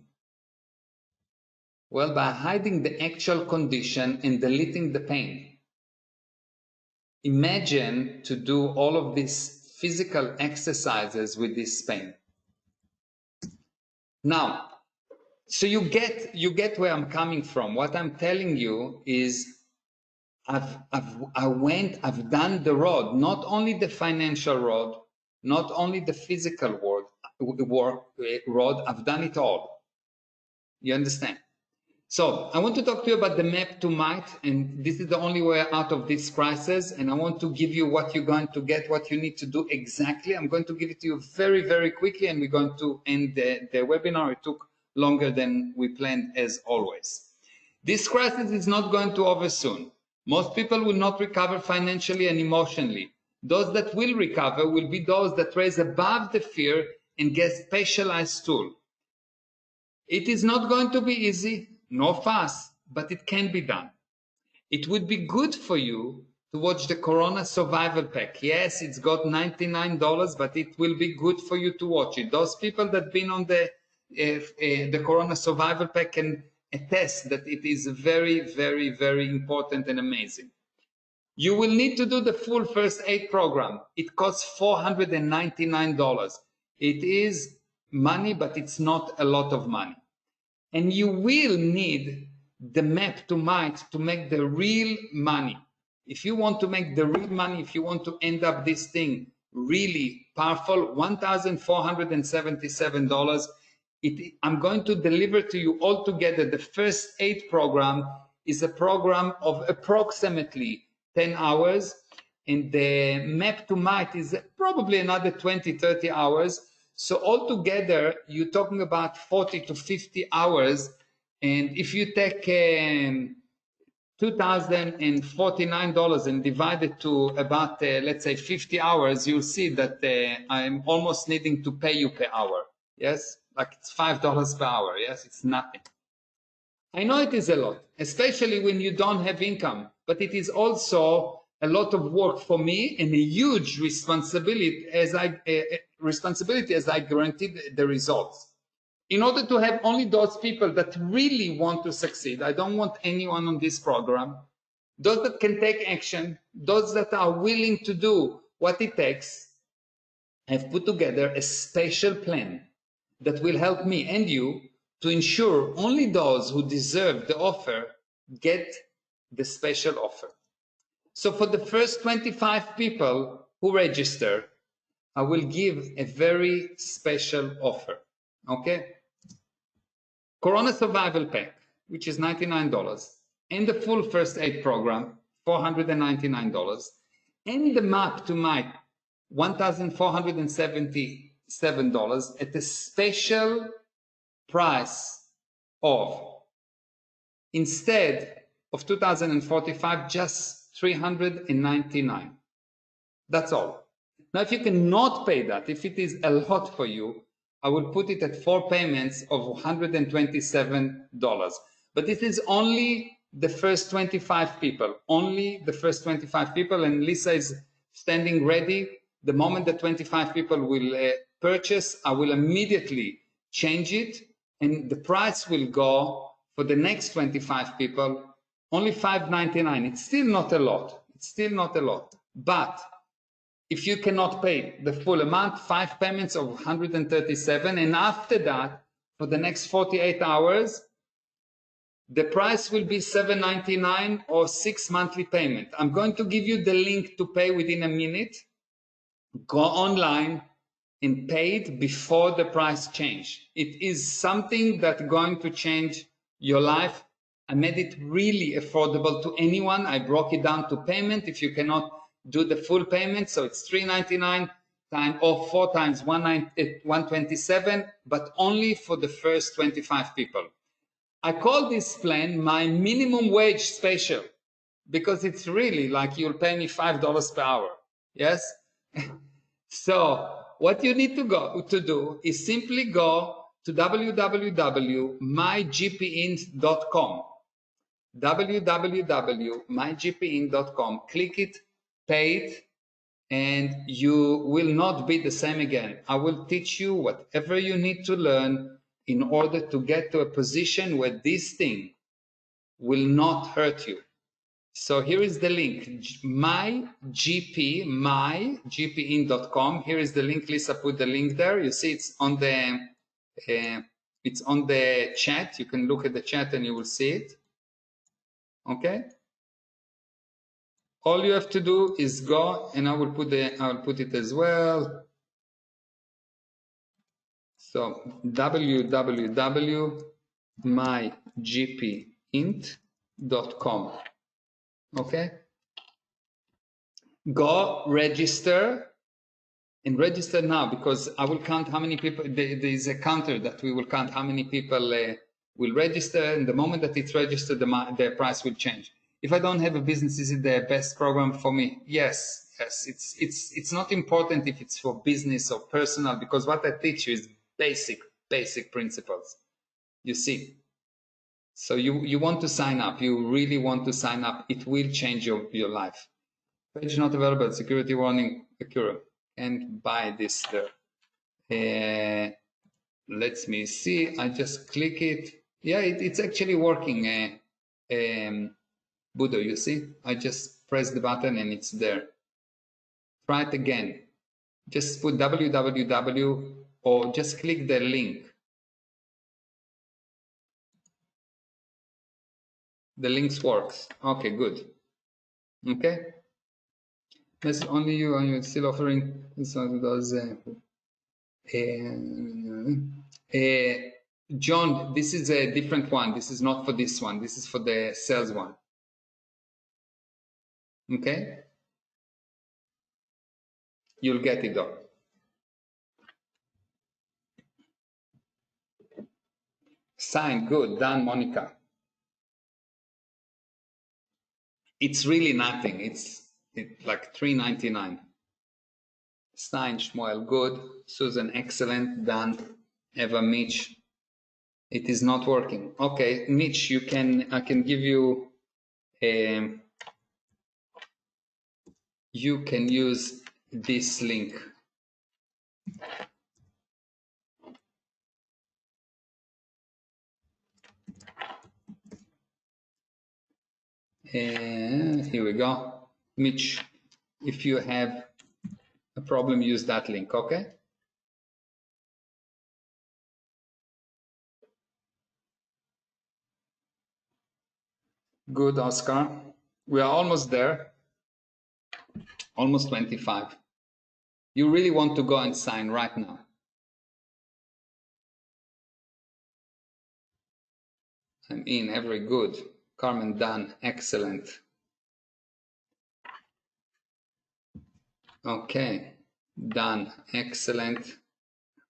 Well, by hiding the actual condition and deleting the pain. Imagine to do all of these physical exercises with this pain. Now, so you get where I'm coming from. What I'm telling you is I've done the road, not only the financial road, not only the physical road, I've done it all. You understand? So I want to talk to you about the map to might, and this is the only way out of this crisis. And I want to give you what you're going to get, what you need to do exactly. I'm going to give it to you very, very quickly, and we're going to end the webinar. It took longer than we planned, as always. This crisis is not going to over soon. Most people will not recover financially and emotionally. Those that will recover will be those that rise above the fear and get specialized tools. It is not going to be easy, nor fast, but it can be done. It would be good for you to watch the Corona Survival Pack. Yes, it's got $99, but it will be good for you to watch it. Those people that have been on the Corona Survival Pack can attest that it is very, very, very important and amazing. You will need to do the full first aid program. It costs $499. It is money, but it's not a lot of money. And you will need the map to might to make the real money. If you want to make the real money, if you want to end up this thing really powerful, $1,477. I'm going to deliver to you all together. The first aid program is a program of approximately 10 hours, and the map to might is probably another 20, 30 hours. So altogether, you're talking about 40 to 50 hours. And if you take $2,049 and divide it to about, let's say, 50 hours, you'll see that I'm almost needing to pay you per hour. Yes, like it's $5 per hour. Yes, it's nothing. I know it is a lot, especially when you don't have income, but it is also a lot of work for me and a huge responsibility as I guaranteed the results. In order to have only those people that really want to succeed, I don't want anyone on this program, those that can take action, those that are willing to do what it takes, I've put together a special plan that will help me and you to ensure only those who deserve the offer get the special offer. So for the first 25 people who register, I will give a very special offer, okay? Corona Survival Pack, which is $99, and the full first aid program, $499, and the map to might, $1,477 at a special price of, instead of $2,045, just $399. That's all. Now, if you cannot pay that, if it is a lot for you, I will put it at 4 payments of $127. But this is only the first 25 people, only the first 25 people, and Lisa is standing ready. The moment the 25 people will purchase, I will immediately change it, and the price will go for the next 25 people only $5.99. It's still not a lot. It's still not a lot. But if you cannot pay the full amount, 5 payments of 137, and after that, for the next 48 hours, the price will be $7.99 or 6 monthly payment. I'm going to give you the link to pay within a minute. Go online and pay it before the price change. It is something that's going to change your life. I made it really affordable to anyone. I broke it down to payment. If you cannot do the full payment, so it's $3.99 times or 4 times 127, but only for the first 25 people. I call this plan my minimum wage special because it's really like you'll pay me $5 per hour. Yes? So what you need to do is simply go to www.mygpint.com. www.mygpint.com. Click it, pay it, and you will not be the same again. I will teach you whatever you need to learn in order to get to a position where this thing will not hurt you. So here is the link, mygpint.com. Here is the link. Lisa put the link there. You see it's on the chat. You can look at the chat and you will see it. Okay. All you have to do is go, and I will put it as well. So www.mygpint.com. Okay. Go register, and register now, because I will count how many people. There is a counter that we will count how many people will register, and the moment that it's registered, the price will change. If I don't have a business, is it the best program for me? Yes. It's not important if it's for business or personal, because what I teach you is basic principles. You see. So you want to sign up. You really want to sign up. It will change your life. Page not available. Security warning. Occur. Can't buy this there. Let me see. I just click it. Yeah, it's actually working. Budo, you see? I just press the button and it's there. Try it again. Just put www or just click the link. The links works. Okay, good. Okay. That's only you, and you're still offering those. John, this is a different one. This is not for this one. This is for the sales one. Okay. You'll get it though. Signed. Good. Done, Monica. It's really nothing. It's like $3.99. Stein, Shmuel, good. Susan, excellent. Done. Eva, Mitch. It is not working. Okay, Mitch, I can give you you can use this link. Here we go. Mitch, if you have a problem, use that link, okay? Good, Oscar. We are almost there. Almost 25. You really want to go and sign right now. I'm in, very good. Carmen, done, excellent. Okay, done, excellent.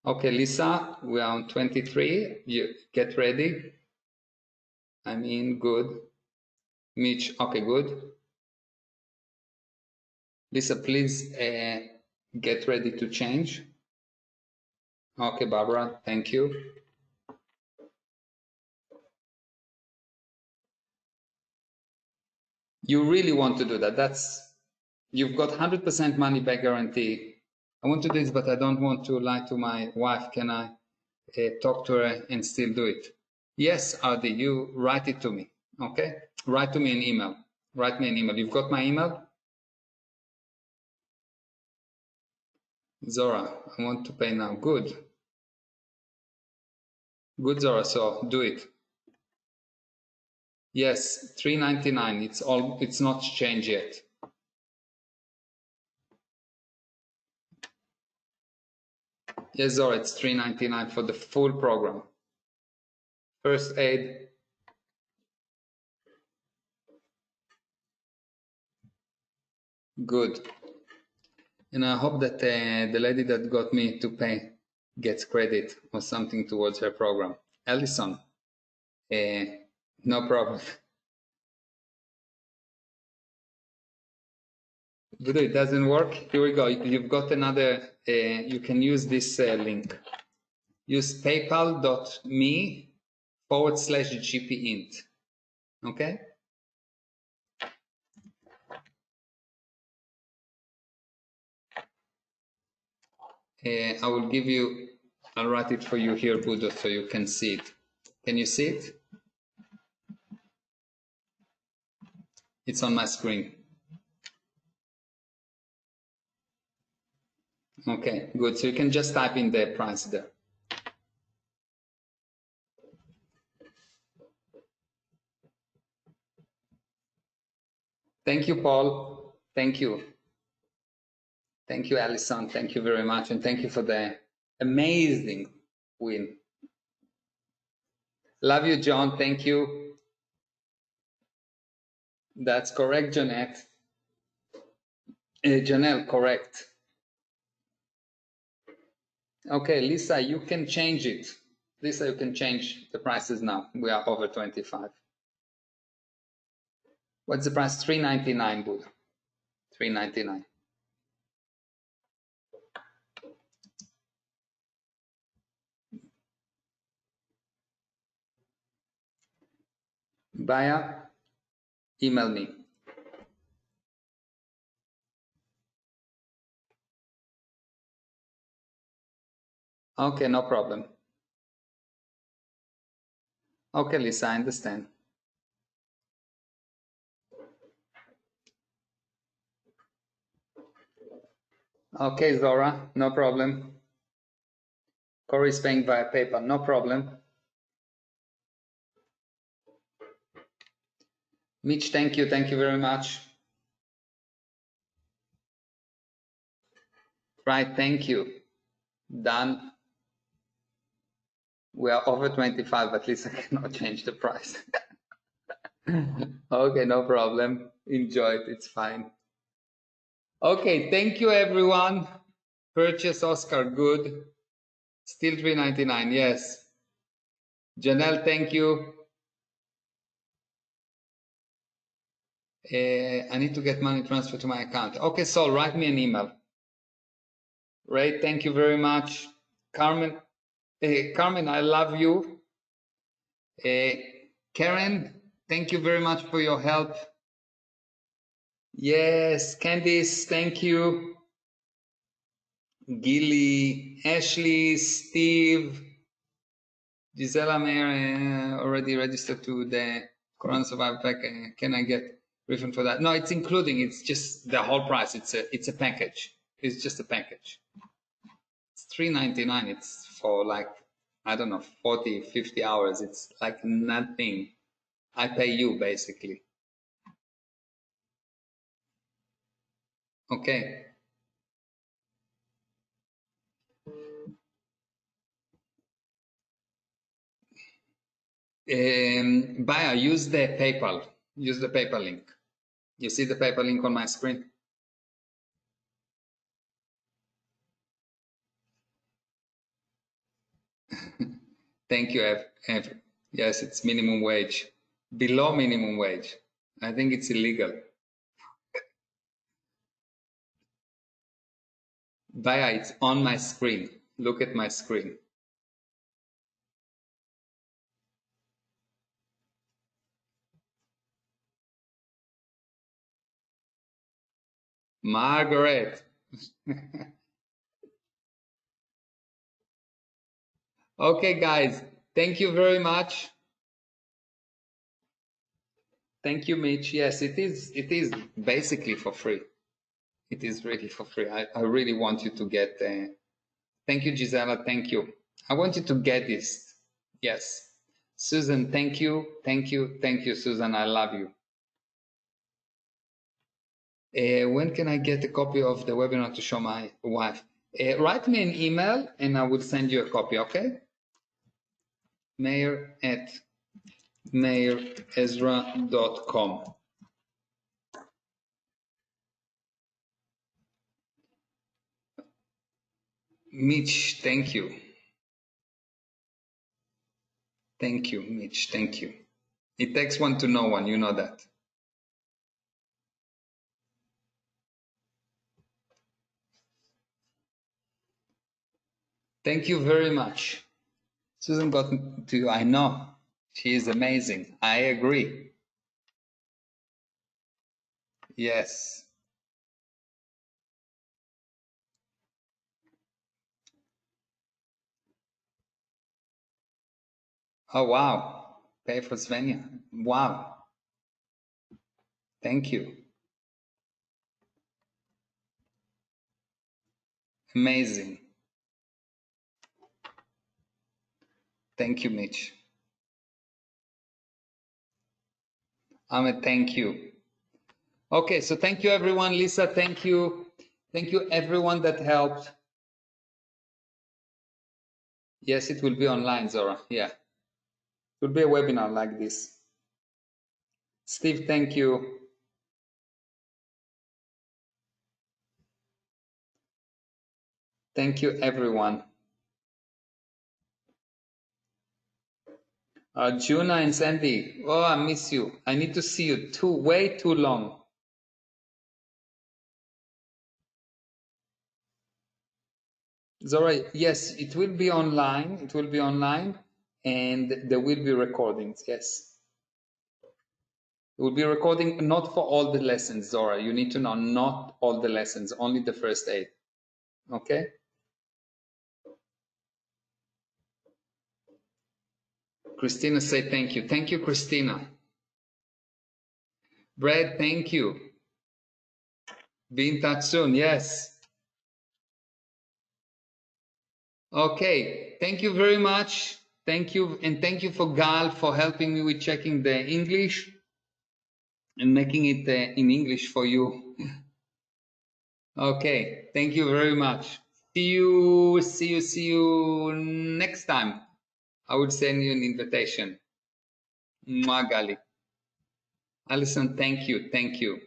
Okay, Lisa, we are on 23. You get ready. I'm in, good. Mitch, okay, good. Lisa, please get ready to change. Okay, Barbara, thank you. You really want to do that. You've got 100% money back guarantee. I want to do this, but I don't want to lie to my wife. Can I talk to her and still do it? Yes, Ardi, you write it to me, okay? Write to me an email. Write me an email. You've got my email? Zora, I want to pay now. Good. Good, Zora, so do it. Yes, $3.99. It's not changed yet. Yes, Zora, it's $3.99 for the full program. First aid. Good. And I hope that the lady that got me to pay gets credit or something towards her program. Ellison, no problem. Good, it doesn't work. Here we go. You've got another, you can use this link. Use paypal.me/gpint. Okay? I will give you, I'll write it for you here, Budo, so you can see it. Can you see it? It's on my screen. Okay, good. So you can just type in the price there. Thank you, Paul. Thank you. Thank you, Alison. Thank you very much. And thank you for the amazing win. Love you, John. Thank you. That's correct, Jeanette. Janelle, correct. Okay, Lisa, you can change it. Lisa, you can change the prices now. We are over 25. What's the price? $3.99, Buddha. $3.99. Baya, email me. Okay, no problem. Okay, Lisa, I understand. Okay, Zora, no problem. Corey is paying via PayPal, no problem. Mitch, thank you very much. Right, thank you. Done. We are over 25, but at least I cannot change the price. Okay, no problem. Enjoy it, it's fine. Okay, thank you everyone. Purchase Oscar, good. Still $3.99, yes. Janelle, thank you. I need to get money transferred to my account. Okay, so write me an email. Ray, thank you very much. Carmen, Carmen, I love you. Karen, thank you very much for your help. Yes, Candice, thank you. Gilly, Ashley, Steve, Gisela Meir already registered to the Corona Survivor Pack. Can I get refund for that? No, it's including. It's just the whole price. It's a package. It's just a package. It's $3.99. It's for like, I don't know, 40, 50 hours. It's like nothing. I pay you basically. Okay. Baya, use the PayPal. Use the PayPal link. You see the PayPal link on my screen? Thank you, Ev. Yes, it's minimum wage. Below minimum wage. I think it's illegal. Baya, it's on my screen. Look at my screen. Margaret. Okay, guys, thank you very much. Thank you, Mitch. Yes, it is basically for free. It is really for free. I really want you to get, thank you, Gisela, thank you. I want you to get this. Yes. Susan, thank you, thank you, thank you, Susan, I love you. When can I get a copy of the webinar to show my wife? Write me an email and I will send you a copy, okay? Meir@meirezra.com. Mitch, thank you. Thank you, Mitch, thank you. It takes one to know one, you know that. Thank you very much. Susan got to you, I know. She is amazing. I agree. Yes. Oh, wow. Pay for Svenja. Wow. Thank you. Amazing. Thank you, Mitch. Ahmed, thank you. Okay, so thank you, everyone. Lisa, thank you. Thank you, everyone that helped. Yes, it will be online, Zora. Yeah. It will be a webinar like this. Steve, thank you. Thank you, everyone. Juna and Sandy. Oh, I miss you. I need to see you. Way too long. Zora, yes, it will be online. It will be online, and there will be recordings. Yes. It will be recording, not for all the lessons, Zora. You need to know, not all the lessons, only the first 8. Okay? Christina, say thank you. Thank you, Christina. Brad, thank you. Be in touch soon. Yes. Okay. Thank you very much. Thank you. And thank you for Gal for helping me with checking the English and making it in English for you. Okay. Thank you very much. See you next time. I will send you an invitation. Magali. Alison, thank you. Thank you.